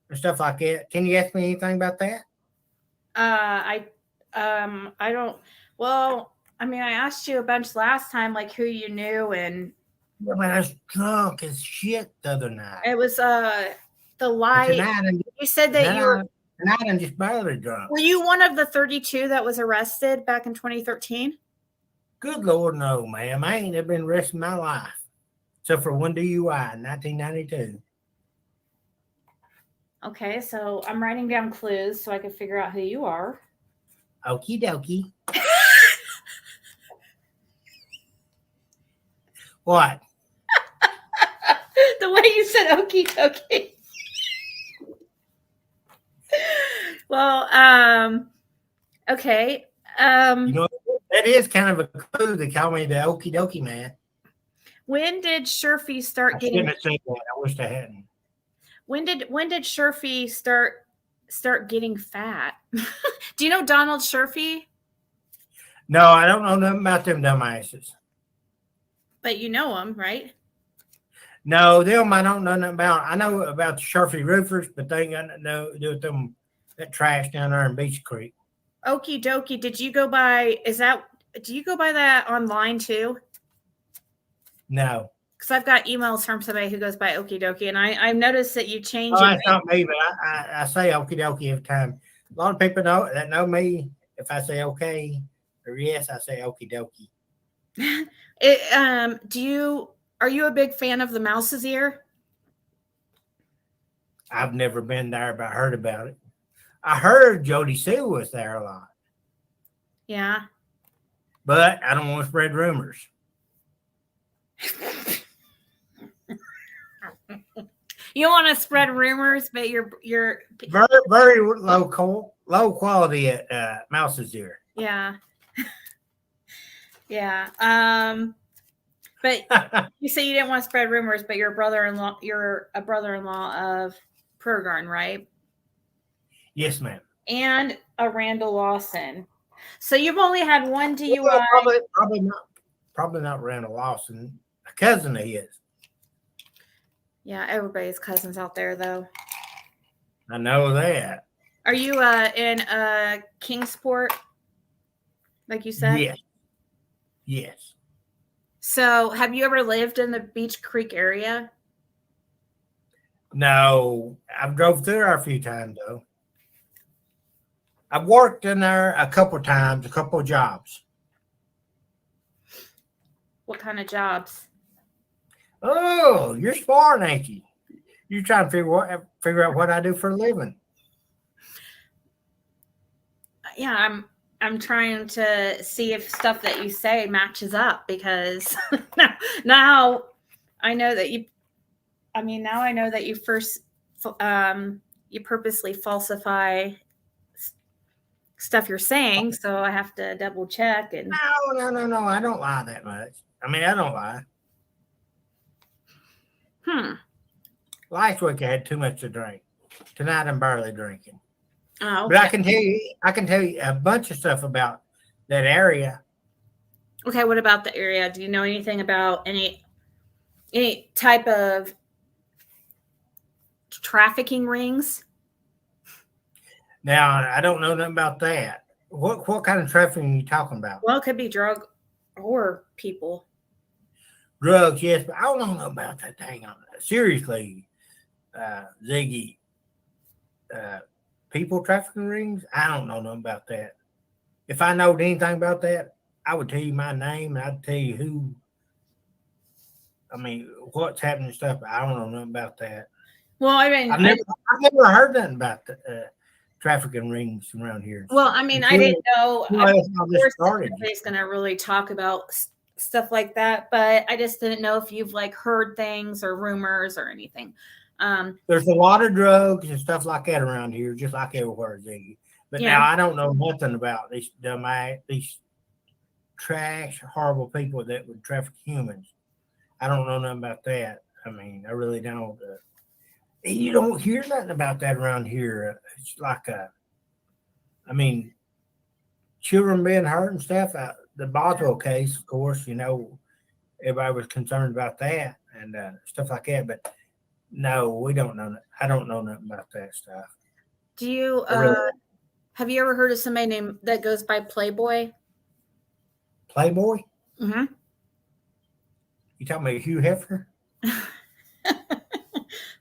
and stuff like that. Can you ask me anything about that? I don't. Well, I mean, I asked you a bunch last time, like who you knew, and I mean, I was drunk as shit the other night. it was the light. Tonight, You said that you were. Tonight I'm just barely drunk. Were you one of the 32 that was arrested back in 2013? Good Lord, no, ma'am. I ain't never been arrested in my life, except for one DUI in 1992. Okay, so I'm writing down clues so I can figure out who you are. Okie dokie. What? The way you said okie dokie. Well, okay. You know, that is kind of a clue. They call me the okie dokie man. When did Sherfy start I getting? shouldn't have said that. I wish I hadn't. When did Sherfy start getting fat? Do you know Donald Sherfy? No, I don't know nothing about them dumbasses. But you know him, right? No, them I don't know nothing about. I know about the Sherfy roofers, but they ain't got nothing to do with them that trash down there in Beach Creek. Okie dokie. Did you go by? Do you go by that online too? No. Because I've got emails from somebody who goes by okie dokie, and I've noticed that you changed. Oh, that's not me, but I say okie dokie every time. A lot of people know me. If I say okay or yes, I say okie dokie. Are you a big fan of the Mouse's Ear? I've never been there, but I heard about it. I heard Jody Sue was there a lot. Yeah. But I don't want to spread rumors. You don't want to spread rumors, but you're very, very low quality at Mouse's Ear. Yeah. Yeah. But you say you didn't want to spread rumors, but you're a brother-in-law of Pergarn, right? Yes, ma'am. And a Randall Lawson. So you've only had one DUI. Well, probably not Randall Lawson. A cousin of his. Yeah, everybody's cousins out there, though. I know that. Are you in Kingsport, like you said? Yes. Yes. So have you ever lived in the Beach Creek area? No, I've drove through there a few times, though. I've worked in there a couple times, a couple of jobs. What kind of jobs? Oh, you're smart, ain't you? You're trying to figure out what I do for a living. Yeah, I'm trying to see if stuff that you say matches up, because now I know that you. I mean, now I know that you you purposely falsify stuff you're saying, so I have to double check. And No, I don't lie that much. I mean, I don't lie. Last week I had too much to drink. Tonight I'm barely drinking. Oh, okay. But I can tell you a bunch of stuff about that area. Okay, what about the area? Do you know anything about any type of trafficking rings? Now, I don't know nothing about that. What kind of trafficking are you talking about? Well, it could be drug or people. Drugs, yes, but I don't know about that thing. Seriously, Ziggy, people trafficking rings? I don't know nothing about that. If I knowed anything about that, I would tell you my name and I'd tell you who. I mean, what's happening and stuff. But I don't know nothing about that. Well, I mean, I've never heard nothing about the trafficking rings around here. Well, I mean, I didn't know. Of course, started. Everybody's going to really talk about stuff like that, but I just didn't know if you've like heard things or rumors or anything. There's a lot of drugs and stuff like that around here, just like everywhere, Ziggy. But Yeah. now I don't know nothing about these these trash, horrible people that would traffic humans. I don't know nothing about that. I mean, I really don't. You don't hear nothing about that around here. It's like I mean, children being hurt and stuff. The Boswell case, of course, everybody was concerned about that and stuff like that. But no, we don't know. I don't know nothing about that stuff. Do you have you ever heard of somebody named that goes by Playboy? Playboy? Mm-hmm. You talking about Hugh Hefner?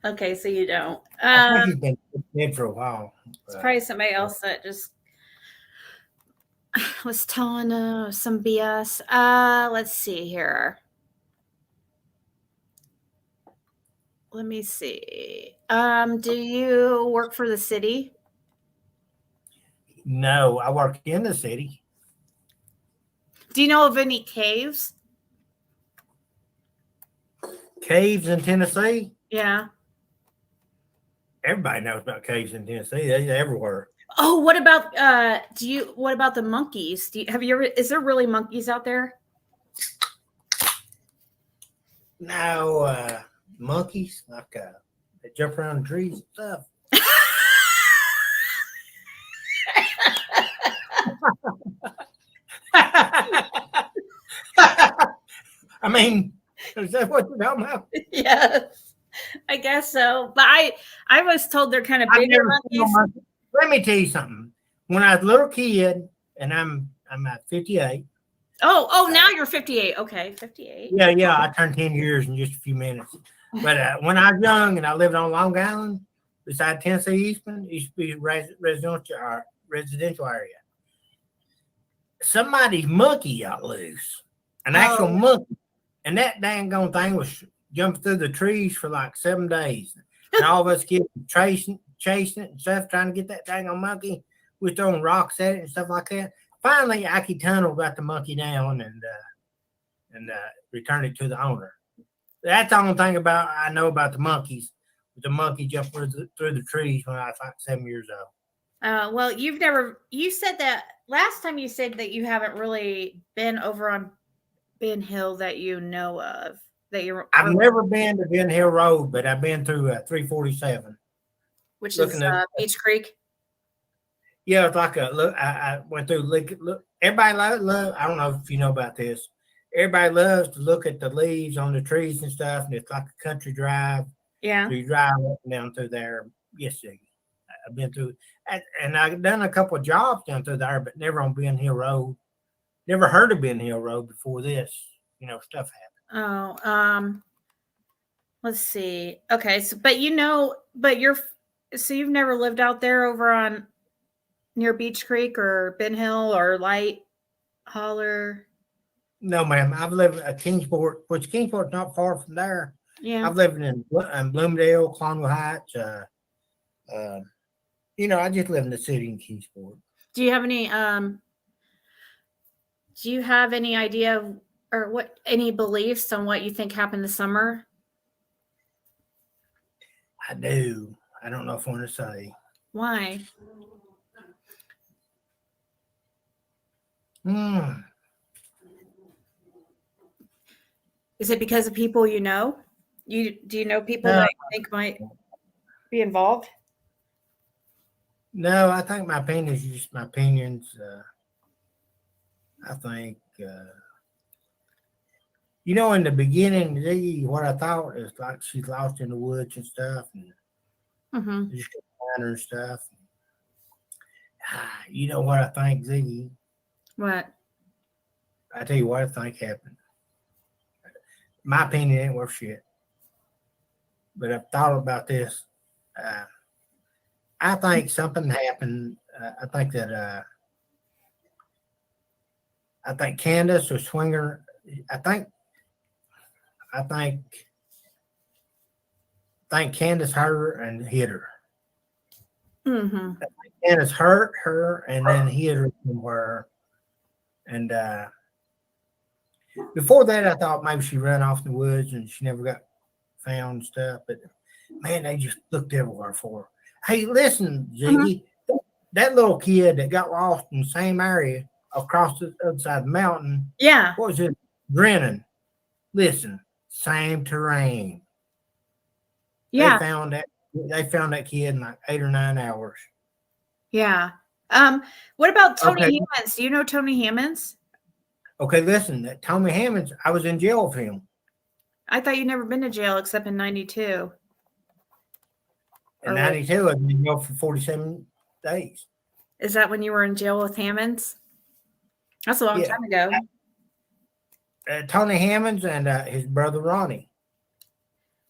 Okay, so you don't. I think he's been dead for a while. It's probably somebody else that just was telling some BS. Let's see here. Let me see. Do you work for the city? No, I work in the city. Do you know of any caves? Caves in Tennessee? Yeah. Everybody knows about caves in Tennessee. They're everywhere. Oh, what about what about the monkeys? Is there really monkeys out there? No, monkeys like they jump around trees and stuff. I mean, is that what you're talking about? Yes, I guess so. But I was told they're kind of bigger monkeys. Let me tell you something. When I was a little kid, and I'm at 58. Oh, now you're 58. Okay, 58. Yeah, I turned 10 years in just a few minutes. But when I was young and I lived on Long Island, beside Tennessee Eastman, it used to be a residential area. Somebody's monkey got loose, an actual monkey, and that dang gone thing was jumping through the trees for like 7 days, and all of us kids were chasing it and stuff, trying to get that dang on monkey. We were throwing rocks at it and stuff like that. Finally, Ike Tunnel got the monkey down and returned it to the owner. That's the only thing I know about the monkeys. The monkey jumped through the trees when I was like 7 years old. Well, you said that last time. You said that you haven't really been over on Ben Hill that you know of. I've never been to Ben Hill Road, but I've been through 347, which is Beach Creek. Yeah, it's like I went through. Look, everybody love. I don't know if you know about this. Everybody loves to look at the leaves on the trees and stuff, and it's like a country drive. Yeah, so you drive up and down through there. Yes, Ziggy. I've been through, and I've done a couple of jobs down through there, but never on Ben Hill Road. Never heard of Ben Hill Road before this. Stuff happened. Oh, let's see. Okay, so you've never lived out there over on near Beach Creek or Ben Hill or Light Holler? No, ma'am. I've lived at Kingsport, which Kingsport's not far from there. Yeah. I've lived in Bloomingdale, Clonwell Heights. I just live in the city in Kingsport. Do you have any idea or any beliefs on what you think happened this summer? I do. I don't know if I want to say. Why? Is it because of people you know? Do you know people that you think might be involved? No, I think my opinion is just my opinions. I think, in the beginning, Ziggy, what I thought is like she's lost in the woods and stuff, and just find her and stuff. You know what I think, Ziggy? What? I tell you what I think happened. My opinion ain't worth shit. But I've thought about this. I think something happened. I think Candace or Swinger. I think Candace hurt her and hit her. Mm-hmm. Candace hurt her and then hit her somewhere. And before that, I thought maybe she ran off in the woods and she never got found and stuff. But man, they just looked everywhere for her. Hey, listen, Ziggy, that little kid that got lost in the same area across the other side of the mountain. Yeah. What was it? Grinning. Listen, same terrain. Yeah. They found that They found that kid in like 8 or 9 hours. Yeah. What about Tony Okay. Hammonds? Do you know Tony Hammonds? Okay, listen, that Tommy Hammonds, I was in jail with him. I thought you'd never been to jail except in 92. In 92, I was in jail for 47 days. Is that when you were in jail with Hammonds? That's a long time ago. Tony Hammonds and his brother Ronnie.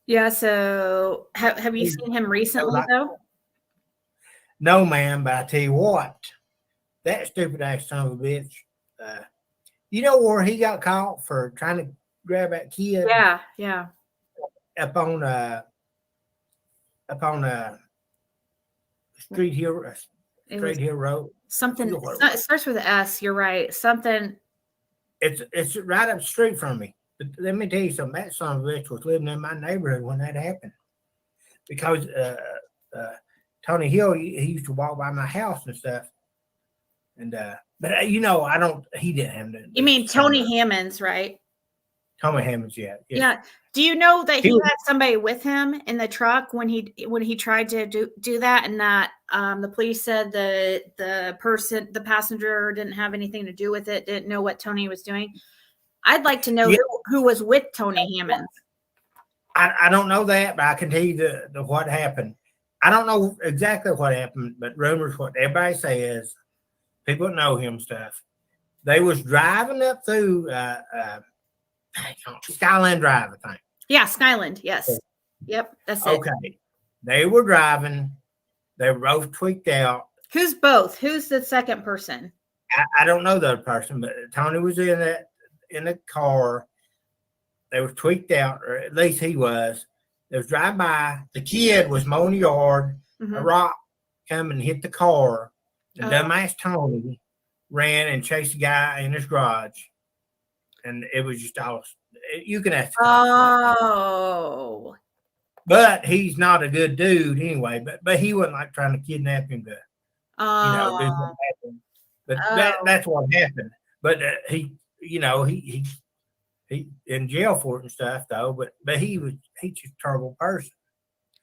Yeah, so have you seen him recently, though? No, man, but I tell you what, that stupid ass son of a bitch. You know where he got caught for trying to grab that kid? Yeah. Up on Street Hill Road. Something. It starts with an S. You're right. Something. It's right up the street from me. But let me tell you something. That son of a bitch was living in my neighborhood when that happened. Because Tony Hill, he used to walk by my house and stuff. And but you know, he didn't have that. You mean Tony Hammonds, right? Tommy Hammonds, yeah. Yeah. Do you know that he had somebody with him in the truck when he tried to do that, and that the police said the passenger didn't have anything to do with it, didn't know what Tony was doing? I'd like to know who was with Tony Hammonds. I don't know that, but I can tell you the what happened. I don't know exactly what happened, but rumors, what everybody says, people that know him stuff. They was driving up through Skyland Drive, I think. Yeah, Skyland. Yes. Yep. That's it. Okay. They were driving. They were both tweaked out. Who's both? Who's the second person? I don't know the other person, but Tony was in the car. They were tweaked out, or at least he was. They was driving by. The kid was mowing the yard. Mm-hmm. A rock come and hit the car. The dumbass Tony ran and chased the guy in his garage. And it was just all, you can ask. Oh. But he's not a good dude anyway. But he wasn't like trying to kidnap him to, do something happen. But that's what happened. But he in jail for it and stuff though. But he's just a terrible person.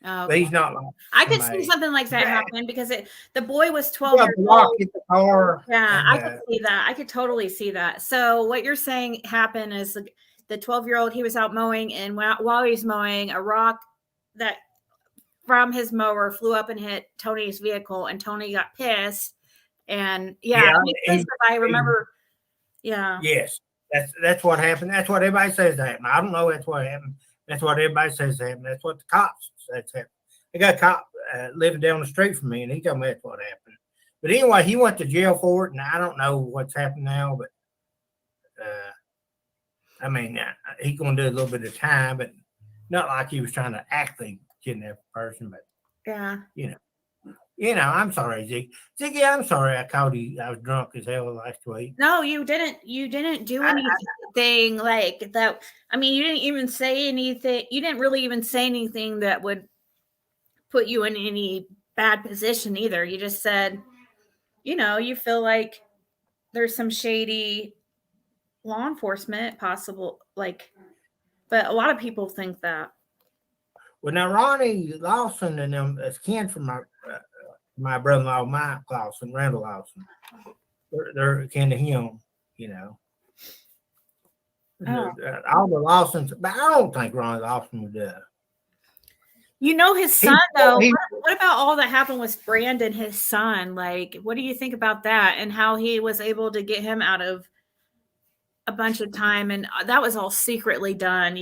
Oh, but he's not like I could see something like that happen because the boy was 12 years old. Hit the car, yeah, I could see that. I could totally see that. So what you're saying happened is the 12-year-old, he was out mowing, and while he was mowing, a rock that from his mower flew up and hit Tony's vehicle, and Tony got pissed. And I remember. Yeah. Yes, that's what happened. That's what everybody says happened. I don't know. That's what happened. That's what everybody says happened. That's what the cops said happened. I got a cop living down the street from me, and he told me that's what happened. But anyway, he went to jail for it, and I don't know what's happened now. But I mean, he's going to do a little bit of time, but not like he was trying to actually kidnap a person. But yeah, I'm sorry, Ziggy. I'm sorry I called you. I was drunk as hell last week. No, you didn't. You didn't do anything like that. I mean, you didn't even say anything. You didn't really even say anything that would put you in any bad position either. You just said, you feel like there's some shady law enforcement possible, but a lot of people think that. Well, now Ronnie Lawson and them is kin from my brother-in-law, Mike Lawson, Randall Lawson. They're kin to him, all the Lawsons, but I don't think Ronnie Lawson would do it. His son, though. What about all that happened with Brandon, his son? What do you think about that and how he was able to get him out of a bunch of time? And that was all secretly done,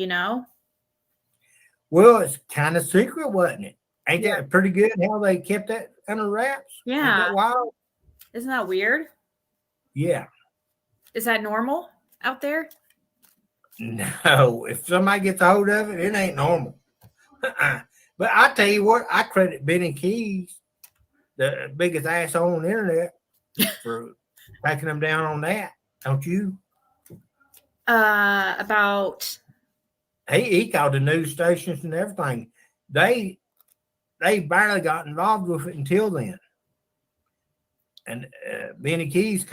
Well, it's kind of secret, wasn't it? Ain't that pretty good how they kept that under wraps? Yeah. Wow. Isn't that weird? Yeah. Is that normal out there? No. If somebody gets a hold of it, it ain't normal. But I tell you what, I credit Benny Keys, the biggest asshole on the internet, for taking them down on that. Don't you? About he called the news stations and everything. They barely got involved with it until then. And Benny Keys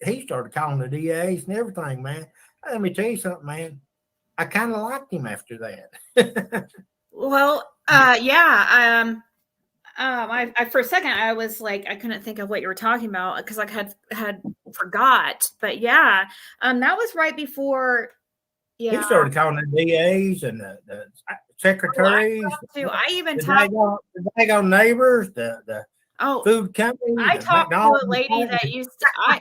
he started calling the DAs and everything, man. Let me tell you something, man. I kind of liked him after that. Well, Yeah. I for a second I was like I couldn't think of what you were talking about because I had forgot. But yeah, that was right before. He Yeah. started calling the DAs and the secretaries. I even the talked. daggone neighbors, the Oh, food company. I the talked to McDonald's a lady that used to.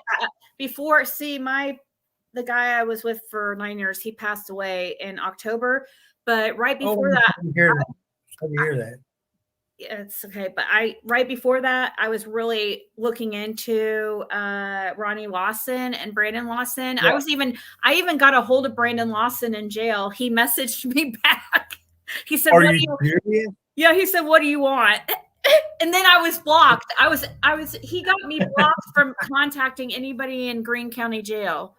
Before. See, the guy I was with for 9 years, he passed away in October. But right before that, I hear that. it's okay. But right before that, I was really looking into Ronnie Lawson and Brandon Lawson. Yeah. I even got a hold of Brandon Lawson in jail. He messaged me back. He said, Are "What you serious? Yeah, he said, "What do you want?" And then I was blocked. He got me blocked from contacting anybody in Greene County Jail.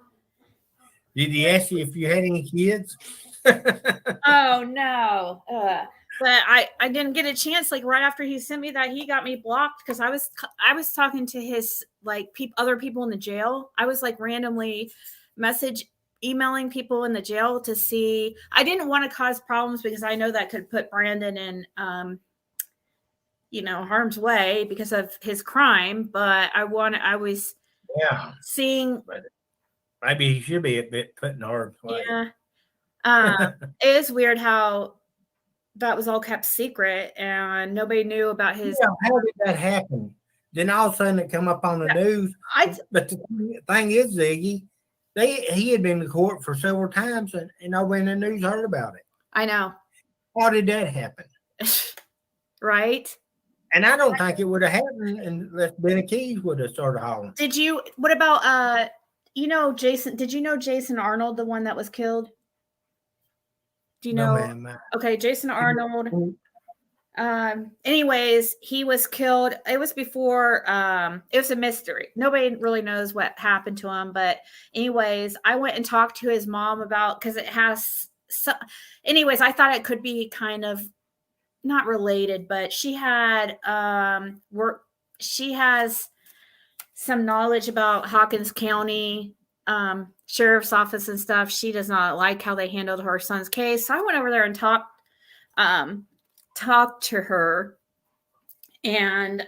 Did he ask you if you had any kids? Oh no. But I didn't get a chance. Like right after he sent me that, he got me blocked because I was talking to his like other people in the jail. I was like randomly emailing people in the jail to see. I didn't want to cause problems because I know that could put Brandon in harm's way because of his crime. But I was seeing. Maybe he should be a bit put in harm's way. Yeah. It is weird how that was all kept secret and nobody knew about his. Yeah, how did that happen? Then all of a sudden it come up on the news. But the thing is, Ziggy, he had been to court for several times and nobody in the news heard about it. I know. How did that happen? Right. And I don't think it would have happened unless Benny Keys would have started hollering. What about Jason? Did you know Jason Arnold, the one that was killed? Do you know? No, ma'am. Okay, Jason Arnold. Anyways, he was killed. It was before, it was a mystery. Nobody really knows what happened to him. But anyways, I went and talked to his mom because it has, anyways, I thought it could be kind of not related, but she had, she has some knowledge about Hawkins County, sheriff's office and stuff. She does not like how they handled her son's case. So I went over there and talked to her. And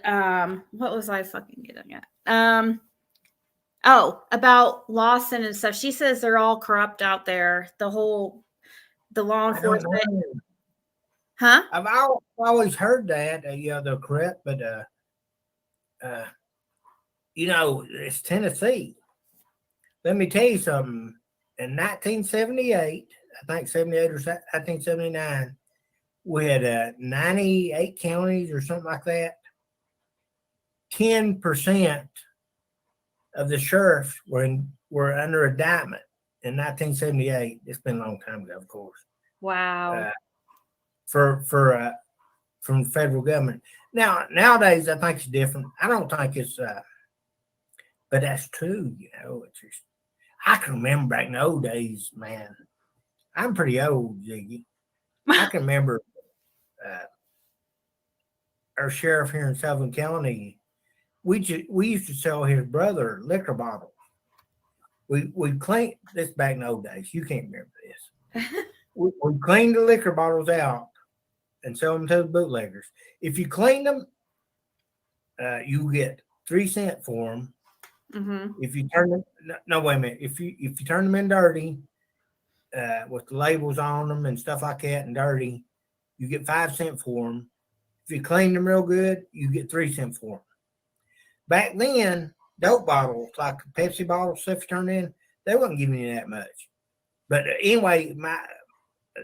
what was I fucking getting at? About Lawson and stuff. She says they're all corrupt out there. The law enforcement. Huh? I've always heard that, they're corrupt, but it's Tennessee. Let me tell you something. In 1978, I think 78 or 1979, we had 98 counties or something like that. 10% of the sheriffs were under indictment in 1978. It's been a long time ago, of course. Wow. From the federal government. Nowadays, I think it's different. I don't think it's, but that's true. It's just, I can remember back in the old days, man. I'm pretty old, Ziggy. I can remember our sheriff here in Sullivan County. We used to sell his brother liquor bottles. We cleaned this back in the old days. You can't remember this. we cleaned the liquor bottles out and sell them to the bootleggers. If you clean them, you get 3 cents for them. Mm-hmm. If you turn them, no, wait a minute. If you turn them in dirty, with the labels on them and stuff like that, and dirty, you get 5 cents for them. If you clean them real good, you get 3 cents for them. Back then, dope bottles like Pepsi bottles, stuff you turn in, they wasn't giving you that much. But anyway,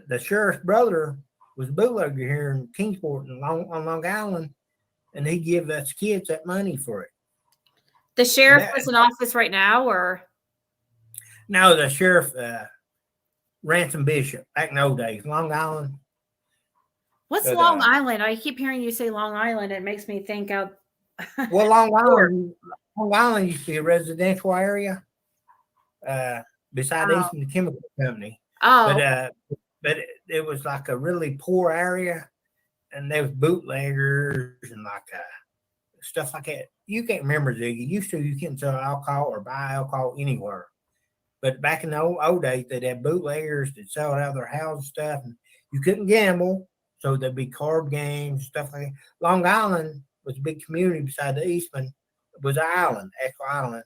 the sheriff's brother was a bootlegger here in Kingsport on Long Island, and he give us kids that money for it. The sheriff was in office right now, or? No, the sheriff, Ransom Bishop, back in the old days, Long Island. What's Long Island? I keep hearing you say Long Island. It makes me think of. Well, Long Island used to be a residential area beside Eastern Chemical Company. Oh. But it was like a really poor area, and there was bootleggers and like stuff like that. You can't remember, Ziggy. You couldn't sell alcohol or buy alcohol anywhere. But back in the old days, they'd have bootleggers that sold out of their house and stuff, and you couldn't gamble. So there'd be card games, stuff like that. Long Island was a big community beside the Eastman. It was an island, actual island.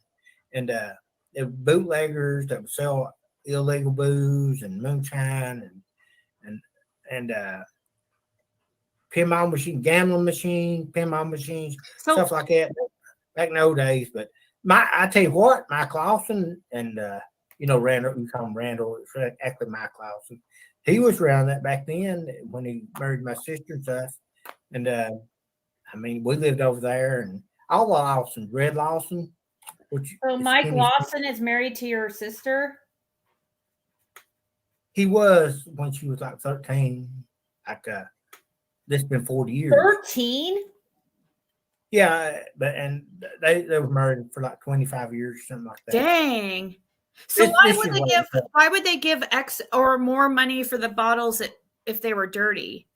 And there were bootleggers that would sell illegal booze and moonshine and pinball machine, gambling machine, pinball machines, stuff like that back in the old days. But I tell you what, Mike Lawson and Randall, we call him Randall, it's actually Mike Lawson. He was around that back then when he married my sister and stuff. And we lived over there, and all the Lawsons, Red Lawson. So Mike Lawson is married to your sister? He was when she was like 13. This has been 40 years. 13? Yeah, and they were married for like 25 years or something like that. Dang. So why would they give X or more money for the bottles if they were dirty?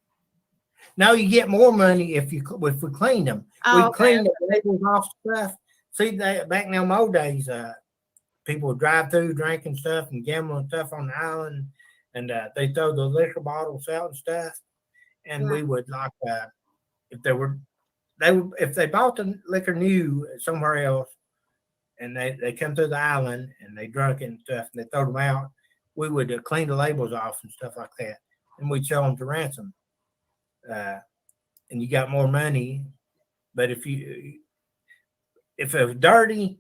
No, you get more money if we clean them. We clean the labels off stuff. See, back in them old days, people would drive through drinking stuff and gambling stuff on the island, and they throw the liquor bottles out and stuff. And we would if they bought the liquor new somewhere else, and they come through the island and they drunk it and stuff, and they throw them out, we would clean the labels off and stuff like that, and we'd sell them to ransom. And you got more money, but if it was dirty,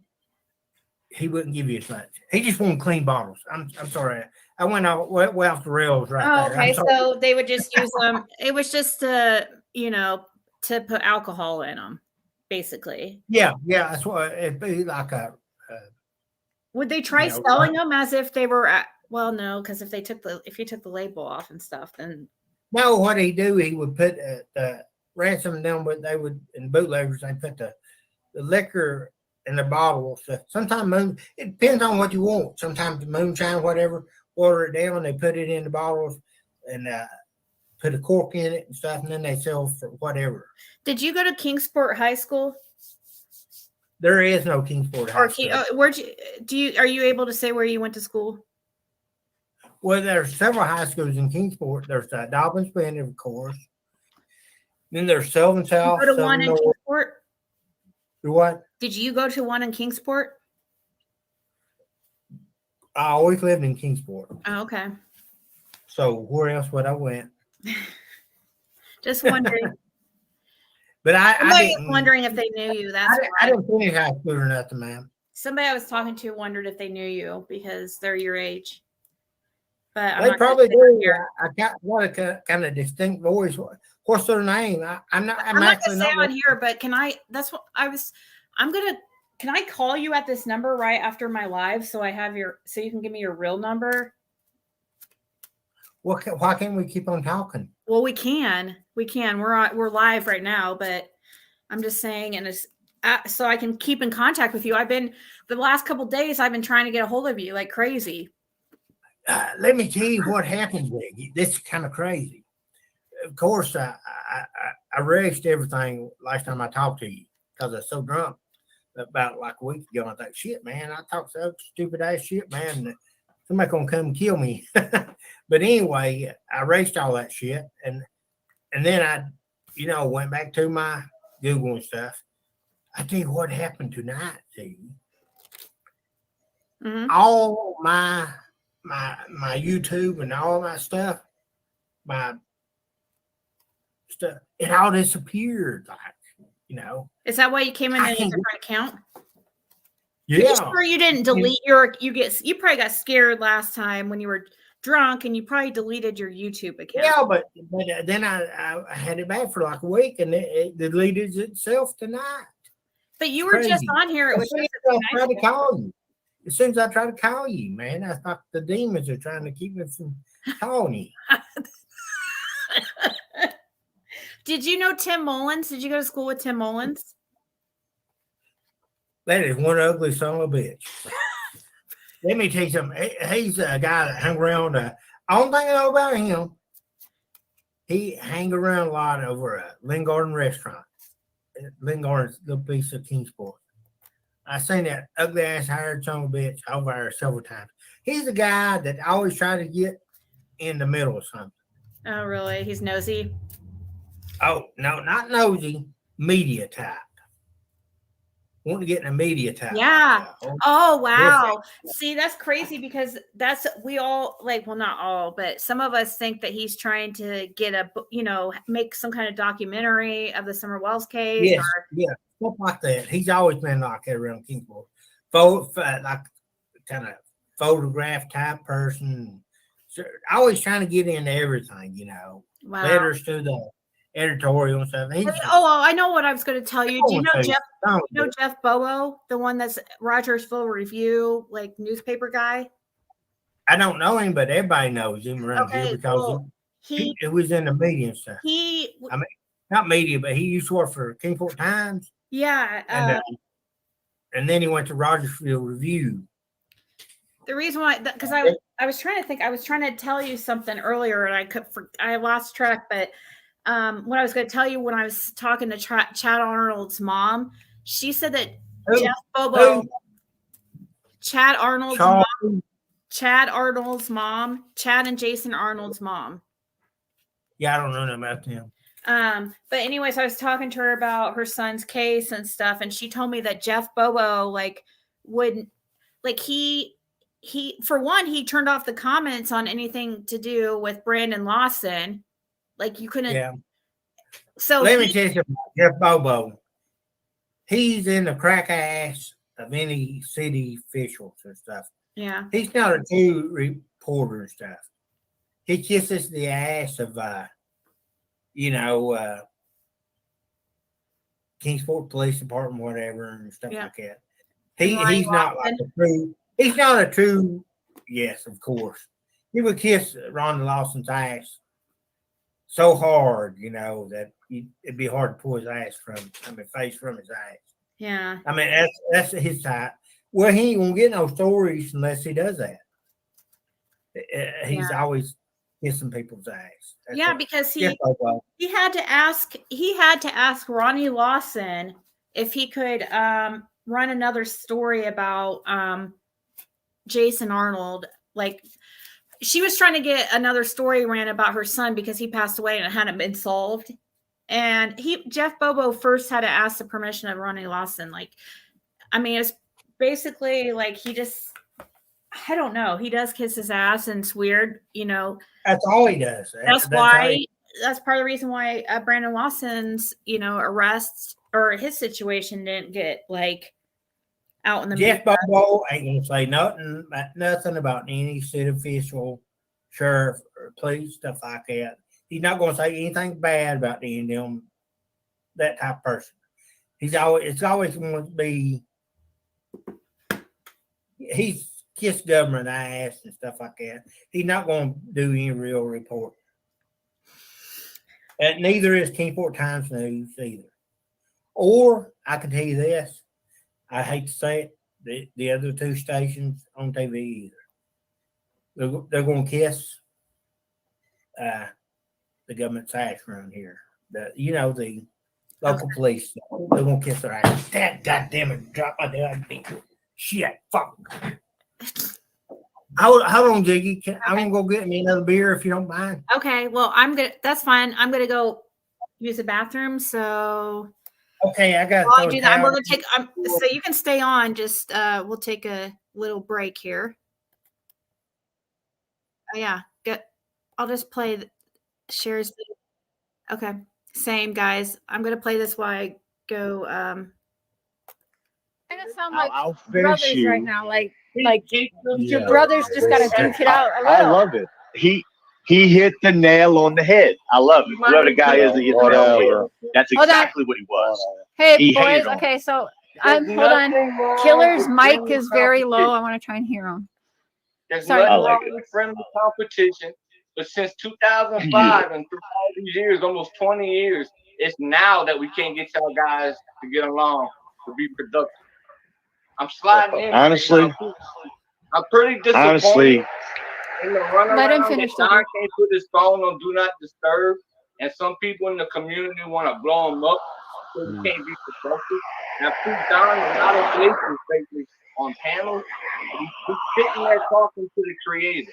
he wouldn't give you as much. He just wanted clean bottles. I'm sorry, I went way off the rails right there. Okay, so they would just use them. It was just to put alcohol in them, basically. Yeah, that's what it'd be like Would they try selling them as if they were well, no, because if you took the label off and stuff, then no. What he'd do, he would put the ransom down, but they would, in bootleggers, they put the liquor in the bottle. So sometimes it depends on what you want. Sometimes the moonshine, whatever, water it down, they put it in the bottles and put a cork in it and stuff, and then they sell for whatever. Did you go to Kingsport High School? There is no Kingsport High School. Are you able to say where you went to school? Well, there's several high schools in Kingsport. There's Dobbins Bend, of course. Then there's Sylvan South. Did you go to one in Kingsport? What? Did you go to one in Kingsport? I always lived in Kingsport. Oh, okay. So where else would I went? Just wondering. But I wondering if they knew you. I didn't finish high school or nothing, man. Somebody I was talking to wondered if they knew you because they're your age. But they probably do. I got a kind of distinct voice. What's their name? I'm not gonna say on here, but can I? That's what I was. Can I call you at this number right after my live so you can give me your real number? Why can't we keep on talking? Well, we can. We're live right now, but I'm just saying, and it's so I can keep in contact with you. The last couple of days, I've been trying to get a hold of you like crazy. Let me tell you what happened, Ziggy. This is kind of crazy. Of course, I erased everything last time I talked to you because I was so drunk about like a week ago. I thought, shit, man, I talked so stupid ass shit, man. Somebody gonna come kill me. But anyway, I erased all that shit, and then I, went back to my Google and stuff. I tell you what happened tonight, Ziggy. Mm-hmm. All my YouTube and all my stuff, it all disappeared. Is that why you came in a different account? Yeah. You sure you didn't delete you probably got scared last time when you were drunk and you probably deleted your YouTube account. Yeah, but then I had it back for like a week and it deleted itself tonight. But you were just on here. It was just trying to call you. As soon as I try to call you, man, I thought the demons are trying to keep me from calling you. Did you know Tim Mullins? Did you go to school with Tim Mullins? That is one ugly son of a bitch. Let me tell you something. He's a guy that hung around. The only thing I know about him, he hang around a lot over at Lynn Garden restaurant. Lynn Garden's little piece of Kingsport. I seen that ugly ass hired son of a bitch over there several times. He's the guy that always tried to get in the middle of something. Oh, really? He's nosy? Oh, no, not nosy. Media type. Want to get in a media type. Yeah. Oh, wow. This- See, that's crazy because we all like, well, not all, but some of us think that he's trying to get make some kind of documentary of the Summer Wells case. Yes, yeah, stuff like that. He's always been like that around Kingsport. Like kind of photograph type person. So, always trying to get into everything, Wow. Letters to the editorial and stuff. I know what I was going to tell you. Do you know Jeff Bobo, the one that's Rogersville Review, like newspaper guy? I don't know him, but everybody knows him around here because he was in the media and stuff. Not media, but he used to work for Kingsport Times. Yeah. And then he went to Rogersville Review. The reason why, because I was trying to think, I was trying to tell you something earlier, and I lost track. But what I was going to tell you when I was talking to Chad Arnold's mom, she said that Jeff Bobo, Chad Arnold's mom, Chad and Jason Arnold's mom. Yeah, I don't know about them. But anyways, I was talking to her about her son's case and stuff, and she told me that Jeff Bobo he for one, he turned off the comments on anything to do with Brandon Lawson. Like you couldn't. Yeah. So let me tell you about Jeff Bobo. He's in the crack ass of any city officials and stuff. Yeah. He's not a true reporter and stuff. He kisses the ass of Kingsport Police Department, whatever, and stuff like that. He's not like a true. He's not a true. Yes, of course. He would kiss Ronnie Lawson's ass so hard, that it'd be hard to pull his face from his ass. Yeah. I mean, that's his type. Well, he ain't gonna get no stories unless he does that. He's always kissing people's ass. That's because he had to ask Ronnie Lawson if he could run another story about Jason Arnold. Like she was trying to get another story ran about her son because he passed away and it hadn't been solved. And Jeff Bobo first had to ask the permission of Ronnie Lawson. It's basically like he just, I don't know. He does kiss his ass and it's weird, That's all he does. That's part of the reason why Brandon Lawson's, arrest or his situation didn't get out in the Jeff Bobo ain't gonna say nothing about any city official, sheriff, or police, stuff like that. He's not gonna say anything bad about any of them, that type of person. It's always going to be he's kissed government ass and stuff like that. He's not going to do any real reporting. And neither is Kingsport Times News either. Or I can tell you this, I hate to say it, the other two stations on TV either. They're going to kiss the government's ass around here. The local police, they're going to kiss their ass. That goddamn it, drop my damn feet. Shit, fuck. Hold on, Ziggy. I'm going to go get me another beer if you don't mind. Okay, well, that's fine. I'm going to go use the bathroom, so. Okay, I got. While I do that, I'm going to take. So you can stay on. Just we'll take a little break here. Oh yeah, I'll just play Sherry's video. Okay, same guys. I'm going to play this while I go. Kind of sound like I'll brothers finish you. right now, like your brothers just got to duke it out. I love it. He hit the nail on the head. I love it. Whoever the guy is that hit the nail on the head. That's exactly what he was. Hey, He boys. hated on Okay, so hold on. Killer's mic is very low. I want to try and hear him. There's Sorry. nothing wrong with friendly competition, but since 2005 and through all these years, almost 20 years, it's now that we can't get y'all guys to get along to be productive. I'm sliding in. Honestly, I'm pretty disappointed. honestly, In the runaround, Let him finish, Don Dudley. can't put his phone on Do Not Disturb, and some people in the community want to blow him up so he can't be productive. Now, put Don in a lot of places, basically, on panels. He's sitting there talking to the creator.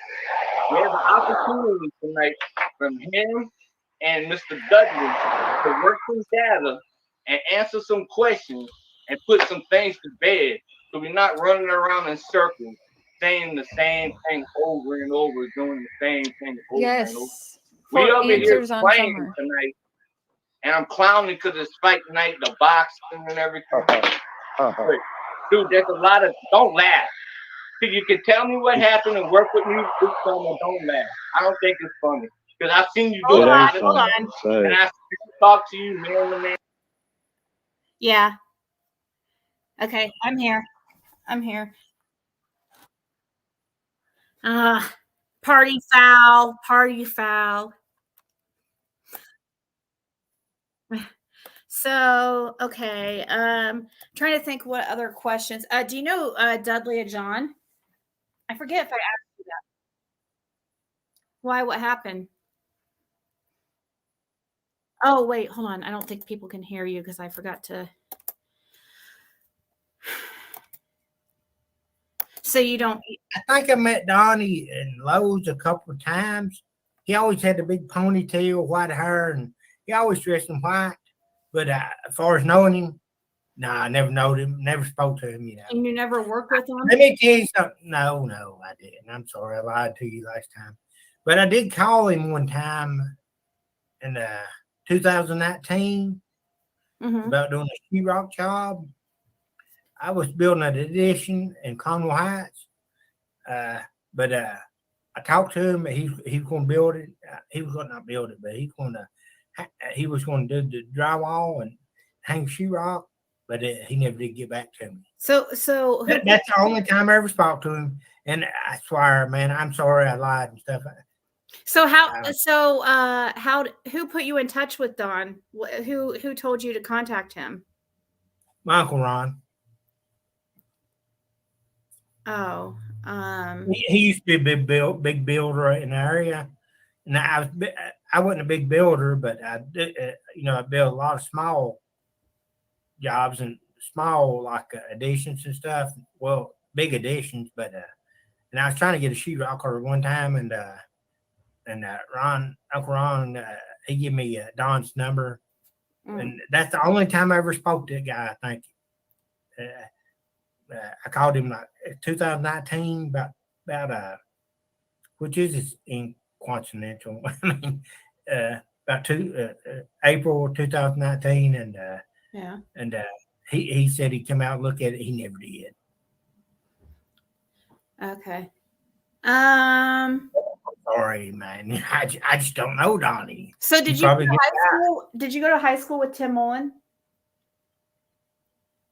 We have an opportunity tonight from him and Mr. Dudley to work together and answer some questions and put some things to bed, so we're not running around in circles saying the same thing over and over, doing the same thing over and over. Yes. We For over here answers on playing summer. tonight, and I'm clowning because it's fight night, the boxing and everything. But, dude, there's a lot of, don't laugh. You can tell me what happened and work with me this summer. Don't laugh. I don't think it's funny because I've seen you do Hold a on, lot of hold things, on. and I talk to you man to man. Yeah. Okay, I'm here. I'm here. Party foul. Party foul. So, okay. Trying to think what other questions. Do you know Dudley and John? I forget if I asked you that. Why? What happened? Oh, wait, hold on. I don't think people can hear you because I forgot to. So you don't. I think I met Donnie in Lowe's a couple of times. He always had the big ponytail, white hair, and he always dressed in white. But as far as knowing him, I never knowed him, never spoke to him, And you never worked with him? Let me tell you something. No, I didn't. I'm sorry. I lied to you last time. But I did call him one time in 2019 about doing a sheetrock job. I was building an addition in Conway Heights. But I talked to him. He was going to build it. He was going to not build it, but he was going to do the drywall and hang sheetrock. But he never did get back to me. So that's the only time I ever spoke to him. And I swear, man, I'm sorry I lied and stuff. So who put you in touch with Don? Who told you to contact him? My Uncle Ron. Oh, he used to be a big builder in the area, and I wasn't a big builder, but I did, I built a lot of small jobs and small additions and stuff. Well, big additions, but and I was trying to get a sheetrocker one time, and Uncle Ron, he gave me Don's number, and that's the only time I ever spoke to that guy. I think I called him like 2019 about which is inconsequential. I mean, about April 2019, and yeah, and he said he'd come out and look at it. He never did. Okay. Sorry, man. I just don't know Donnie. So did you go to high school? Did you go to high school with Tim Mullen?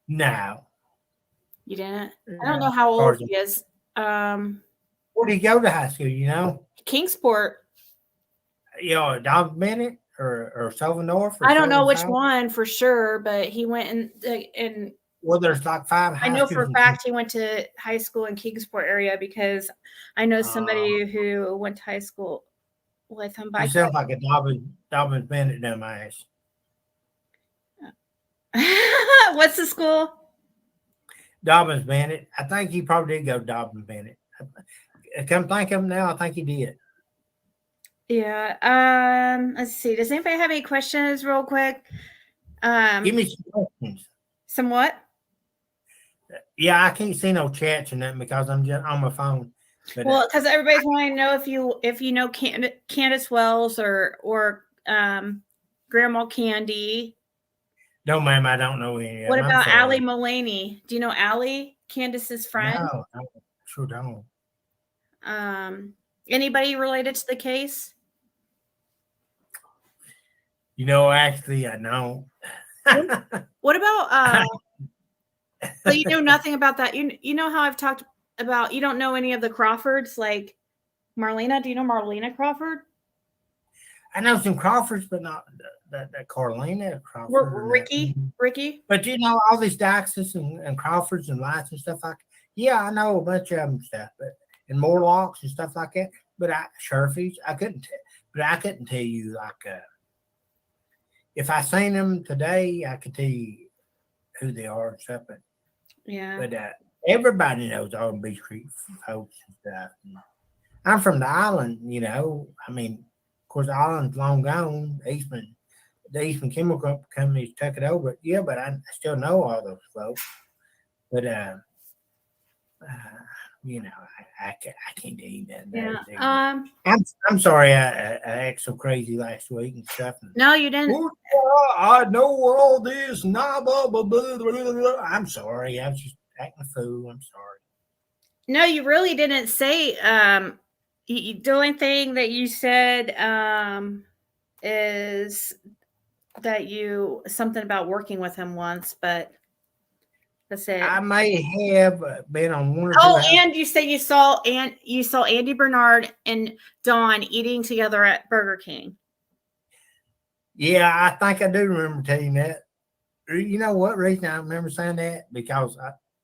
No. You didn't? I don't know how old he is. Where did he go to high school, Kingsport. Don Bennett or Sylvan North? I don't know which one for sure, but he went in. Well, there's like 5 high I know for a schools fact he went to high school in Kingsport area because I know somebody who went to high school with him. He sounds like a Dobbins Bennett dumbass. What's the school? Dobbins Bennett. I think he probably did go to Dobbins Bennett. Come think of him now, I think he did. Yeah. Let's see. Does anybody have any questions real quick? Give me some questions. Some what? Yeah, I can't see no chats or nothing because I'm just on my phone. But, well, because everybody's wanting to know if you know Candace Wells or Grandma Candy. No, ma'am, I don't know any. What about Allie Mullaney? Do you know Allie, Candace's friend? No, I sure don't. Anybody related to the case? Actually, I know. What about so you know nothing about that? You know how I've talked about you don't know any of the Crawfords, like Marlena? Do you know Marlena Crawford? I know some Crawfords, but not that Carolina Crawford. Ricky. But all these Daxes and Crawfords and Lights and stuff like that. Yeah, I know a bunch of them stuff, and Morlocks and stuff like that. But Sherfies, I couldn't tell you if I seen them today, I could tell you who they are and stuff. But everybody knows all the Beach Creek folks and stuff. I'm from the island, I mean, course, the island's long gone. The Eastman Chemical Companies took it over. Yeah, but I still know all those folks. But you know, I can't do that. Yeah. I'm sorry I acted so crazy last week and stuff. No, you didn't. I know all this. Nah, blah, blah, blah, blah, blah. I'm sorry. I was just acting a fool. I'm sorry. No, you really didn't say. The only thing that you said is that you something about working with him once, but that's it. I may have been on one or two. Oh, and you said you saw Andy Bernard and Don eating together at Burger King. Yeah, I think I do remember telling you that. You know what reason I remember saying that? Because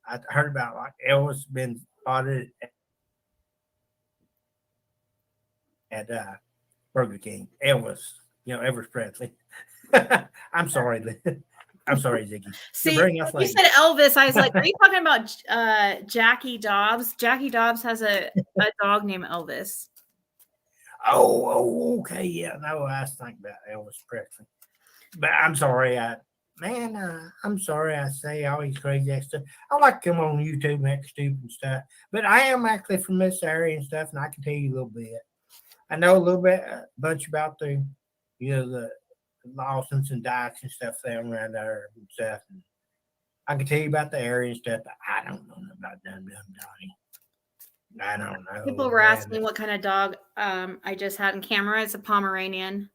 I heard about like Elvis been spotted at Burger King. Elvis, Elvis Presley. I'm sorry. I'm sorry, Ziggy. See, you said Elvis. I was like, are you talking about Jackie Dobbs? Jackie Dobbs has a dog named Elvis. Oh, okay. Yeah, no, I was thinking about Elvis Presley. But I'm sorry. I'm sorry I say all these crazy stuff. I like to come on YouTube and act stupid and stuff. But I am actually from this area and stuff, and I can tell you a little bit. I know a little bit, a bunch about the Lawsons and Dykes and stuff down around there and stuff. And I can tell you about the area and stuff, but I don't know about Donnie. I don't know. People were asking what kind of dog I just had in camera. It's a Pomeranian.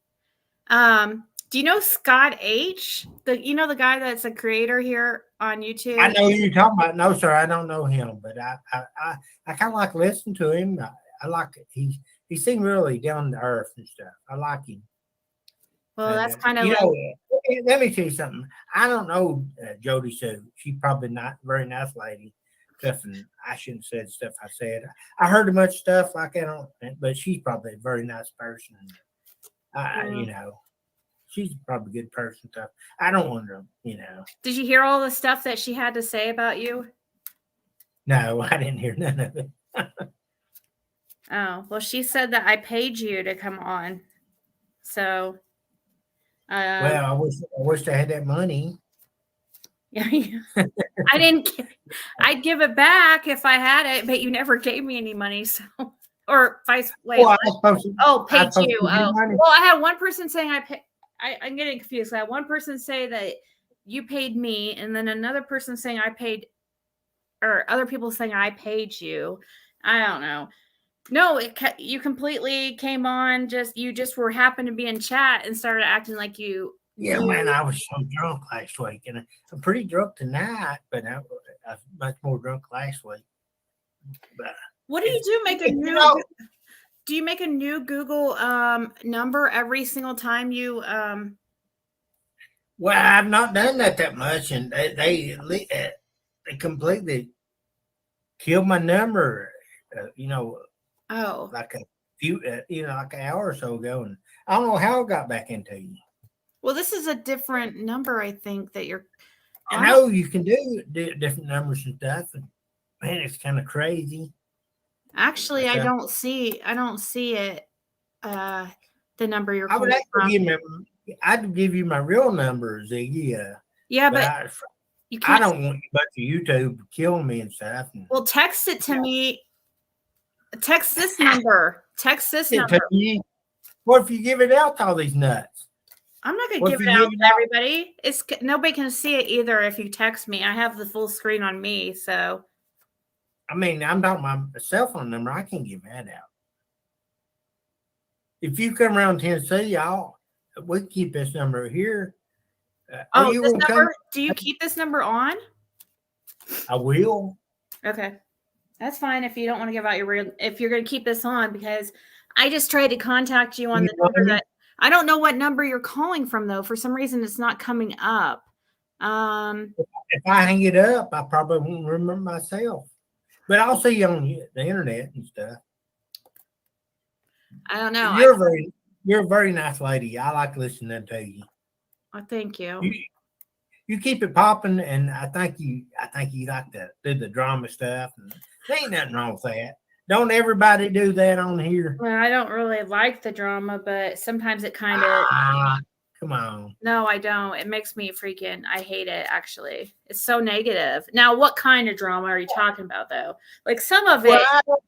Do you know Scott H? The guy that's a creator here on YouTube? I know who you're talking about. No, sir, I don't know him, but I kind of like listening to him. I like it. He seemed really down to earth and stuff. I like him. Well, that's kind of let me tell you something. I don't know Jody Sue. She's probably not a very nice lady. Stuff, and I shouldn't have said stuff I said. I heard a bunch of stuff like that, but she's probably a very nice person. She's probably a good person. Stuff. I don't wonder, Did you hear all the stuff that she had to say about you? No, I didn't hear none of it. Oh, well, she said that I paid you to come on. So, well, I wish I had that money. Yeah, I didn't. I'd give it back if I had it, but you never gave me any money. So, or vice. Wait. Well, paid you. Oh, well, I had one person saying I pay. I'm getting confused. I had one person say that you paid me, and then another person saying I paid, or other people saying I paid you. I don't know. No, you completely came on. You just were happened to be in chat and started acting like you. Yeah, man, I was so drunk last week, and I'm pretty drunk tonight, but I was much more drunk last week. But what do you do? Make a new? Do you make a new Google number every single time you? Well, I've not done that much, and they completely killed my number. Oh, like a few, like an hour or so ago, and I don't know how it got back into you. Well, this is a different number, I think, that you're. I know you can do different numbers and stuff, and man, it's kind of crazy. Actually, I don't see it. The number you're calling I'd give you my real number, Ziggy. Yeah, but I don't want a bunch of YouTube killing me and stuff. Well, text it to me. Text this number. Text this number. What if you give it out to all these nuts? I'm not going to give it out to everybody. Nobody can see it either if you text me. I have the full screen on me, so. I mean, I'm talking about my cell phone number. I can't give that out. If you come around Tennessee, we can keep this number here. This number? Do you keep this number on? I will. Okay. That's fine if you don't want to give out if you're going to keep this on, because I just tried to contact you on the number that I don't know what number you're calling from, though. For some reason, it's not coming up. If I hang it up, I probably won't remember myself. But I'll see you on the internet and stuff. I don't know. You're a very nice lady. I like listening to you. Oh, thank you. You keep it popping, and I think you like to do the drama stuff. And there ain't nothing wrong with that. Don't everybody do that on here? Well, I don't really like the drama, but sometimes it kind of. Come on. No, I don't. It makes me freaking. I hate it. Actually, it's so negative. Now, what kind of drama are you talking about, though? Like some of it. Well,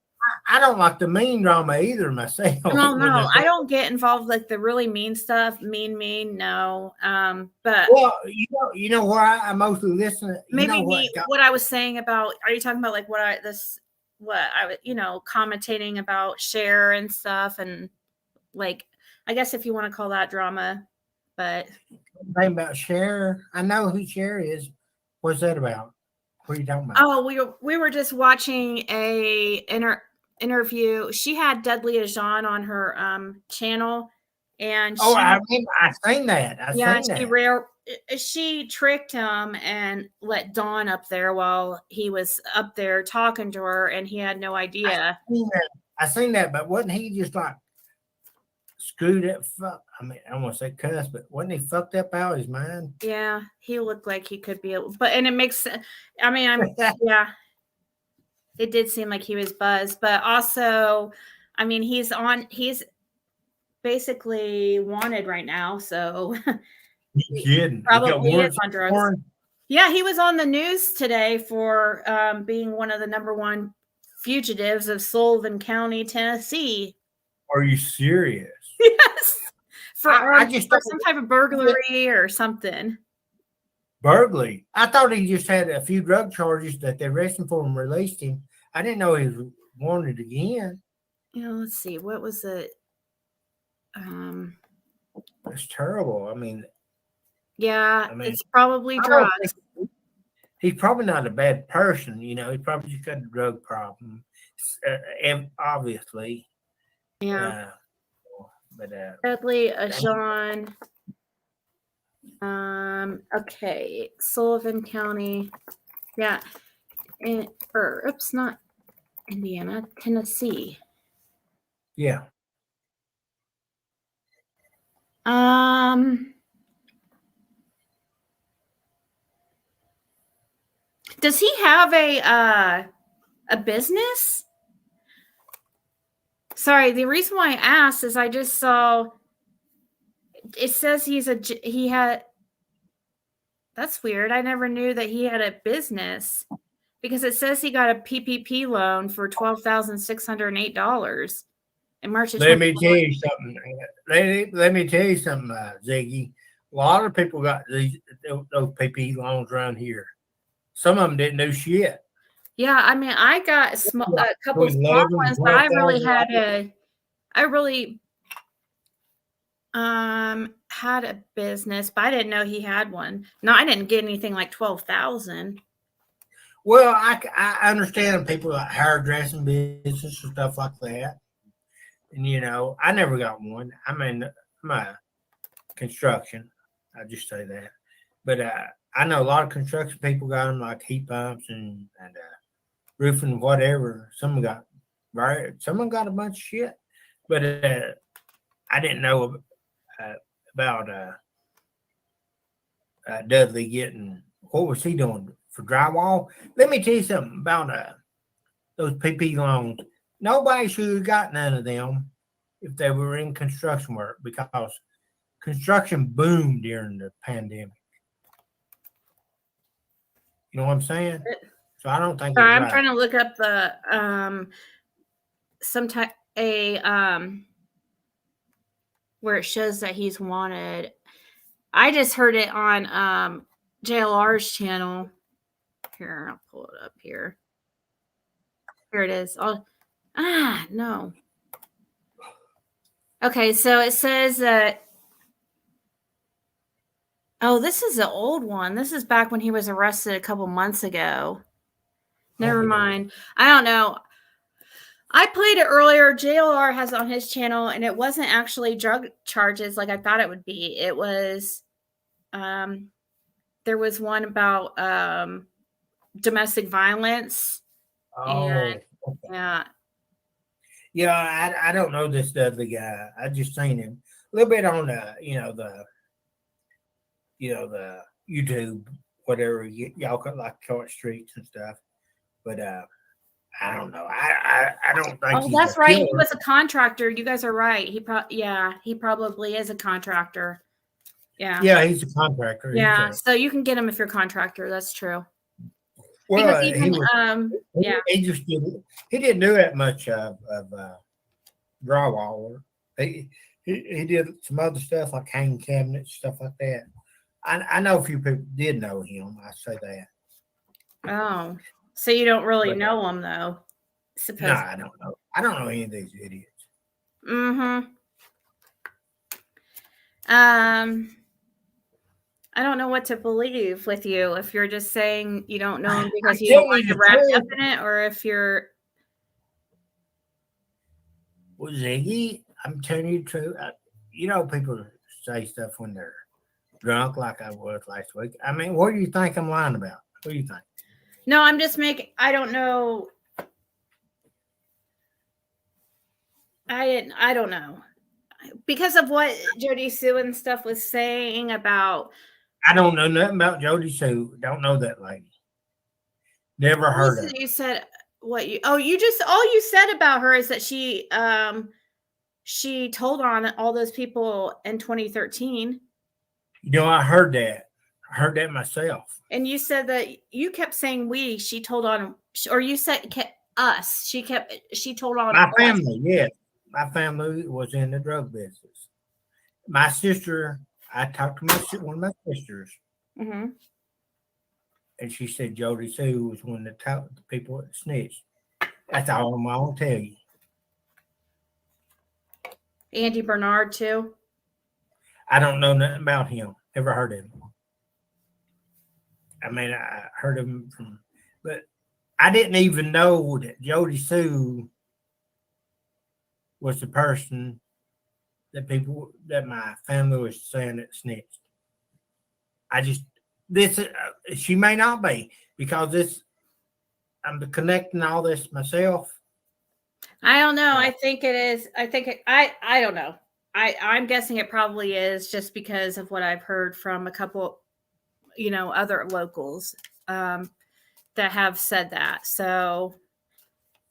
I don't like the mean drama either myself. No, I don't get involved like the really mean stuff. Mean. No. But well, you know where I mostly listen. Maybe what I was saying about. Are you talking about like what I commentating about Cher and stuff, and like I guess if you want to call that drama, but thing about Cher, I know who Cher is. What's that about? What are you talking about? Oh, we were just watching a interview. She had Dudley and Don on her channel, and I seen that. She tricked him and let Don up there while he was up there talking to her, and he had no idea. I seen that, but wasn't he just like screwed up? I mean, I don't want to say cuss, but wasn't he fucked up out of his mind? Yeah, he looked like he could be, and it makes. I mean, yeah. It did seem like he was buzzed, but also, I mean, he's basically wanted right now, so Probably is on drugs. Yeah, he was on the news today for being one of the #1 fugitives of Sullivan County, Tennessee. Are you serious? Yes, for some type of burglary or something. Burglary. I thought he just had a few drug charges that they arrested him for and released him. I didn't know he was wanted again. Let's see. What was it? It's terrible. I mean, it's probably drugs. He's probably not a bad person. He probably just got a drug problem. Obviously. Yeah. But Dudley, John. Okay, Sullivan County. Yeah. Not Indiana, Tennessee. Yeah. Does he have a business? Sorry, the reason why I asked is I just saw it says he had. That's weird. I never knew that he had a business because it says he got a PPP loan for $12,608 in March of 2020. Let me tell you something. Let me tell you something, Ziggy. A lot of people got those PPP loans around here. Some of them didn't do shit. Yeah, I mean, I got a couple small ones, but I really had had a business, but I didn't know he had one. No, I didn't get anything like 12,000. Well, I understand people like hairdressing business and stuff like that. And I never got one. I mean, I'm a construction. I just say that. But I know a lot of construction people got them, like heat pumps and roofing, whatever. Some got a bunch of shit. But I didn't know about Dudley getting. What was he doing for drywall? Let me tell you something about those PP loans. Nobody should have got none of them if they were in construction work because construction boomed during the pandemic. You know what I'm saying? So I don't think. I'm trying to look up the where it shows that he's wanted. I just heard it on JLR's channel. Here, I'll pull it up here. Here it is. No. Okay, so it says that. Oh, this is an old one. This is back when he was arrested a couple months ago. Never mind. I don't know. I played it earlier. JLR has it on his channel, and it wasn't actually drug charges like I thought it would be. It was, there was one about domestic violence. Oh, and, yeah. I don't know this Dudley guy. I just seen him a little bit on the YouTube, whatever y'all could like short streets and stuff. But I don't know. I don't think. Oh, he's that's a right. He killer. was a contractor. You guys are right. He probably is a contractor. Yeah. Yeah, he's a contractor. Yeah. So you can get him if you're a contractor. That's true. Well, Because even he just didn't. He didn't do that much of drywall work. He did some other stuff like hanging cabinets, stuff like that. I know a few people did know him. I say that. Oh, so you don't really know him though? No, I don't know. I don't know any of these idiots. Mm-hmm. I don't know what to believe with you. If you're just saying you don't know him because you don't want to wrap up in it, or if you're. Well, Ziggy, I'm telling you the truth. You know, people say stuff when they're drunk, like I was last week. I mean, what do you think I'm lying about? What do you think? No, I'm just making. I don't know. I don't know because of what Jody Sue and stuff was saying about. I don't know nothing about Jody Sue. Don't know that lady. Never heard of her. You said what you? Oh, you just all you said about her is that she told on all those people in 2013. You know, I heard that. I heard that myself. And you said that you kept saying we. She told on, or you said us. She told on My us. family. Yes, my family was in the drug business. My sister. I talked to one of my sisters, Mm-hmm. and she said Jody Sue was one of the people that snitched. That's all I'm going to tell you. Andy Bernard too. I don't know nothing about him. Never heard of him. I mean, I heard of him from, but I didn't even know that Jody Sue was the person that my family was saying that snitched. She may not be because I'm connecting all this myself. I don't know. I think it is. I don't know. I'm guessing it probably is just because of what I've heard from a couple, other locals that have said that. So,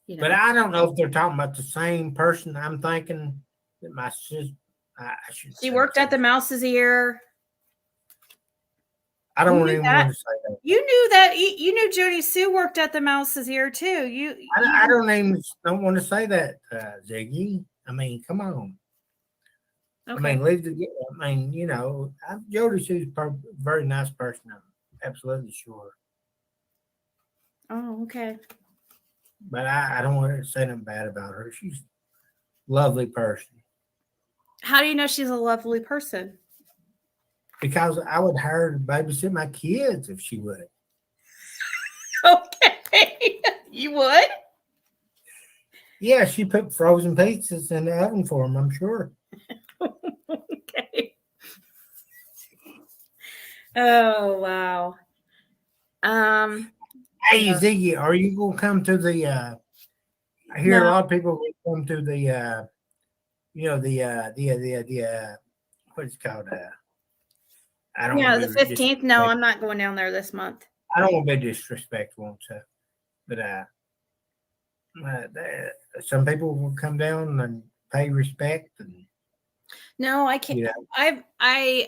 But I don't know if they're talking about the same person. I'm thinking that my sister. She worked at the Mouse's Ear. I don't even want to say that. You knew that. You knew Jody Sue worked at the Mouse's Ear too. I don't want to say that, Ziggy. I mean, come on. Okay. I mean, Jody Sue's a very nice person. I'm absolutely sure. Oh, okay. But I don't want to say nothing bad about her. She's a lovely person. How do you know she's a lovely person? Because I would hire her to babysit my kids if she would. Okay. You would? Yeah, she put frozen pizzas in the oven for them, I'm sure. Okay. Oh, wow. Hey, Ziggy, are you going to come to the, I hear a lot of people will come to the, what's it called? I don't the 15th. No, I'm not going down there this month. I don't want to be disrespectful, but some people will come down and pay respect. And, no, I can't. I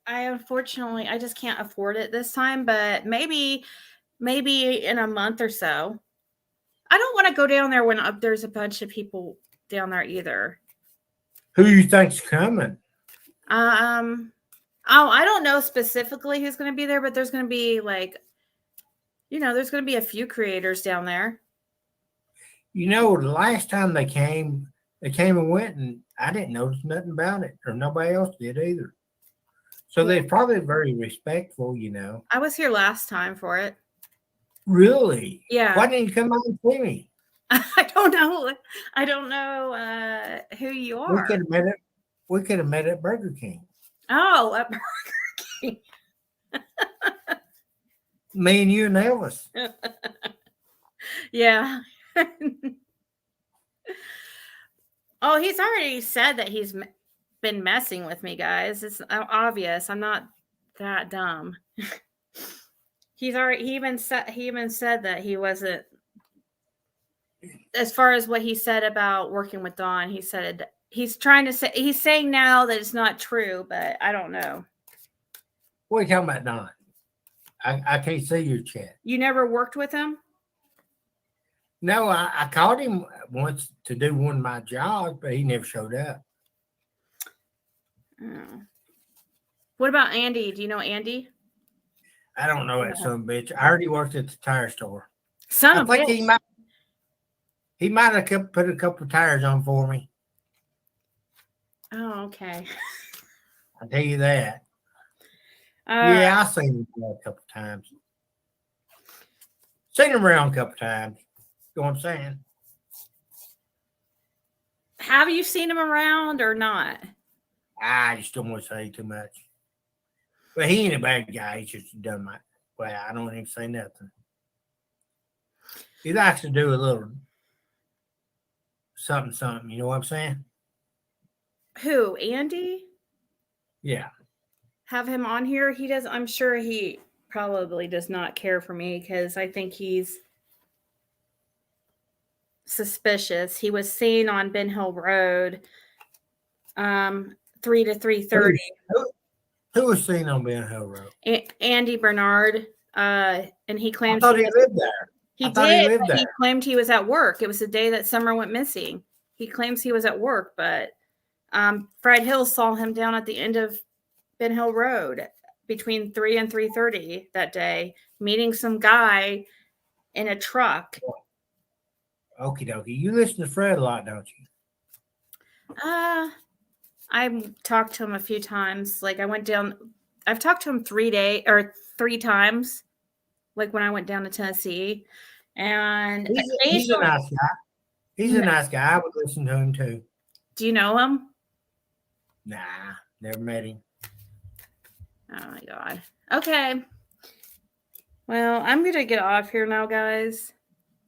unfortunately, I just can't afford it this time. But maybe in a month or so. I don't want to go down there when there's a bunch of people down there either. Who you think's coming? I don't know specifically who's going to be there, but there's going to be there's going to be a few creators down there. The last time they came and went, and I didn't notice nothing about it, or nobody else did either. So they're probably very respectful, I was here last time for it. Really? Yeah. Why didn't you come out and see me? I don't know. I don't know who you are. We could have met at Burger King. Oh, at Burger King. Me and you and Elvis. Yeah. Oh, he's already said that he's been messing with me, guys. It's obvious. I'm not that dumb. He even said that he wasn't as far as what he said about working with Don, he said he's saying now that it's not true, but I don't know. What are you talking about, Don? I can't see your chat. You never worked with him? No, I called him once to do one of my jobs, but he never showed up. Oh. What about Andy? Do you know Andy? I don't know that son of a bitch. I heard he worked at the tire store. Son I of a think bitch. he might have put a couple of tires on for me. Oh, okay. I'll tell you that. Yeah, I've seen him a couple of times. Seen him around a couple of times. You know what I'm saying? Have you seen him around or not? I just don't want to say too much. But he ain't a bad guy. He's just done my well, I don't even say nothing. He likes to do a little something, you know what I'm saying? Who? Andy? Yeah. Have him on here? He does. I'm sure he probably does not care for me because I think he's suspicious. He was seen on Ben Hill Road 3 to 3:30. Who was seen on Ben Hill Road? Andy Bernard. And he claims I thought he lived there. He I thought did. he lived But he there. claimed he was at work. It was the day that Summer went missing. He claims he was at work, but Fred Hill saw him down at the end of Ben Hill Road between 3 and 3:30 that day, meeting some guy in a truck. Okie dokie. You listen to Fred a lot, don't you? I talked to him a few times. Like I went down. I've talked to him 3 times. Like when I went down to Tennessee, and He's a nice guy. He's a nice guy. I would listen to him too. Do you know him? Nah, never met him. Oh my God. Okay. Well, I'm gonna get off here now, guys.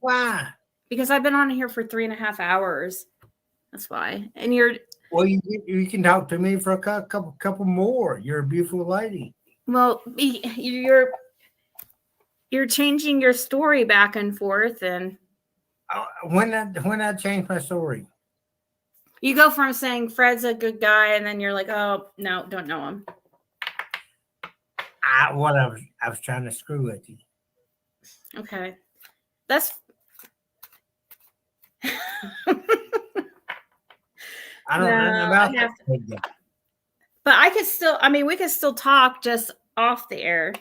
Why? Because I've been on here for 3.5 hours. That's why. And you're well. You can talk to me for a couple more. You're a beautiful lady. Well, you're changing your story back and forth, and when I change my story, you go from saying Fred's a good guy, and then you're like, oh no, don't know him. I was trying to screw with you. Okay, that's. I don't know about that. But I could still. I mean, we could still talk just off the air.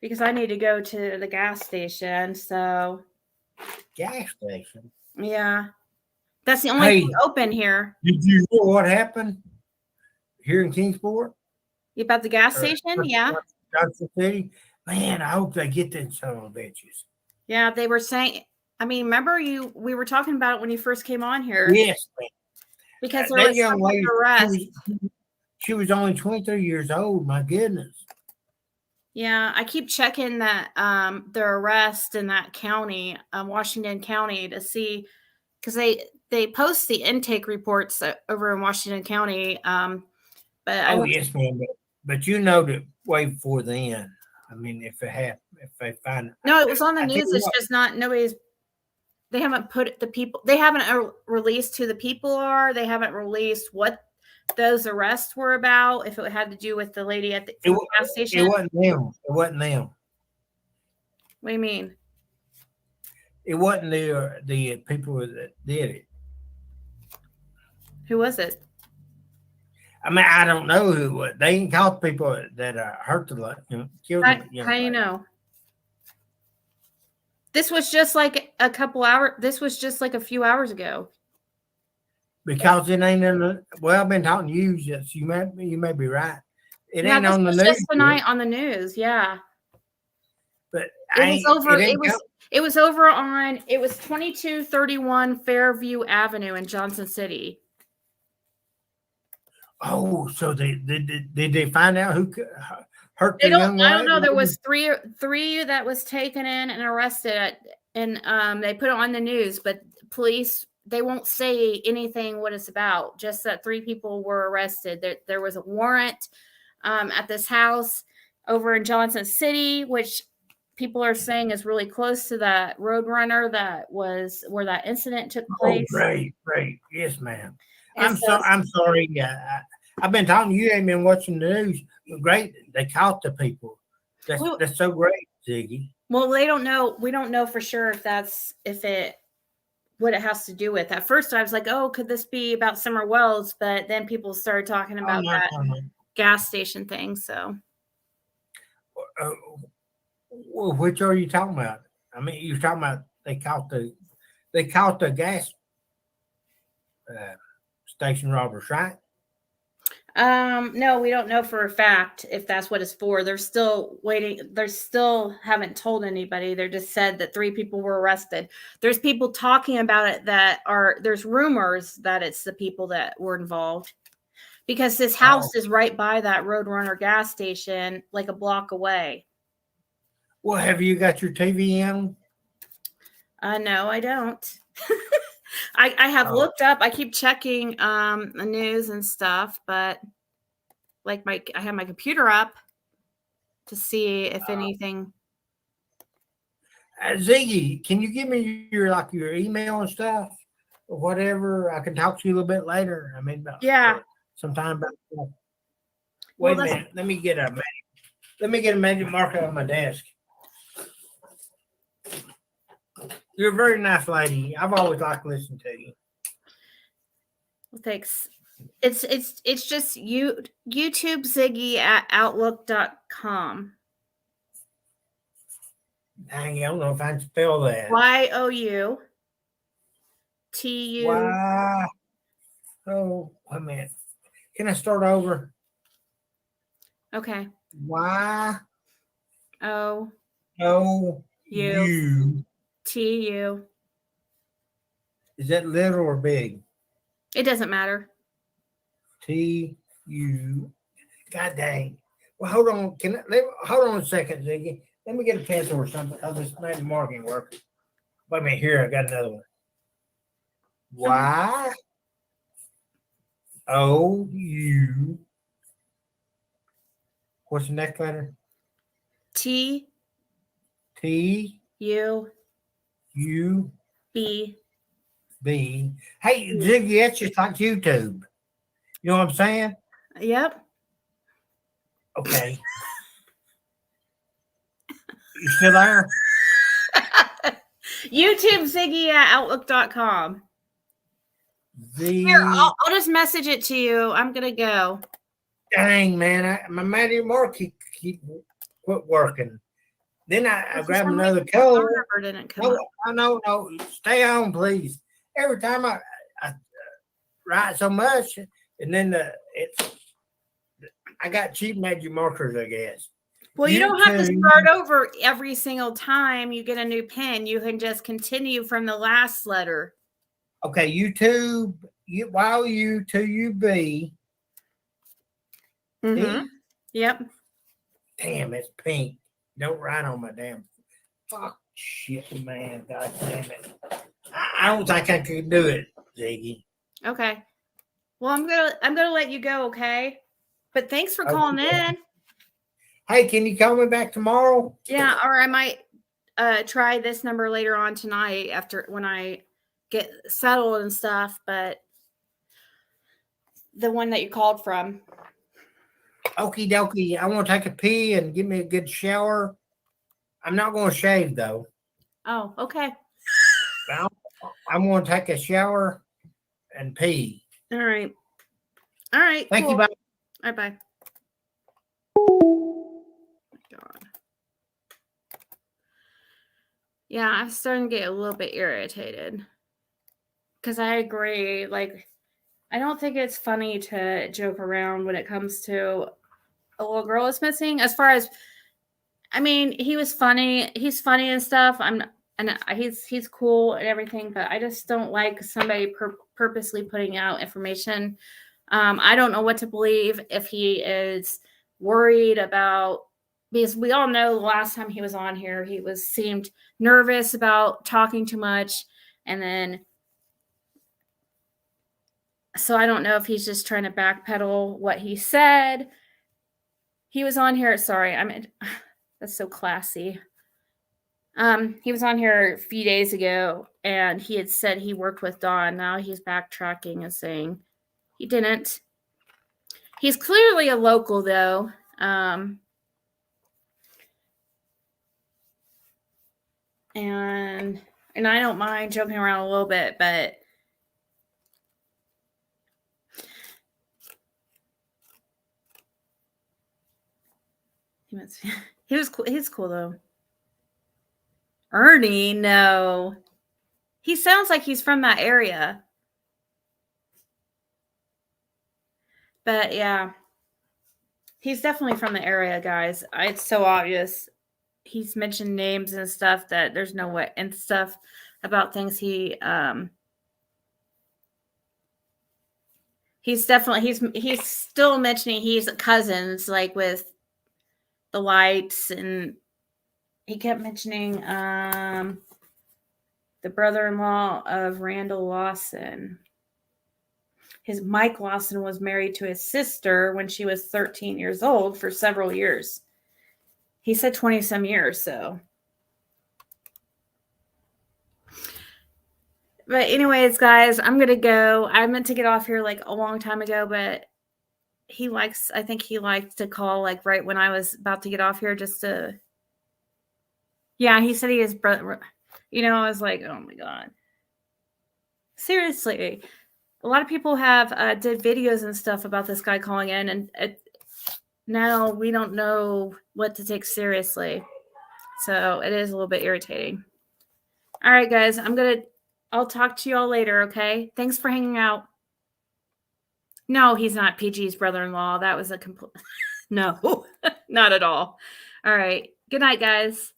Because I need to go to the gas station, so. Gas station? Yeah. That's the only thing open here. Did you hear what happened here in Kingsport? About the gas station? Yeah. Johnson City? Man, I hope they get them son of bitches. Yeah, they were saying, I mean, remember we were talking about it when you first came on here. Yes, man. Because there was some arrest. She was only 23 years old, my goodness. Yeah, I keep checking that their arrest in that county, Washington County, to see because they post the intake reports over in Washington County. But yes, ma'am. But you know that way before then. I mean, if they find it. No, it was on the news. It's just not nobody's. They haven't put the people. They haven't released who the people are. They haven't released what those arrests were about, if it had to do with the lady at the gas station. It wasn't them. It wasn't them. What do you mean? It wasn't the people that did it. Who was it? I mean, I don't know who it was. They ain't caught people that hurt the killed them. How do you know? This was just like a couple hours. This was just like a few hours ago. Because it ain't in the. Well, I've been talking to you. Just you may be right. It ain't on the news just tonight on the news. Yeah, but it was over on. It was 2231 Fairview Avenue in Johnson City. Oh, so did they find out who hurt the young lady? I don't know. There was three that was taken in and arrested, and they put it on the news. But police. They won't say anything what it's about, just that 3 people were arrested. There was a warrant at this house over in Johnson City, which people are saying is really close to that Roadrunner that was where that incident took Oh, place. great. Yes, ma'am. And so I'm sorry. I've been talking to you. Ain't been watching the news. Great. They caught the people. That's so great, Ziggy. well, they don't know. We don't know for sure what it has to do with. At first, I was like, "Oh, could this be about Summer Wells?" But then people started talking about that gas station thing. So, Well, which are you talking about? I mean, you're talking about they caught the gas station robbers, right? no, we don't know for a fact if that's what it's for. They're still waiting. They still haven't told anybody. They just said that 3 people were arrested. There's people talking about it there's rumors that it's the people that were involved because this house is right by that Roadrunner gas station, like a block away. Well, have you got your TV in? No, I don't. I have looked up. I keep checking the news and stuff, but like I have my computer up to see if anything. Ziggy, can you give me your email and stuff or whatever? I can talk to you a little bit later. I mean, sometime about. Wait a minute. Let me get a magic marker on my desk. You're a very nice lady. I've always liked listening to you. Well, thanks. It's just YouTube Ziggy at outlook.com. Dang, I don't know if I can spell that. YOUTU. Why? Oh, wait a minute. Can I start over? Okay. Y O U TU. Is that little or big? It doesn't matter. TU. God dang. Well, hold on. Hold on a second, Ziggy. Let me get a pencil or something. I'll just make the marking work. Wait a minute. Here, I got another one. YOU. What's the next letter? TU. B. Hey, Ziggy, that's just like YouTube. You know what I'm saying? Yep. Okay. You still there? YouTube Ziggy at outlook.com. Here, I'll just message it to you. I'm going to go. Dang, man. My magic mark keep quit working. Then I grab another color. Didn't come up. No. Stay on, please. Every time I write so much, and then I got cheap magic markers, I guess. Well, you don't have to start over every single time you get a new pen. You can just continue from the last letter. Okay, YouTube, YOU2UB. Mm-hmm. Yep. Damn, it's pink. Don't write on my damn. Fuck shit, man. God damn it. I don't think I could do it, Ziggy. Okay. Well, I'm gonna let you go, okay? But thanks for calling in. Hey, can you call me back tomorrow? Yeah, or I might try this number later on tonight when I get settled and stuff, but the one that you called from. Okie dokie. I want to take a pee and give me a good shower. I'm not going to shave, though. Oh, okay. I'm going to take a shower and pee. All right. Thank you. Bye. All right, bye. God. Yeah, I'm starting to get a little bit irritated because I agree. Like, I don't think it's funny to joke around when it comes to a little girl is missing. As far as, I mean, he was funny. He's funny and stuff. He's cool and everything, but I just don't like somebody purposely putting out information. I don't know what to believe if he is worried about, because we all know the last time he was on here, he seemed nervous about talking too much. And then, so I don't know if he's just trying to backpedal what he said. He was on here. Sorry. That's so classy. He was on here a few days ago, and he had said he worked with Don. Now he's backtracking and saying he didn't. He's clearly a local, though. And I don't mind joking around a little bit, but he was cool. He's cool though. Ernie, no. He sounds like he's from that area. But yeah. He's definitely from the area, guys. It's so obvious. He's mentioned names and stuff that there's no way, and stuff about things he's definitely he's still mentioning he's cousins, like with the lights, and he kept mentioning the brother-in-law of Randall Lawson. His Mike Lawson was married to his sister when she was 13 years old for several years. He said 20 some years, so. But anyways, guys, I'm going to go. I meant to get off here like a long time ago, but I think he liked to call like right when I was about to get off here just to. Yeah, he said he is brother. I was like, oh my God. Seriously. A lot of people have did videos and stuff about this guy calling in, and now we don't know what to take seriously. So it is a little bit irritating. All right, guys, I'll talk to you all later, okay? Thanks for hanging out. No, he's not PG's brother-in-law. That was a complete, no, not at all. All right. Good night, guys.